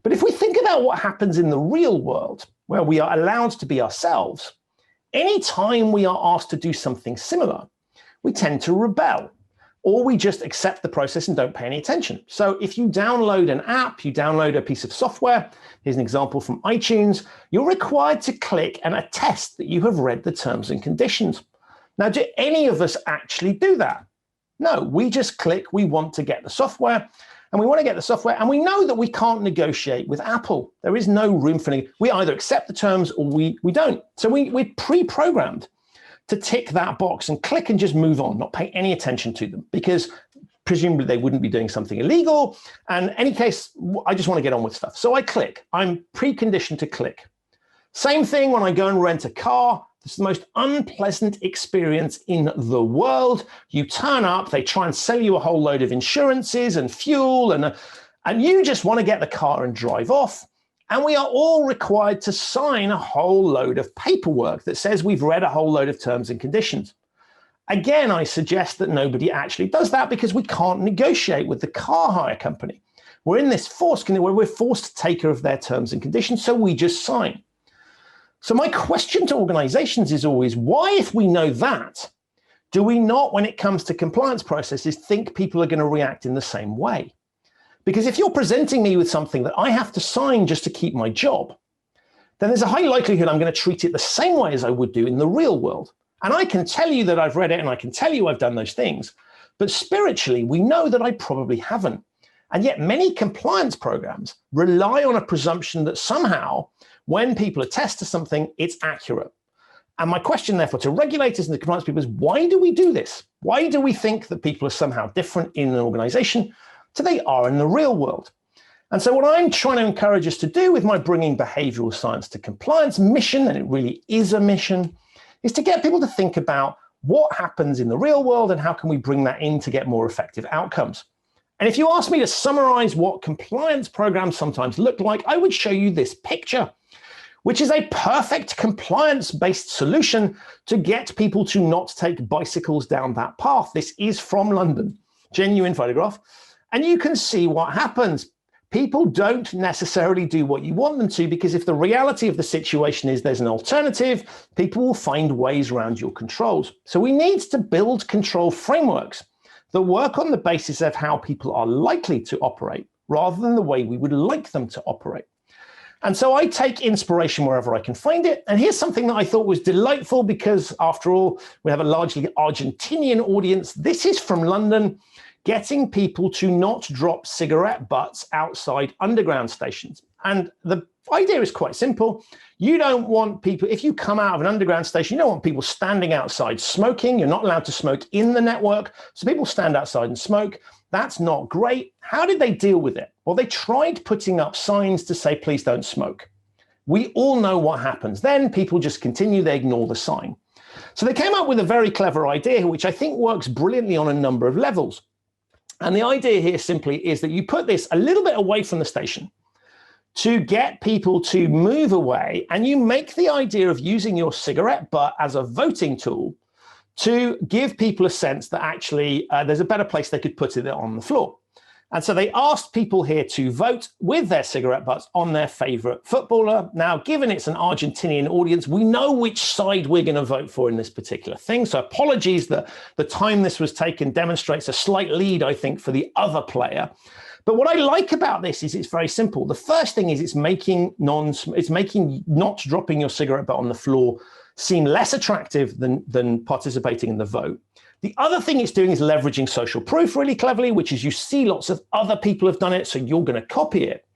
But if we think about what happens in the real world, where we are allowed to be ourselves, anytime we are asked to do something similar, we tend to rebel, or we just accept the process and don't pay any attention. So if you download an app, you download a piece of software, here's an example from iTunes, you're required to click and attest that you have read the terms and conditions. Now, do any of us actually do that? No, we just click, we want to get the software, and we want to get the software, and we know that we can't negotiate with Apple. There is no room for we either accept the terms or we don't. So we're pre-programmed to tick that box and click and just move on, not pay any attention to them, because presumably they wouldn't be doing something illegal. And in any case, I just want to get on with stuff. So I click. I'm preconditioned to click. Same thing when I go and rent a car. This is the most unpleasant experience in the world. You turn up, they try and sell you a whole load of insurances and fuel, and you just want to get the car and drive off. And we are all required to sign a whole load of paperwork that says we've read a whole load of terms and conditions. Again, I suggest that nobody actually does that because we can't negotiate with the car hire company. We're in this where we're forced to take care of their terms and conditions, so we just sign. So my question to organizations is always, why, if we know that, do we not, when it comes to compliance processes, think people are going to react in the same way? Because if you're presenting me with something that I have to sign just to keep my job, then there's a high likelihood I'm going to treat it the same way as I would do in the real world. And I can tell you that I've read it and I can tell you I've done those things, but spiritually, we know that I probably haven't. And yet many compliance programs rely on a presumption that somehow, when people attest to something, it's accurate. And my question, therefore, to regulators and the compliance people is, why do we do this? Why do we think that people are somehow different in an organization to they are in the real world? And so what I'm trying to encourage us to do with my bringing behavioral science to compliance mission, and it really is a mission, is to get people to think about what happens in the real world and how can we bring that in to get more effective outcomes. And if you ask me to summarize what compliance programs sometimes look like, I would show you this picture, which is a perfect compliance-based solution to get people to not take bicycles down that path. This is from London, genuine photograph. And you can see what happens. People don't necessarily do what you want them to, because if the reality of the situation is there's an alternative, people will find ways around your controls. So we need to build control frameworks that work on the basis of how people are likely to operate rather than the way we would like them to operate. And so I take inspiration wherever I can find it. And here's something that I thought was delightful, because after all, we have a largely Argentinian audience. This is from London, getting people to not drop cigarette butts outside underground stations. And the idea is quite simple. You don't want people, if you come out of an underground station, you don't want people standing outside smoking. You're not allowed to smoke in the network. So people stand outside and smoke. That's not great. How did they deal with it? Well, they tried putting up signs to say, please don't smoke. We all know what happens. Then people just continue, they ignore the sign. So they came up with a very clever idea, which I think works brilliantly on a number of levels. And the idea here simply is that you put this a little bit away from the station to get people to move away, and you make the idea of using your cigarette butt as a voting tool to give people a sense that actually there's a better place they could put it on the floor. And so they asked people here to vote with their cigarette butts on their favorite footballer. Now, given it's an Argentinian audience, we know which side we're going to vote for in this particular thing. So apologies that the time this was taken demonstrates a slight lead, I think, for the other player. But what I like about this is it's very simple. The first thing is it's making not dropping your cigarette butt on the floor seem less attractive than participating in the vote. The other thing it's doing is leveraging social proof really cleverly, which is you see lots of other people have done it, so you're going to copy it.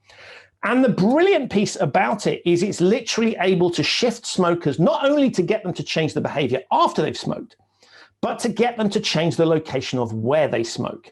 And the brilliant piece about it is it's literally able to shift smokers, not only to get them to change the behavior after they've smoked, but to get them to change the location of where they smoke.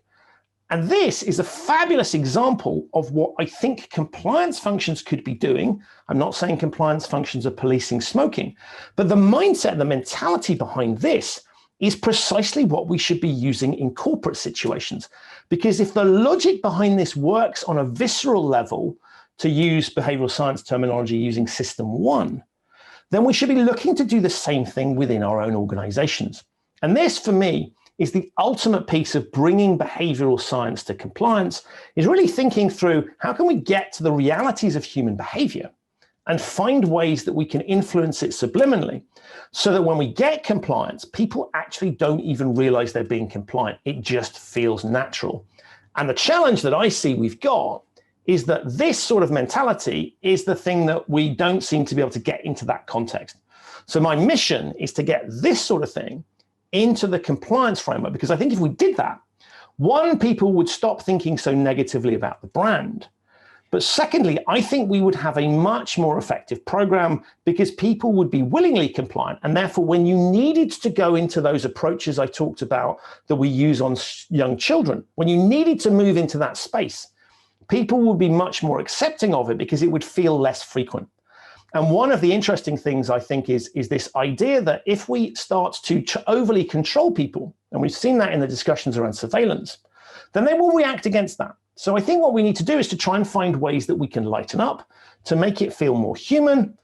And this is a fabulous example of what I think compliance functions could be doing. I'm not saying compliance functions are policing smoking, but the mindset, the mentality behind this is precisely what we should be using in corporate situations. Because if the logic behind this works on a visceral level, to use behavioral science terminology using system 1, then we should be looking to do the same thing within our own organizations. And this, for me, is the ultimate piece of bringing behavioral science to compliance, is really thinking through how can we get to the realities of human behavior and find ways that we can influence it subliminally so that when we get compliance, people actually don't even realize they're being compliant. It just feels natural. And the challenge that I see we've got is that this sort of mentality is the thing that we don't seem to be able to get into that context. So my mission is to get this sort of thing into the compliance framework, because I think if we did that, one, people would stop thinking so negatively about the brand. But secondly, I think we would have a much more effective program because people would be willingly compliant. And therefore, when you needed to go into those approaches I talked about that we use on young children, when you needed to move into that space, people would be much more accepting of it because it would feel less frequent. And one of the interesting things I think is this idea that if we start to overly control people, and we've seen that in the discussions around surveillance, then they will react against that. So I think what we need to do is to try and find ways that we can lighten up to make it feel more human.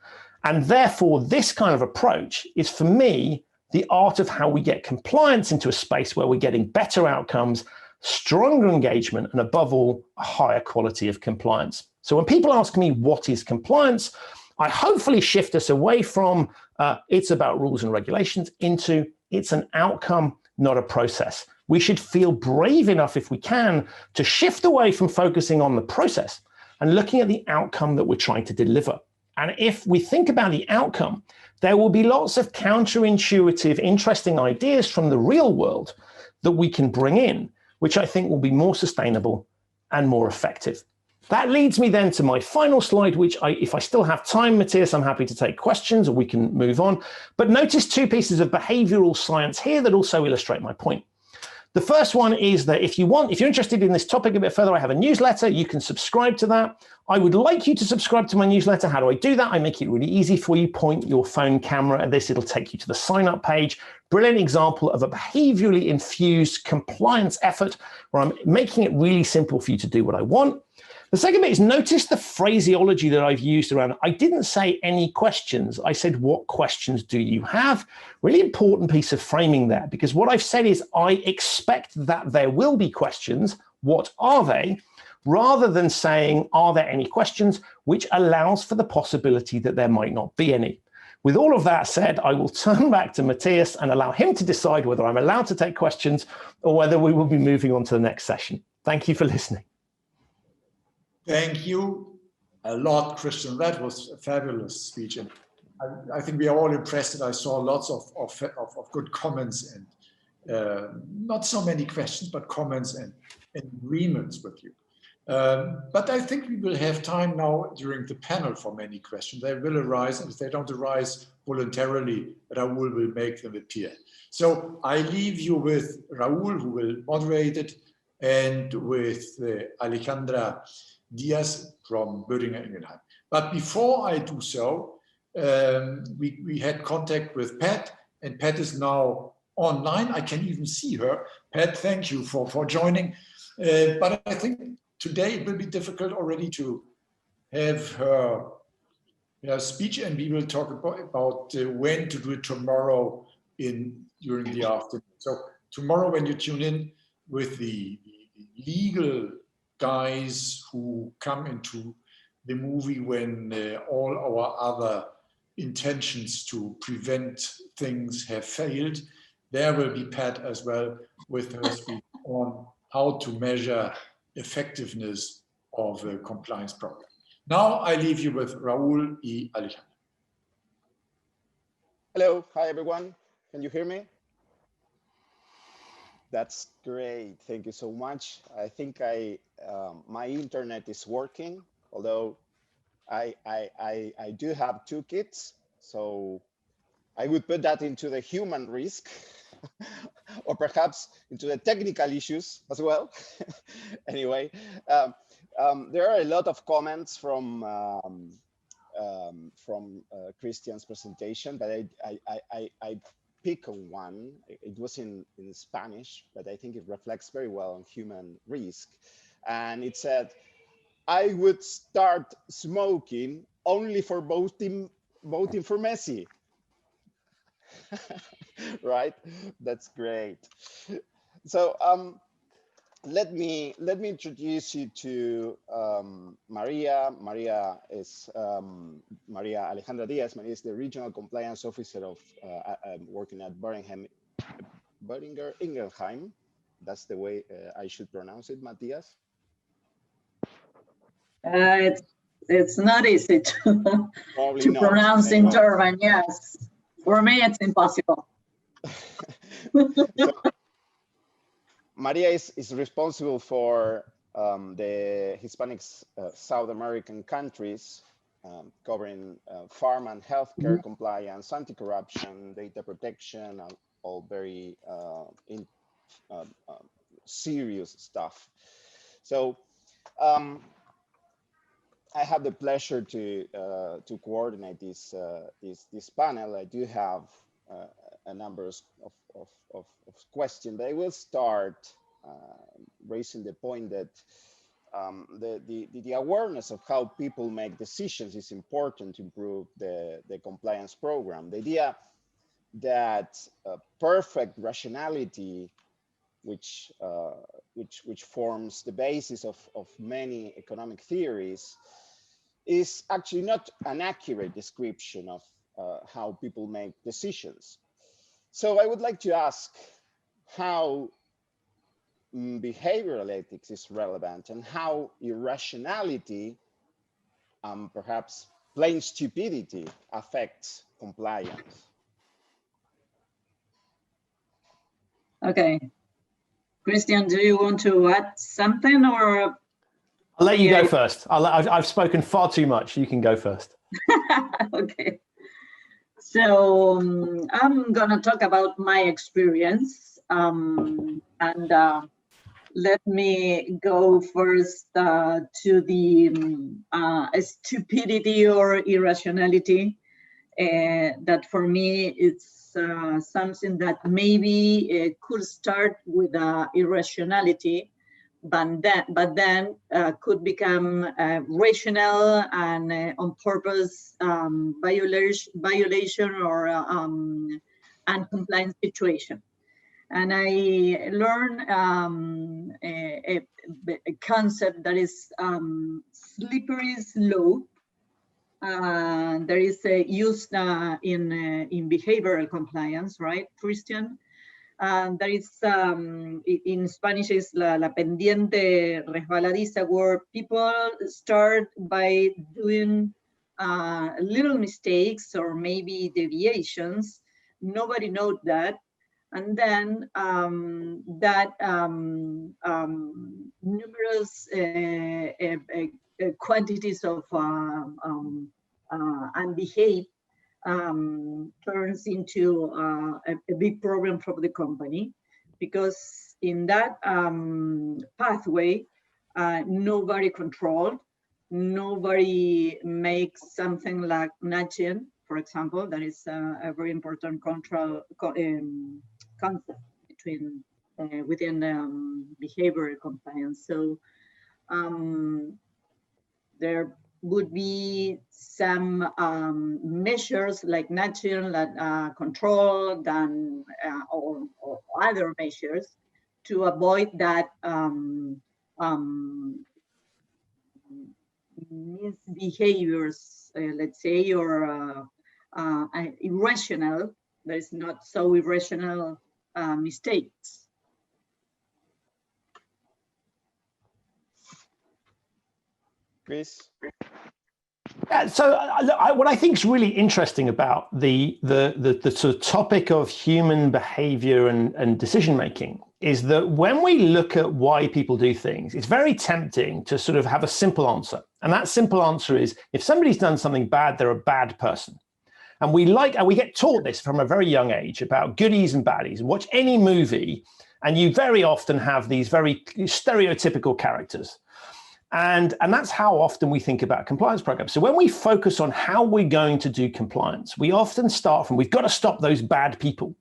And therefore, this kind of approach is, for me, the art of how we get compliance into a space where we're getting better outcomes, stronger engagement, and above all, a higher quality of compliance. So when people ask me what is compliance, I hopefully shift us away from it's about rules and regulations into it's an outcome, not a process. We should feel brave enough, if we can, to shift away from focusing on the process and looking at the outcome that we're trying to deliver. And if we think about the outcome, there will be lots of counterintuitive, interesting ideas from the real world that we can bring in, which I think will be more sustainable and more effective. That leads me then to my final slide, which if I still have time, Matthias, I'm happy to take questions or we can move on. But notice two pieces of behavioral science here that also illustrate my point. The first one is that if you're interested in this topic a bit further, I have a newsletter. You can subscribe to that. I would like you to subscribe to my newsletter. How do I do that? I make it really easy for you. Point your phone camera at this. It'll take you to the sign up page. Brilliant example of a behaviorally infused compliance effort where I'm making it really simple for you to do what I want. The second bit is notice the phraseology that I've used around. I didn't say any questions. I said, what questions do you have? Really important piece of framing there, because what I've said is I expect that there will be questions. What are they? Rather than saying, are there any questions, which allows for the possibility that there might not be any. With all of that said, I will turn back to Matthias and allow him to decide whether I'm allowed to take questions or whether we will be moving on to the next session. Thank you for listening. Thank you a lot, Christian. That was a fabulous speech. And I think we are all impressed that I saw lots of good comments and not so many questions, but comments and agreements with you. But I think we will have time now during the panel for many questions. They will arise, and if they don't arise voluntarily, Raúl will make them appear. So I leave you with Raúl, who will moderate it, and with Alejandra Diaz from Böhringer Ingelheim. But before I do so, we had contact with Pat, and Pat is now online. I can even see her. Pat, thank you for joining. But I think today it will be difficult already to have her speech, and we will talk about when to do it tomorrow during the afternoon. So tomorrow when you tune in with the legal guys who come into the movie when all our other intentions to prevent things have failed, there will be Pat as well with her speech on how to measure effectiveness of a compliance program. Now I leave you with Raúl y Alejandra. Hello, hi everyone. Can you hear me? That's great. Thank you so much. I think my internet is working, although I do have 2 kids, so I would put that into the human risk or perhaps into the technical issues as well. Anyway, there are a lot of comments from Christian's presentation, but I pick on one. It was in Spanish, but I think it reflects very well on human risk. And it said, I would start smoking only for voting for Messi. Right? That's great. So let me introduce you to Maria. Maria is Maria Alejandra Diaz. Maria is the regional compliance officer of working at Böhringer Ingelheim. That's the way I should pronounce it, Matthias. It's not easy to pronounce in German. Yes, for me it's impossible. So, Maria is responsible for the Hispanic South American countries, covering pharma and healthcare compliance, anti-corruption, data protection, all very serious stuff. So I have the pleasure to coordinate this panel. I do have a number of questions, but I will start raising the point that the awareness of how people make decisions is important to improve the compliance program. The idea that perfect rationality, which forms the basis of many economic theories, is actually not an accurate description of how people make decisions. So I would like to ask how behavioral ethics is relevant and how irrationality, perhaps plain stupidity, affects compliance. Okay. Christian, do you want to add something, or? I'll let you go first. I've spoken far too much. You can go first. Okay. So I'm going to talk about my experience. And let me go first to the stupidity or irrationality. That for me, it's something that maybe could start with irrationality, but then could become rational and on purpose violation or uncompliant situation. And I learned a concept that is slippery slope. There is used in behavioral compliance, right, Christian? There is, in Spanish, is la pendiente resbaladiza, where people start by doing little mistakes or maybe deviations. Nobody knows that. And then numerous quantities of unbehaved turns into a big problem for the company, because in that pathway, nobody controlled, nobody makes something like nudging, for example. That is a very important concept between within behavioral compliance. So there would be some measures like nudging, that control, than or other measures to avoid that misbehaviors, let's say, or irrational, that is not so irrational mistakes. Chris? So what I think is really interesting about the sort of topic of human behavior and decision making is that when we look at why people do things, it's very tempting to sort of have a simple answer. And that simple answer is, if somebody's done something bad, they're a bad person. And we get taught this from a very young age about goodies and baddies. Watch any movie, and you very often have these very stereotypical characters. And that's how often we think about compliance programs. So when we focus on how we're going to do compliance, we often start from, we've got to stop those bad people.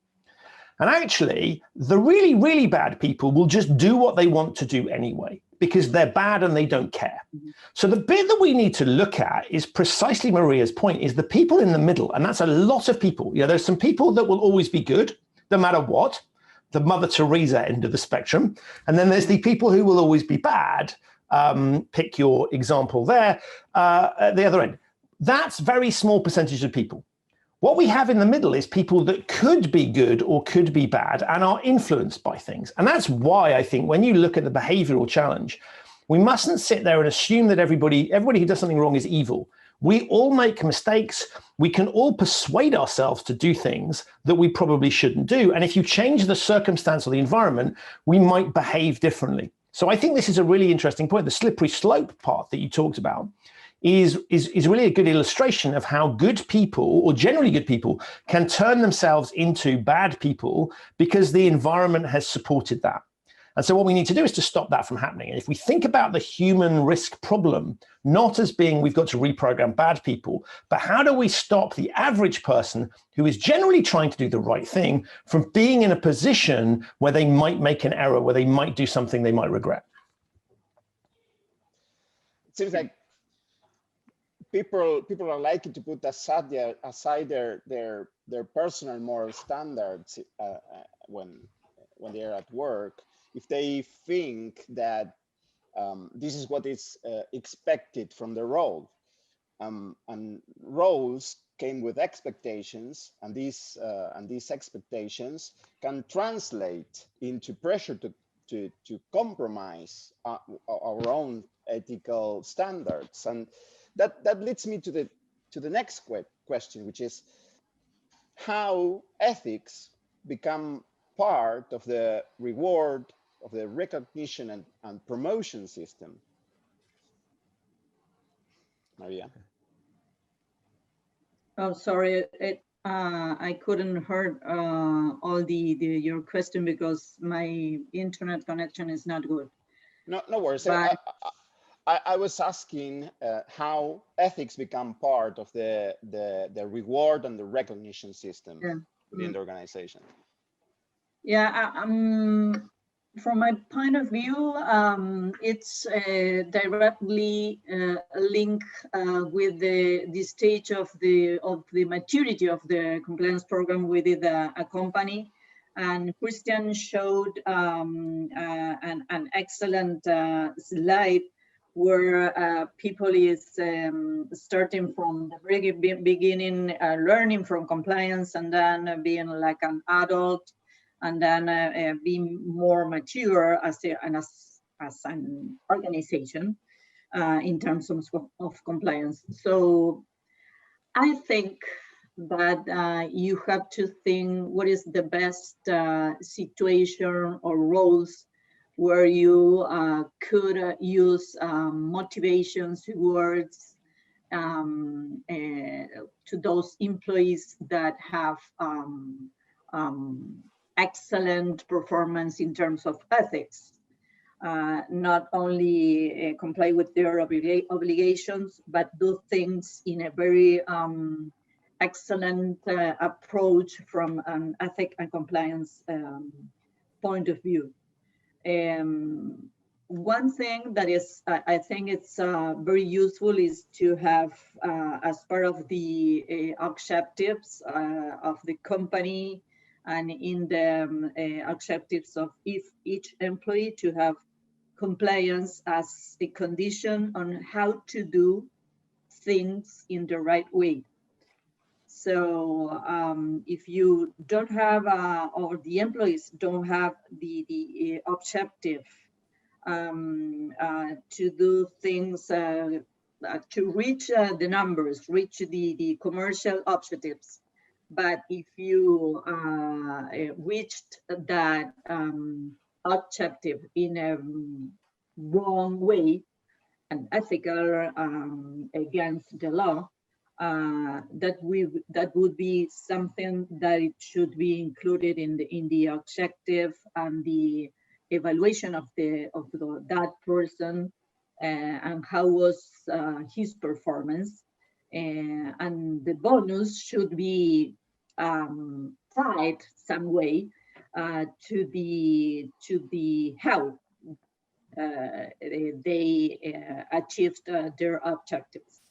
And actually, the really, really bad people will just do what they want to do anyway, because they're bad and they don't care. So the bit that we need to look at is precisely Maria's point, is the people in the middle. And that's a lot of people. You know, there's some people that will always be good, no matter what, the Mother Teresa end of the spectrum. And then there's the people who will always be bad. Pick your example there, at the other end. That's very small percentage of people. What we have in the middle is people that could be good or could be bad and are influenced by things. And that's why I think when you look at the behavioral challenge, we mustn't sit there and assume that everybody who does something wrong is evil. We all make mistakes. We can all persuade ourselves to do things that we probably shouldn't do. And if you change the circumstance or the environment, we might behave differently. So I think this is a really interesting point. The slippery slope part that you talked about is really a good illustration of how good people, or generally good people, can turn themselves into bad people because the environment has supported that. And so what we need to do is to stop that from happening. And if we think about the human risk problem, not as being we've got to reprogram bad people, but how do we stop the average person who is generally trying to do the right thing from being in a position where they might make an error, where they might do something they might regret? It seems like people are likely to put aside their personal moral standards when they're at work, if they think that this is what is expected from the role. And roles came with expectations, and these expectations can translate into pressure to compromise our own ethical standards. And that leads me to the next question, which is how ethics become part of the reward, of the recognition and promotion system. Maria. I'm sorry, I couldn't heard all your question because my internet connection is not good. No worries. But, I was asking how ethics become part of the reward and the recognition system within the organization. Yeah, from my point of view, it's directly linked with the stage of the maturity of the compliance program within a company. And Christian showed an excellent slide where people is starting from the very beginning, learning from compliance, and then being like an adult, and then being more mature as an organization in terms of compliance. So I think that you have to think what is the best situation or roles where you could use motivations, rewards to those employees that have excellent performance in terms of ethics, not only comply with their obligations, but do things in a very excellent approach from an ethic and compliance point of view. One thing that is, I think it's very useful is to have as part of the objectives of the company and in the objectives of each employee to have compliance as a condition on how to do things in the right way. So if you don't have, or the employees don't have the objective to do things, to reach the numbers, reach the commercial objectives, but if you reached that objective in a wrong way, unethical, against the law, that would be something that it should be included in the objective and the evaluation of that person and how was his performance, and the bonus should be tied some way to the how they achieved their objectives.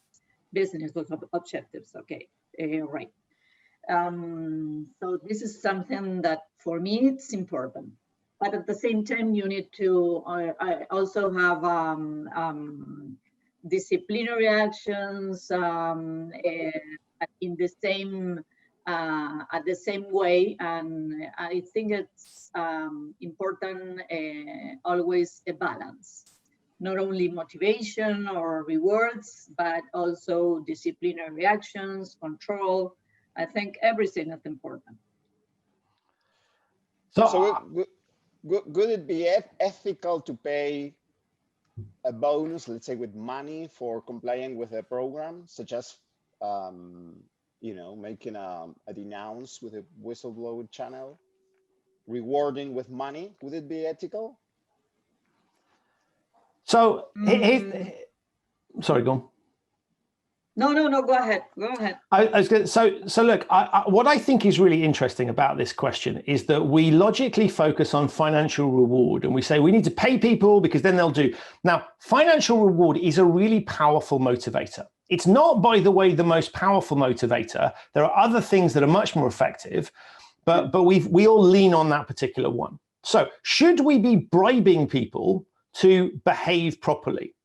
Business objectives, okay, right. So this is something that for me it's important, but at the same time you need to also have disciplinary actions in the same at the same way, and I think it's important always a balance. Not only motivation or rewards, but also disciplinary actions, control. I think everything is important. So could it be ethical to pay a bonus, let's say with money, for complying with a program, such as making a denounce with a whistleblower channel, rewarding with money? Would it be ethical? So, sorry, go on. No, go ahead. Go ahead. I was going to, so look, what I think is really interesting about this question is that we logically focus on financial reward, and we say we need to pay people because then they'll do. Now, financial reward is a really powerful motivator. It's not, by the way, the most powerful motivator. There are other things that are much more effective, but we all lean on that particular one. So should we be bribing people to behave properly?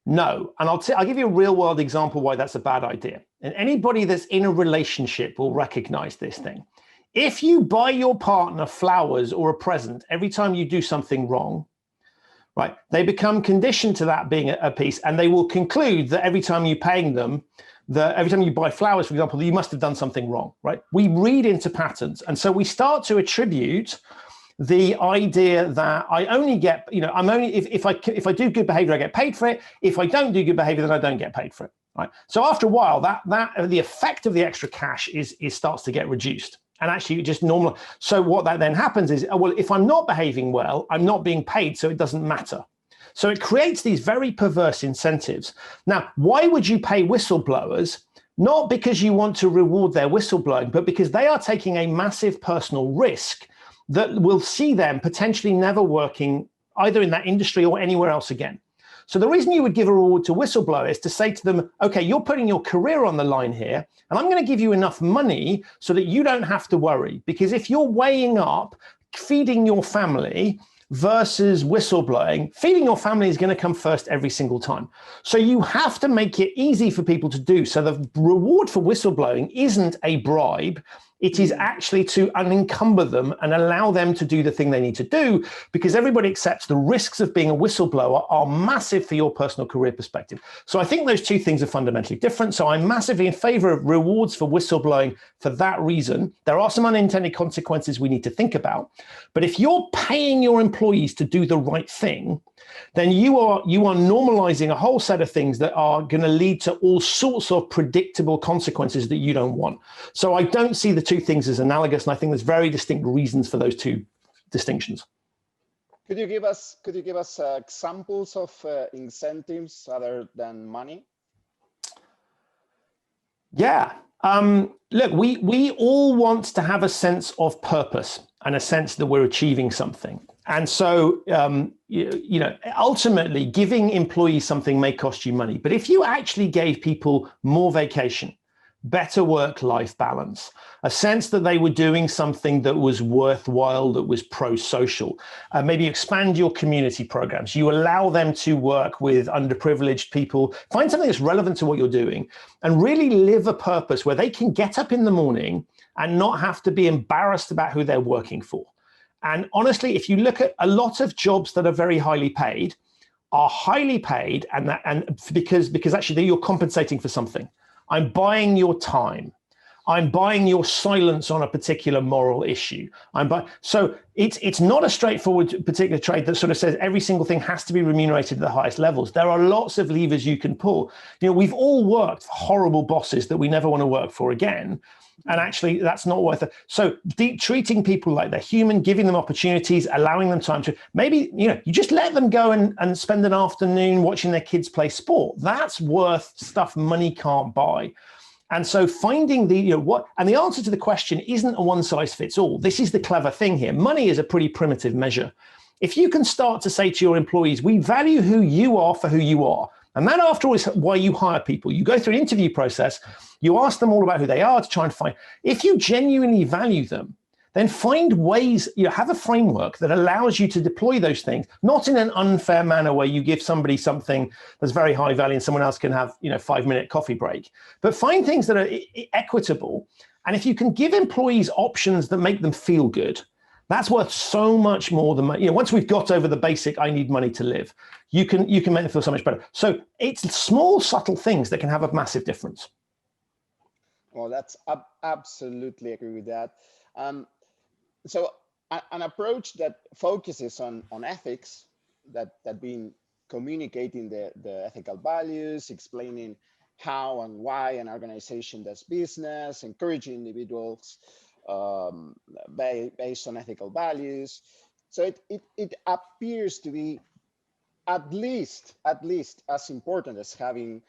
No. And I'll give you a real world example why that's a bad idea. And anybody that's in a relationship will recognize this thing. If you buy your partner flowers or a present every time you do something wrong, right, they become conditioned to that being a piece, and they will conclude that every time you're paying them, that every time you buy flowers, for example, you must have done something wrong, right? We read into patterns. And so we start to attribute the idea that I only get, I'm only, if I do good behavior, I get paid for it. If I don't do good behavior, then I don't get paid for it. right? So after a while, the effect of the extra cash starts to get reduced. And actually just normal. So what that then happens is, well, if I'm not behaving well, I'm not being paid, so it doesn't matter. So it creates these very perverse incentives. Now, why would you pay whistleblowers? Not because you want to reward their whistleblowing, but because they are taking a massive personal risk that will see them potentially never working either in that industry or anywhere else again. So the reason you would give a reward to whistleblowers is to say to them, okay, you're putting your career on the line here, and I'm going to give you enough money so that you don't have to worry. Because if you're weighing up feeding your family versus whistleblowing, feeding your family is going to come first every single time. So you have to make it easy for people to do. So the reward for whistleblowing isn't a bribe. It is actually to unencumber them and allow them to do the thing they need to do, because everybody accepts the risks of being a whistleblower are massive for your personal career perspective. So I think those two things are fundamentally different. So I'm massively in favor of rewards for whistleblowing for that reason. There are some unintended consequences we need to think about. But if you're paying your employees to do the right thing, then you are normalizing a whole set of things that are going to lead to all sorts of predictable consequences that you don't want. So I don't see the two things as analogous, and I think there's very distinct reasons for those two distinctions. Could you give us examples of incentives other than money? Yeah. Look, we all want to have a sense of purpose and a sense that we're achieving something. And so, ultimately, giving employees something may cost you money. But if you actually gave people more vacation, better work-life balance, a sense that they were doing something that was worthwhile, that was pro-social, maybe expand your community programs, you allow them to work with underprivileged people, find something that's relevant to what you're doing, and really live a purpose where they can get up in the morning and not have to be embarrassed about who they're working for. And honestly, if you look at a lot of jobs that are very highly paid, are highly paid, and because actually you're compensating for something. I'm buying your time. I'm buying your silence on a particular moral issue. So it's not a straightforward particular trade that sort of says every single thing has to be remunerated at the highest levels. There are lots of levers you can pull. We've all worked for horrible bosses that we never want to work for again. And actually, that's not worth it. So treating people like they're human, giving them opportunities, allowing them time to, maybe, you just let them go and spend an afternoon watching their kids play sport. That's worth stuff money can't buy. And so finding the answer to the question isn't a one size fits all. This is the clever thing here. Money is a pretty primitive measure. If you can start to say to your employees, we value who you are for who you are. And that, after all, is why you hire people. You go through an interview process, you ask them all about who they are to try and find, if you genuinely value them, then find ways, have a framework that allows you to deploy those things, not in an unfair manner where you give somebody something that's very high value and someone else can have, 5-minute coffee break, but find things that are equitable. And if you can give employees options that make them feel good, that's worth so much more than money. Once we've got over the basic, I need money to live, you can make them feel so much better. So it's small, subtle things that can have a massive difference. Well, that's absolutely agree with that. So an approach that focuses on ethics, that being communicating the ethical values, explaining how and why an organization does business, encouraging individuals based on ethical values. So it appears to be at least as important as having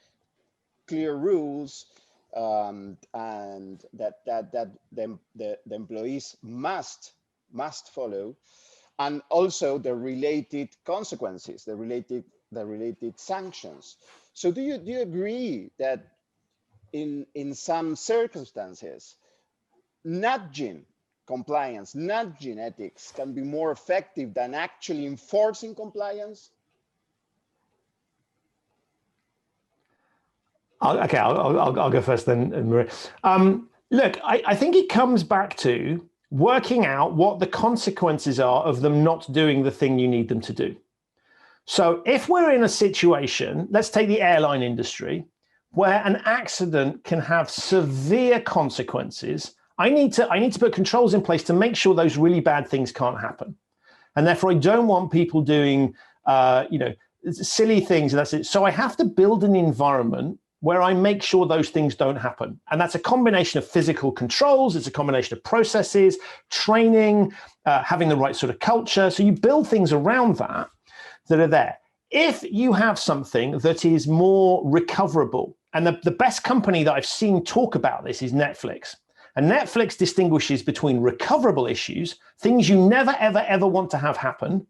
clear rules and that the employees must follow, and also the related consequences, the related sanctions. So do you agree that in some circumstances, nudging compliance, nudging ethics can be more effective than actually enforcing compliance? Okay, I'll go first then, Maria. Look, I think it comes back to working out what the consequences are of them not doing the thing you need them to do. So if we're in a situation, let's take the airline industry, where an accident can have severe consequences, I need to put controls in place to make sure those really bad things can't happen. And therefore, I don't want people doing, silly things. And that's it. So I have to build an environment where I make sure those things don't happen. And that's a combination of physical controls, it's a combination of processes, training, having the right sort of culture. So you build things around that are there. If you have something that is more recoverable, and the best company that I've seen talk about this is Netflix. And Netflix distinguishes between recoverable issues, things you never, ever, ever want to have happen,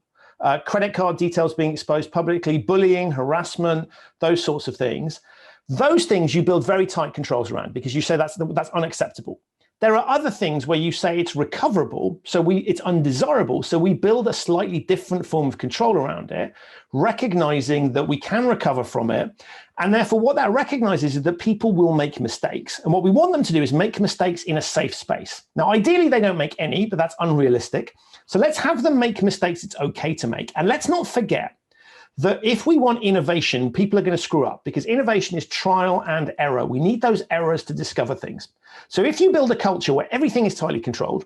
credit card details being exposed publicly, bullying, harassment, those sorts of things. Those things you build very tight controls around because you say that's unacceptable. There are other things where you say it's recoverable, so it's undesirable, so we build a slightly different form of control around it, recognizing that we can recover from it. And therefore, what that recognizes is that people will make mistakes. And what we want them to do is make mistakes in a safe space. Now, ideally, they don't make any, but that's unrealistic. So let's have them make mistakes it's okay to make. And let's not forget that if we want innovation, people are going to screw up because innovation is trial and error. We need those errors to discover things. So if you build a culture where everything is tightly controlled,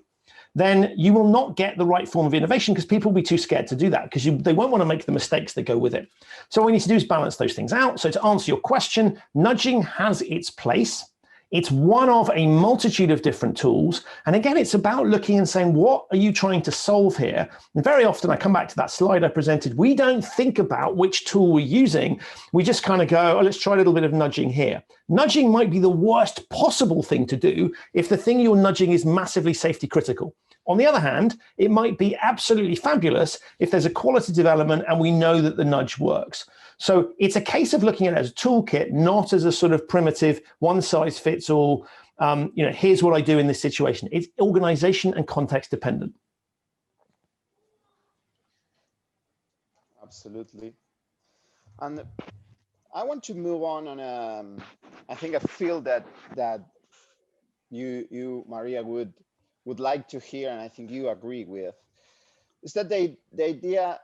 then you will not get the right form of innovation because people will be too scared to do that because they won't want to make the mistakes that go with it. So what we need to do is balance those things out. So to answer your question, nudging has its place. It's one of a multitude of different tools. And again, it's about looking and saying, what are you trying to solve here? And very often, I come back to that slide I presented, we don't think about which tool we're using. We just kind of go, oh, let's try a little bit of nudging here. Nudging might be the worst possible thing to do if the thing you're nudging is massively safety critical. On the other hand, it might be absolutely fabulous if there's a qualitative element and we know that the nudge works. So it's a case of looking at it as a toolkit, not as a sort of primitive one size fits all, here's what I do in this situation. It's organization and context dependent. Absolutely. And I want to move on I think a field that you Maria would like to hear, and I think you agree with, is that the idea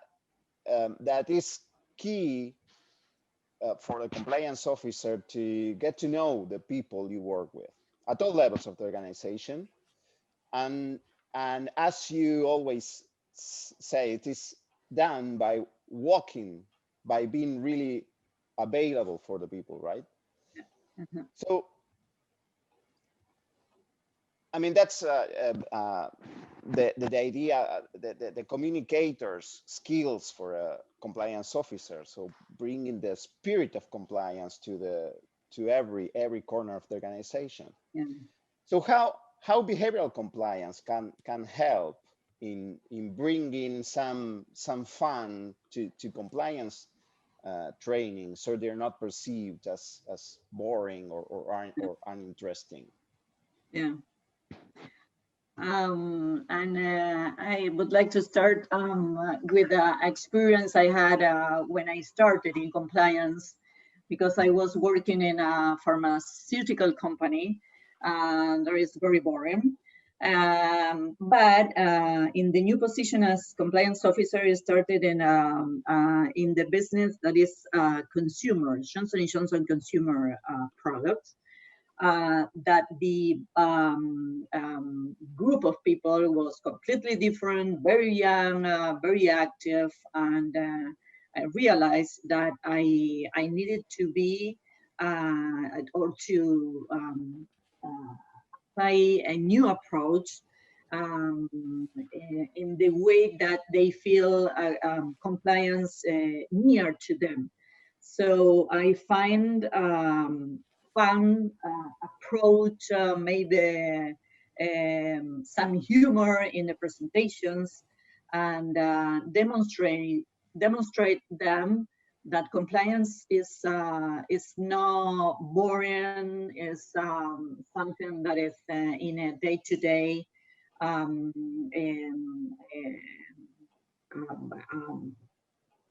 that is key for the compliance officer to get to know the people you work with at all levels of the organization. And as you always say, it is done by walking, by being really available for the people, right? Mm-hmm. So, I mean, that's the idea, the communicator's skills for a compliance officer. So bringing the spirit of compliance to every corner of the organization. Yeah. So how behavioral compliance can help in bringing some fun to compliance training, so they're not perceived as boring or uninteresting. Yeah. And I would like to start with the experience I had when I started in compliance, because I was working in a pharmaceutical company, and that is very boring. But in the new position as compliance officer, I started in the business that is consumer, Johnson & Johnson consumer products. That the group of people was completely different, very young, very active, and I realized that I needed to be or to apply a new approach in the way that they feel compliance near to them. So I find fun approach, maybe some humor in the presentations, and demonstrate them that compliance is not boring, is something that is in a day-to-day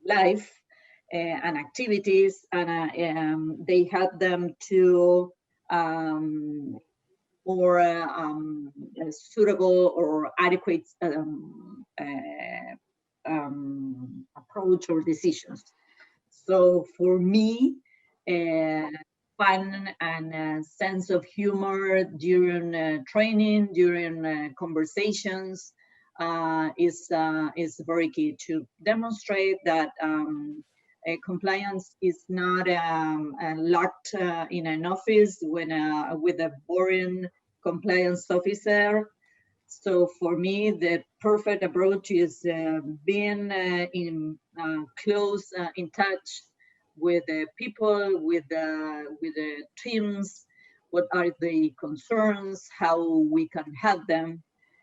life and activities, and they help them to more suitable or adequate approach or decisions. So for me, fun and sense of humor during training, during conversations is very key to demonstrate that compliance is not locked in an office with a boring compliance officer. So for me, the perfect approach is being in close in touch with the people, with the teams. What are the concerns? How we can help them,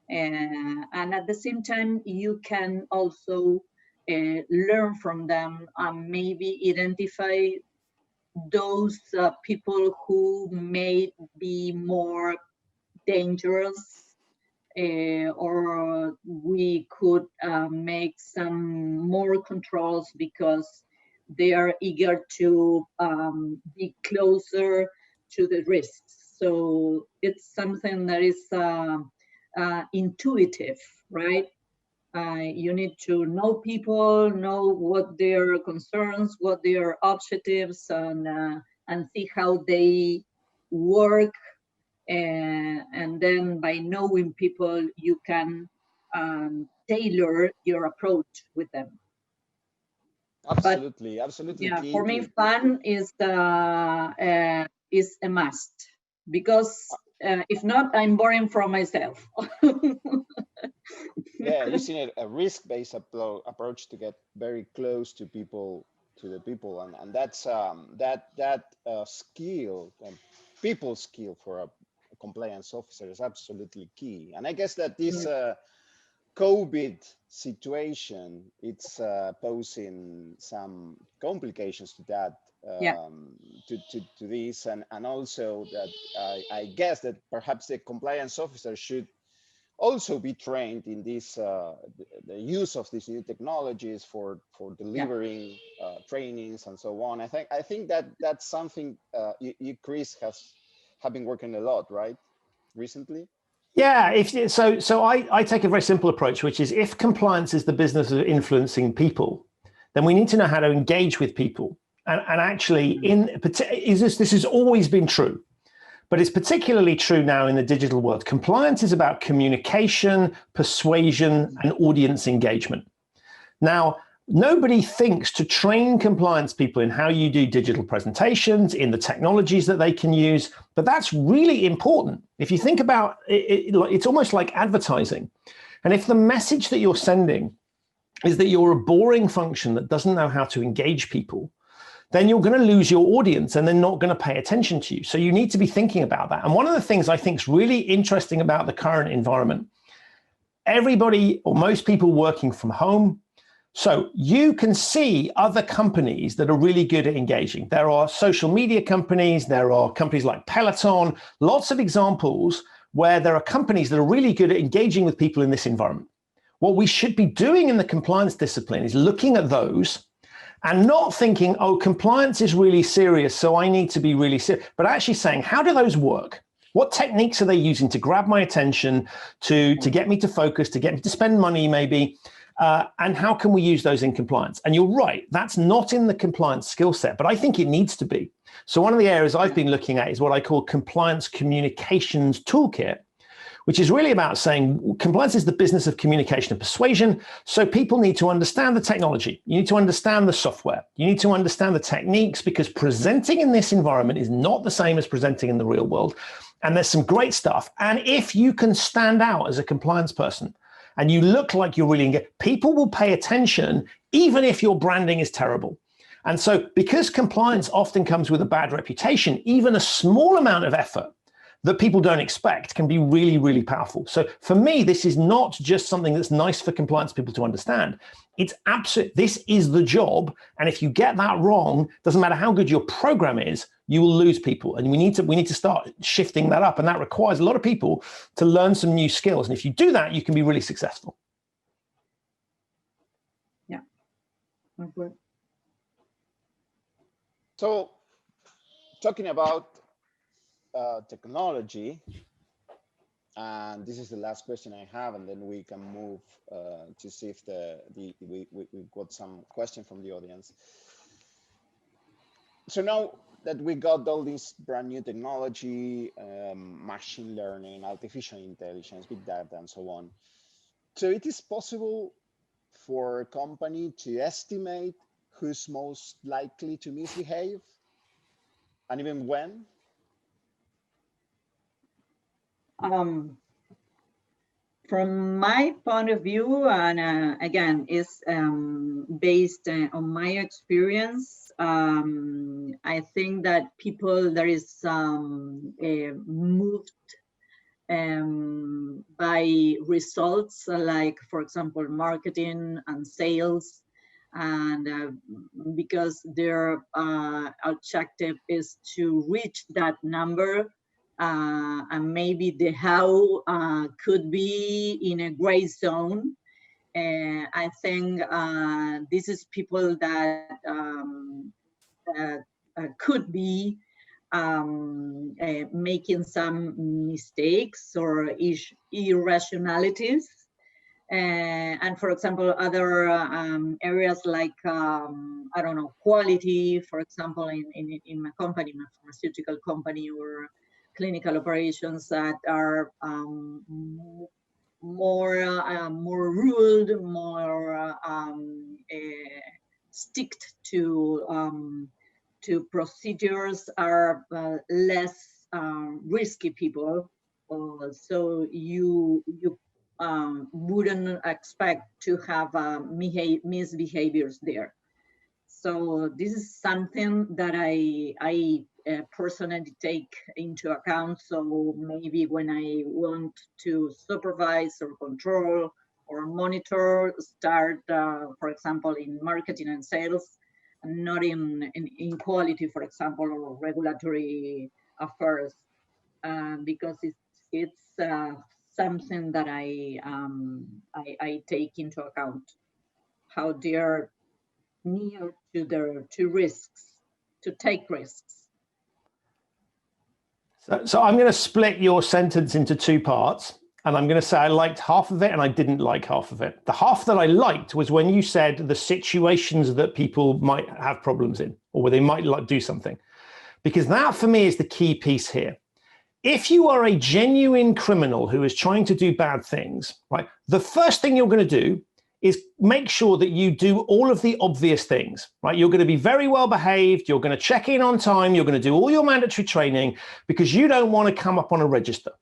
and at the same time, you can also learn from them and maybe identify those people who may be more dangerous, or we could make some more controls because they are eager to be closer to the risks. So it's something that is intuitive, right? You need to know people, know what their concerns, what their objectives, and see how they work. And then by knowing people, you can tailor your approach with them. Absolutely, absolutely. Yeah, for me, fun is a must, because if not, I'm boring from myself. Yeah, using a risk-based approach to get very close to people, and that's that skill, people skill for a compliance officer is absolutely key. And I guess that this COVID situation, it's posing some complications to that, to this, and also that I guess that perhaps the compliance officer should also be trained in this the use of these new technologies for delivering trainings and so on. I think that that's something you Chris have been working a lot, right, recently? Yeah, so I take a very simple approach, which is if compliance is the business of influencing people, then we need to know how to engage with people. And actually, this has always been true, but it's particularly true now in the digital world. Compliance is about communication, persuasion, and audience engagement. Now, nobody thinks to train compliance people in how you do digital presentations, in the technologies that they can use, but that's really important. If you think about it, it's almost like advertising. And if the message that you're sending is that you're a boring function that doesn't know how to engage people, then you're going to lose your audience and they're not going to pay attention to you. So you need to be thinking about that. And one of the things I think is really interesting about the current environment, everybody or most people working from home, so you can see other companies that are really good at engaging. There are social media companies, there are companies like Peloton, lots of examples where there are companies that are really good at engaging with people in this environment. What we should be doing in the compliance discipline is looking at those and not thinking, oh, compliance is really serious, so I need to be really serious, but actually saying, how do those work? What techniques are they using to grab my attention, to get me to focus, to get me to spend money maybe, and how can we use those in compliance? And you're right, that's not in the compliance skill set, but I think it needs to be. So one of the areas I've been looking at is what I call compliance communications toolkit, which is really about saying compliance is the business of communication and persuasion. So people need to understand the technology. You need to understand the software. You need to understand the techniques, because presenting in this environment is not the same as presenting in the real world. And there's some great stuff. And if you can stand out as a compliance person and you look like you're really engaged, people will pay attention even if your branding is terrible. And so because compliance often comes with a bad reputation, even a small amount of effort that people don't expect can be really, really powerful. So for me, this is not just something that's nice for compliance people to understand. It's absolute. This is the job. And if you get that wrong, doesn't matter how good your program is, you will lose people. And we need to start shifting that up. And that requires a lot of people to learn some new skills. And if you do that, you can be really successful. Yeah. Okay. So talking about technology, and this is the last question I have, and then we can move to see if we've got some question from the audience. So now that we got all this brand new technology, machine learning, artificial intelligence, big data, and so on, so it is possible for a company to estimate who's most likely to misbehave, and even when? From my point of view, and again, is based on my experience, I think that people that is moved by results, like, for example, marketing and sales, and because their objective is to reach that number, and maybe the how could be in a gray zone. I think this is people that could be making some mistakes or irrationalities. And for example, other areas like, I don't know, quality, for example, in my company, my pharmaceutical company, or clinical operations that are more ruled, more sticked to procedures, are less risky people. So you wouldn't expect to have misbehaviors there. So this is something that I personally take into account. So maybe when I want to supervise or control or monitor, start, for example, in marketing and sales, and not in quality, for example, or regulatory affairs, because it's something that I take into account, how they're near to risks, to take risks. So I'm going to split your sentence into two parts, and I'm going to say I liked half of it and I didn't like half of it. The half that I liked was when you said the situations that people might have problems in, or where they might do something, because that for me is the key piece here. If you are a genuine criminal who is trying to do bad things, right, the first thing you're going to do is make sure that you do all of the obvious things, right? You're going to be very well behaved. You're going to check in on time. You're going to do all your mandatory training because you don't want to come up on a register.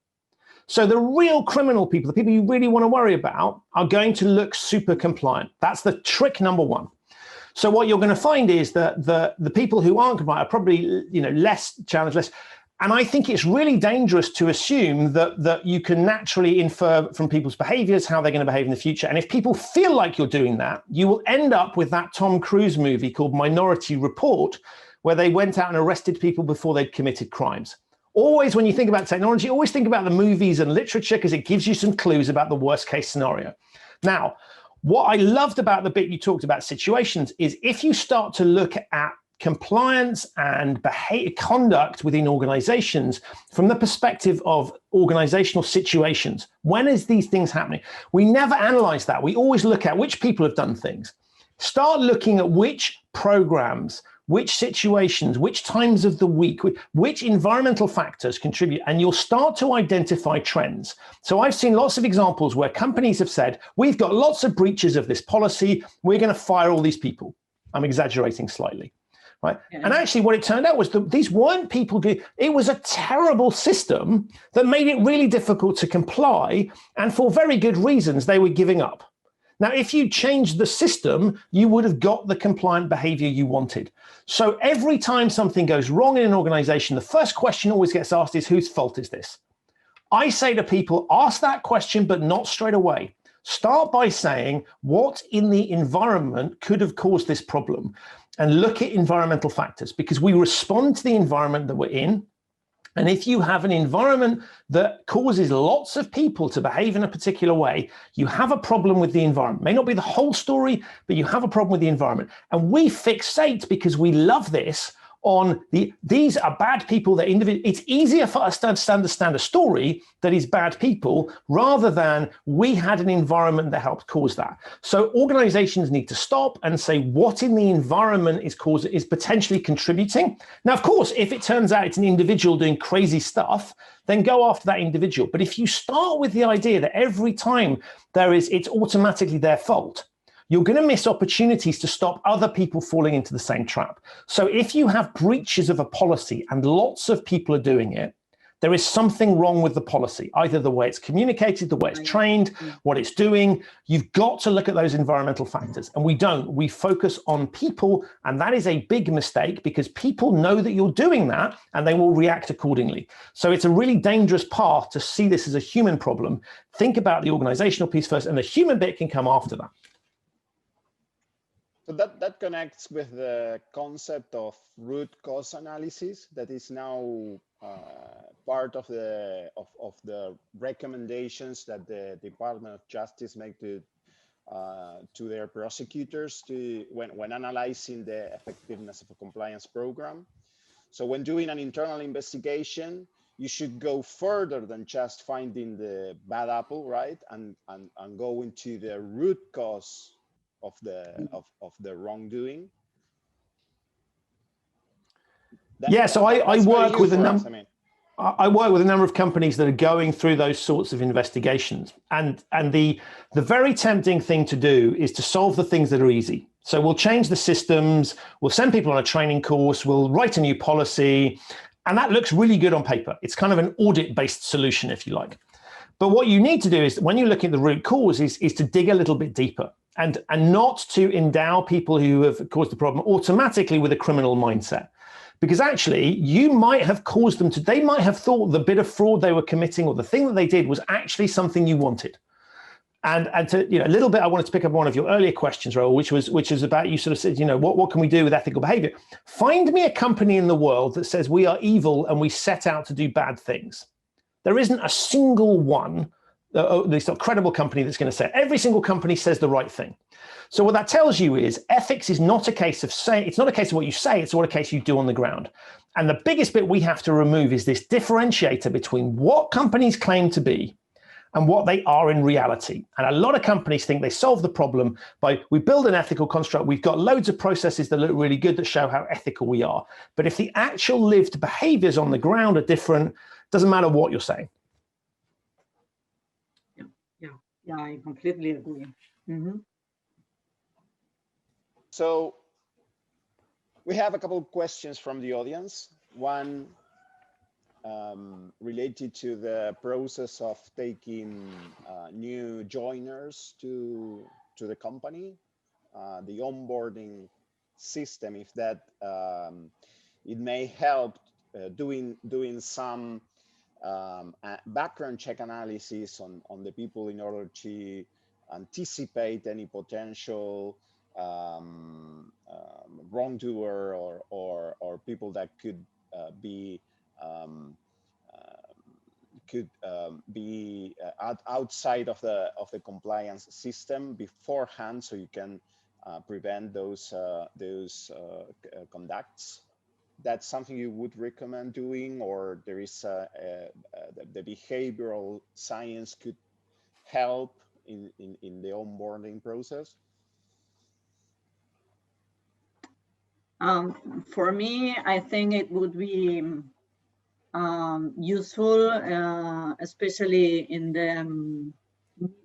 So the real criminal people, the people you really want to worry about, are going to look super compliant. That's the trick number one. So what you're going to find is that the people who aren't compliant are probably, less challenged, less. And I think it's really dangerous to assume that you can naturally infer from people's behaviors how they're going to behave in the future. And if people feel like you're doing that, you will end up with that Tom Cruise movie called Minority Report, where they went out and arrested people before they'd committed crimes. Always, when you think about technology, always think about the movies and literature, because it gives you some clues about the worst case scenario. Now, what I loved about the bit you talked about situations is if you start to look at compliance and conduct within organizations from the perspective of organizational situations. When is these things happening? We never analyze that. We always look at which people have done things. Start looking at which programs, which situations, which times of the week, which environmental factors contribute, and you'll start to identify trends. So I've seen lots of examples where companies have said, we've got lots of breaches of this policy, we're going to fire all these people. I'm exaggerating slightly. Right? Yeah. And actually what it turned out was that these weren't people it was a terrible system that made it really difficult to comply, and for very good reasons they were giving up. Now, if you changed the system, you would have got the compliant behavior you wanted. So every time something goes wrong in an organization, the first question always gets asked is, whose fault is this? I say to people, ask that question, but not straight away. Start by saying, what in the environment could have caused this problem? And look at environmental factors, because we respond to the environment that we're in. And if you have an environment that causes lots of people to behave in a particular way, you have a problem with the environment. It may not be the whole story, but you have a problem with the environment. And we fixate, because we love this, on these are bad people. That it's easier for us to understand a story that is bad people rather than we had an environment that helped cause that. So organizations need to stop and say what in the environment is potentially contributing. Now, of course, if it turns out it's an individual doing crazy stuff, then go after that individual. But if you start with the idea that every time it's automatically their fault, you're going to miss opportunities to stop other people falling into the same trap. So if you have breaches of a policy and lots of people are doing it, there is something wrong with the policy, either the way it's communicated, the way it's trained, what it's doing. You've got to look at those environmental factors, and we don't. We focus on people, and that is a big mistake because people know that you're doing that and they will react accordingly. So it's a really dangerous path to see this as a human problem. Think about the organizational piece first, and the human bit can come after that. So that connects with the concept of root cause analysis that is now part of the recommendations that the Department of Justice make to their prosecutors when analyzing the effectiveness of a compliance program. So when doing an internal investigation, you should go further than just finding the bad apple, right? And go into the root cause of the wrongdoing. So I work with I work with a number of companies that are going through those sorts of investigations, and the very tempting thing to do is to solve the things that are easy. So we'll change the systems, we'll send people on a training course, we'll write a new policy, and that looks really good on paper. It's kind of an audit-based solution, if you like. But what you need to do is, when you look at the root cause, is to dig a little bit deeper and not to endow people who have caused the problem automatically with a criminal mindset. Because actually, you might have caused them to, they might have thought the bit of fraud they were committing or the thing that they did was actually something you wanted. And to, a little bit, I wanted to pick up one of your earlier questions, Raul, which is about, you sort of said, what can we do with ethical behavior? Find me a company in the world that says we are evil and we set out to do bad things. There isn't a single one, at least a credible company, that's going to say it. Every single company says the right thing. So what that tells you is ethics is not a case of it's not a case of what you say, it's what a case you do on the ground. And the biggest bit we have to remove is this differentiator between what companies claim to be and what they are in reality. And a lot of companies think they solve the problem by, we build an ethical construct, we've got loads of processes that look really good that show how ethical we are. But if the actual lived behaviors on the ground are different, doesn't matter what you're saying. Yeah, I completely agree. Mm-hmm. So we have a couple of questions from the audience. One related to the process of taking new joiners to the company, the onboarding system, if that it may help doing some background check analysis on the people in order to anticipate any potential wrongdoer or people that could be outside of the compliance system beforehand, so you can prevent those conducts. That's something you would recommend doing, or there is the behavioral science could help in the onboarding process? For me, I think it would be useful, especially in the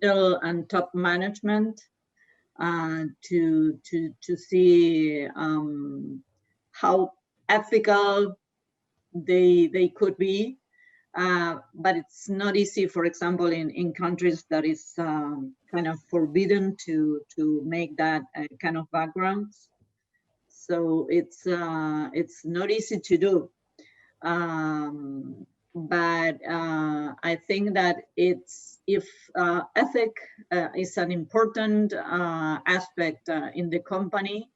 middle and top management, to see how ethical they could be. But it's not easy, for example, in countries that is kind of forbidden to make that kind of backgrounds. So it's not easy to do. But I think that if ethic is an important aspect in the company,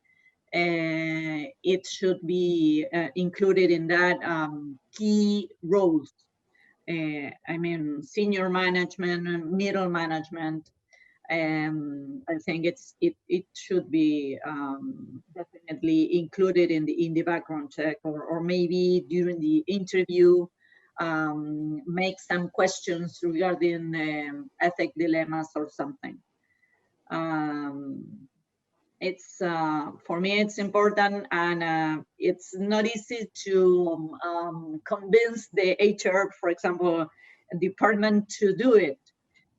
it should be included in that key roles. I mean, senior management, middle management. I think it should be definitely included in the background check, or maybe during the interview, make some questions regarding ethic dilemmas or something. It's for me, it's important, and it's not easy to convince the HR, for example, department to do it,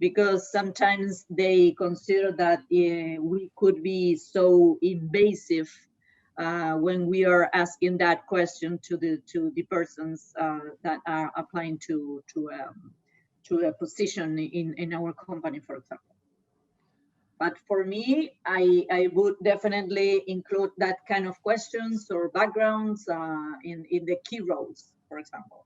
because sometimes they consider that we could be so invasive when we are asking that question to the persons that are applying to a position in our company, for example. But for me, I would definitely include that kind of questions or backgrounds in the key roles, for example.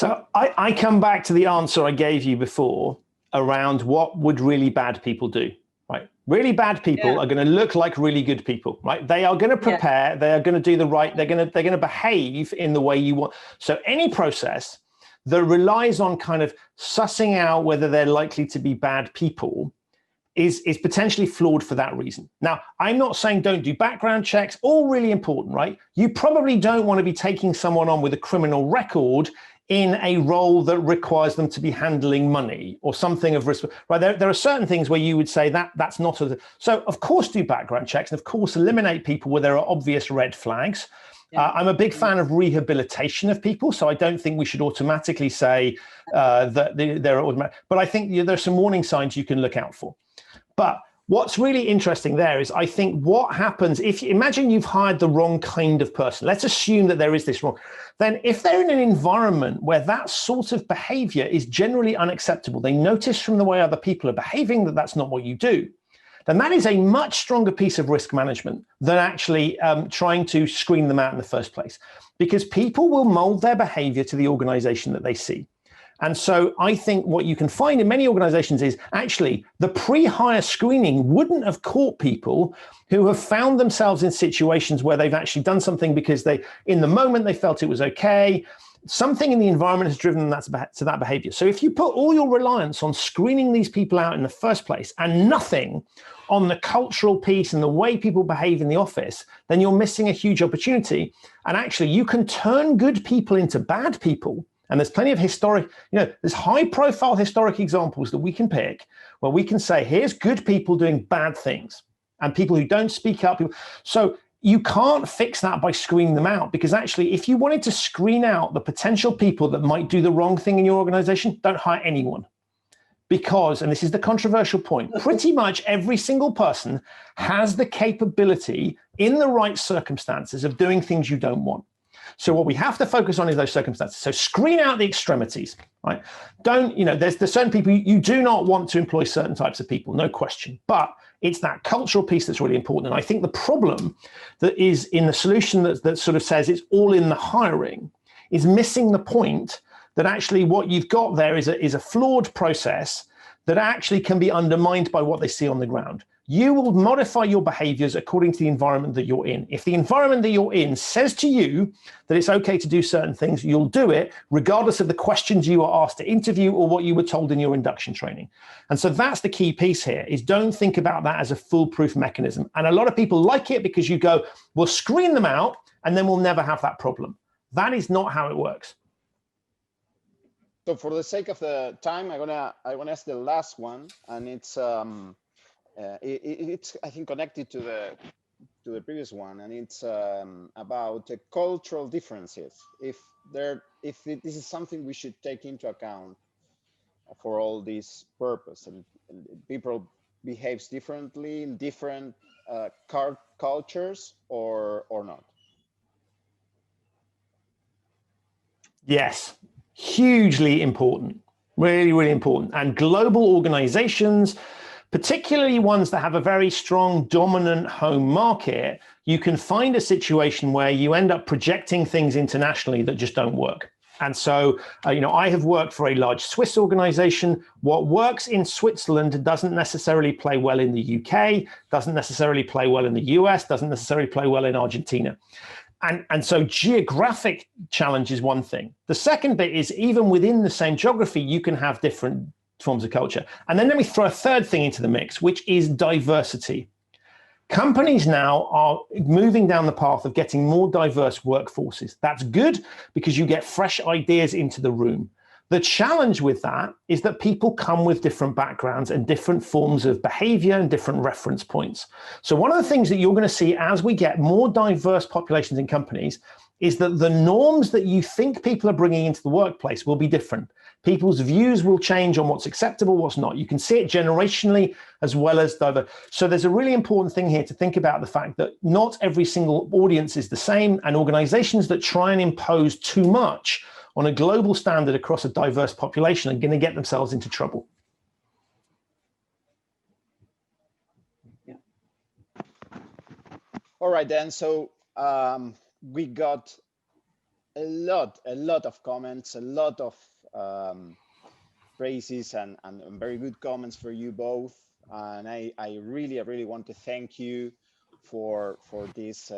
So I come back to the answer I gave you before around what would really bad people do, right? Really bad people are going to look like really good people, right? They are going to prepare, they are going to do the right, they're going to behave in the way you want. So any process that relies on kind of sussing out whether they're likely to be bad people is potentially flawed for that reason. Now, I'm not saying don't do background checks, all really important, right? You probably don't want to be taking someone on with a criminal record in a role that requires them to be handling money or something of risk, right? There are certain things where you would say that's not so of course do background checks, and of course eliminate people where there are obvious red flags. I'm a big fan of rehabilitation of people, so I don't think we should automatically say that they're automatic, but I think there's some warning signs you can look out for. But what's really interesting there is, I think, what happens if you imagine you've hired the wrong kind of person. Let's assume that there is this wrong. Then if they're in an environment where that sort of behavior is generally unacceptable, they notice from the way other people are behaving that that's not what you do, then that is a much stronger piece of risk management than actually trying to screen them out in the first place, because people will mold their behavior to the organization that they see. And so I think what you can find in many organizations is actually the pre-hire screening wouldn't have caught people who have found themselves in situations where they've actually done something because in the moment they felt it was okay. Something in the environment has driven them to that behavior. So if you put all your reliance on screening these people out in the first place and nothing on the cultural piece and the way people behave in the office, then you're missing a huge opportunity. And actually you can turn good people into bad people. And there's plenty of there's high profile historic examples that we can pick where we can say, here's good people doing bad things and people who don't speak up. So you can't fix that by screening them out, because actually, if you wanted to screen out the potential people that might do the wrong thing in your organization, don't hire anyone. Because, and this is the controversial point, pretty much every single person has the capability in the right circumstances of doing things you don't want. So what we have to focus on is those circumstances. So screen out the extremities, right? There's certain people, you do not want to employ certain types of people, no question, but it's that cultural piece that's really important. And I think the problem that is in the solution that sort of says it's all in the hiring is missing the point that actually what you've got there is a flawed process that actually can be undermined by what they see on the ground. You will modify your behaviors according to the environment that you're in. If the environment that you're in says to you that it's okay to do certain things, you'll do it regardless of the questions you are asked to interview or what you were told in your induction training. And so that's the key piece here, is don't think about that as a foolproof mechanism. And a lot of people like it because you go, we'll screen them out and then we'll never have that problem. That is not how it works. So for the sake of the time, I wanna ask the last one, and it's I think connected to the previous one, and it's about cultural differences. If this is something we should take into account for all this purpose, and people behaves differently in different cultures or not. Yes, hugely important, really, really important. And global organizations, particularly ones that have a very strong dominant home market, you can find a situation where you end up projecting things internationally that just don't work. And so, I have worked for a large Swiss organization. What works in Switzerland doesn't necessarily play well in the UK, doesn't necessarily play well in the US, doesn't necessarily play well in Argentina. And so geographic challenge is one thing. The second bit is even within the same geography, you can have different forms of culture. And then let me throw a third thing into the mix, which is diversity. Companies now are moving down the path of getting more diverse workforces. That's good because you get fresh ideas into the room. The challenge with that is that people come with different backgrounds and different forms of behavior and different reference points. So one of the things that you're going to see as we get more diverse populations in companies is that the norms that you think people are bringing into the workplace will be different. People's views will change on what's acceptable, what's not. You can see it generationally as well as diverse. So there's a really important thing here to think about the fact that not every single audience is the same, and organizations that try and impose too much on a global standard across a diverse population are going to get themselves into trouble. Yeah. All right, then. So we got a lot of comments, a lot of praises and very good comments for you both. And I really want to thank you for this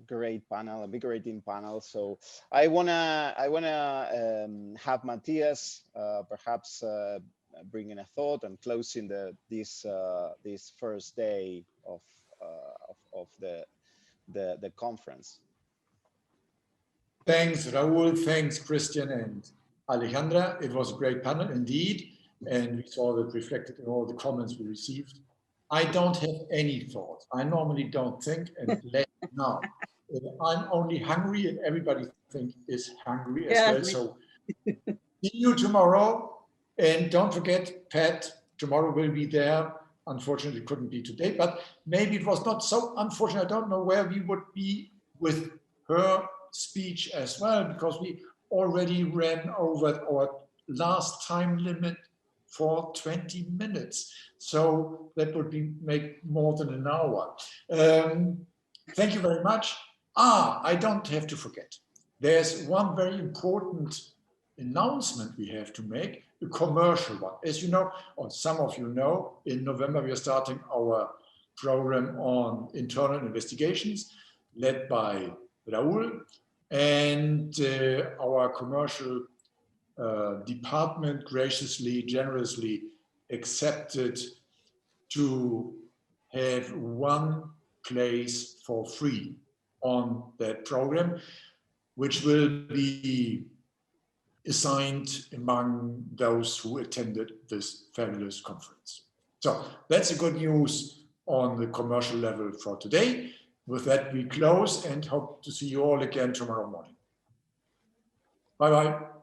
great panel, a invigorating panel. So I wanna have Matthias perhaps bring in a thought and closing this first day of the conference. Thanks, Raul. Thanks, Christian and Alejandra. It was a great panel indeed, and we saw that reflected in all the comments we received. I don't have any thoughts. I normally don't think, and let now. I'm only hungry, and everybody is hungry as well. So see you tomorrow, and don't forget, Pat, tomorrow will be there. Unfortunately, couldn't be today, but maybe it was not so unfortunate. I don't know where we would be with her speech as well, because we already ran over our last time limit for 20 minutes. So that would make more than an hour. Thank you very much. I don't have to forget. There's one very important announcement we have to make, a commercial one. As you know, or some of you know, in November we are starting our program on internal investigations led by Raul, and our commercial department graciously, generously accepted to have one place for free on that program, which will be assigned among those who attended this fabulous conference. So that's the good news on the commercial level for today. With that, we close and hope to see you all again tomorrow morning. Bye-bye.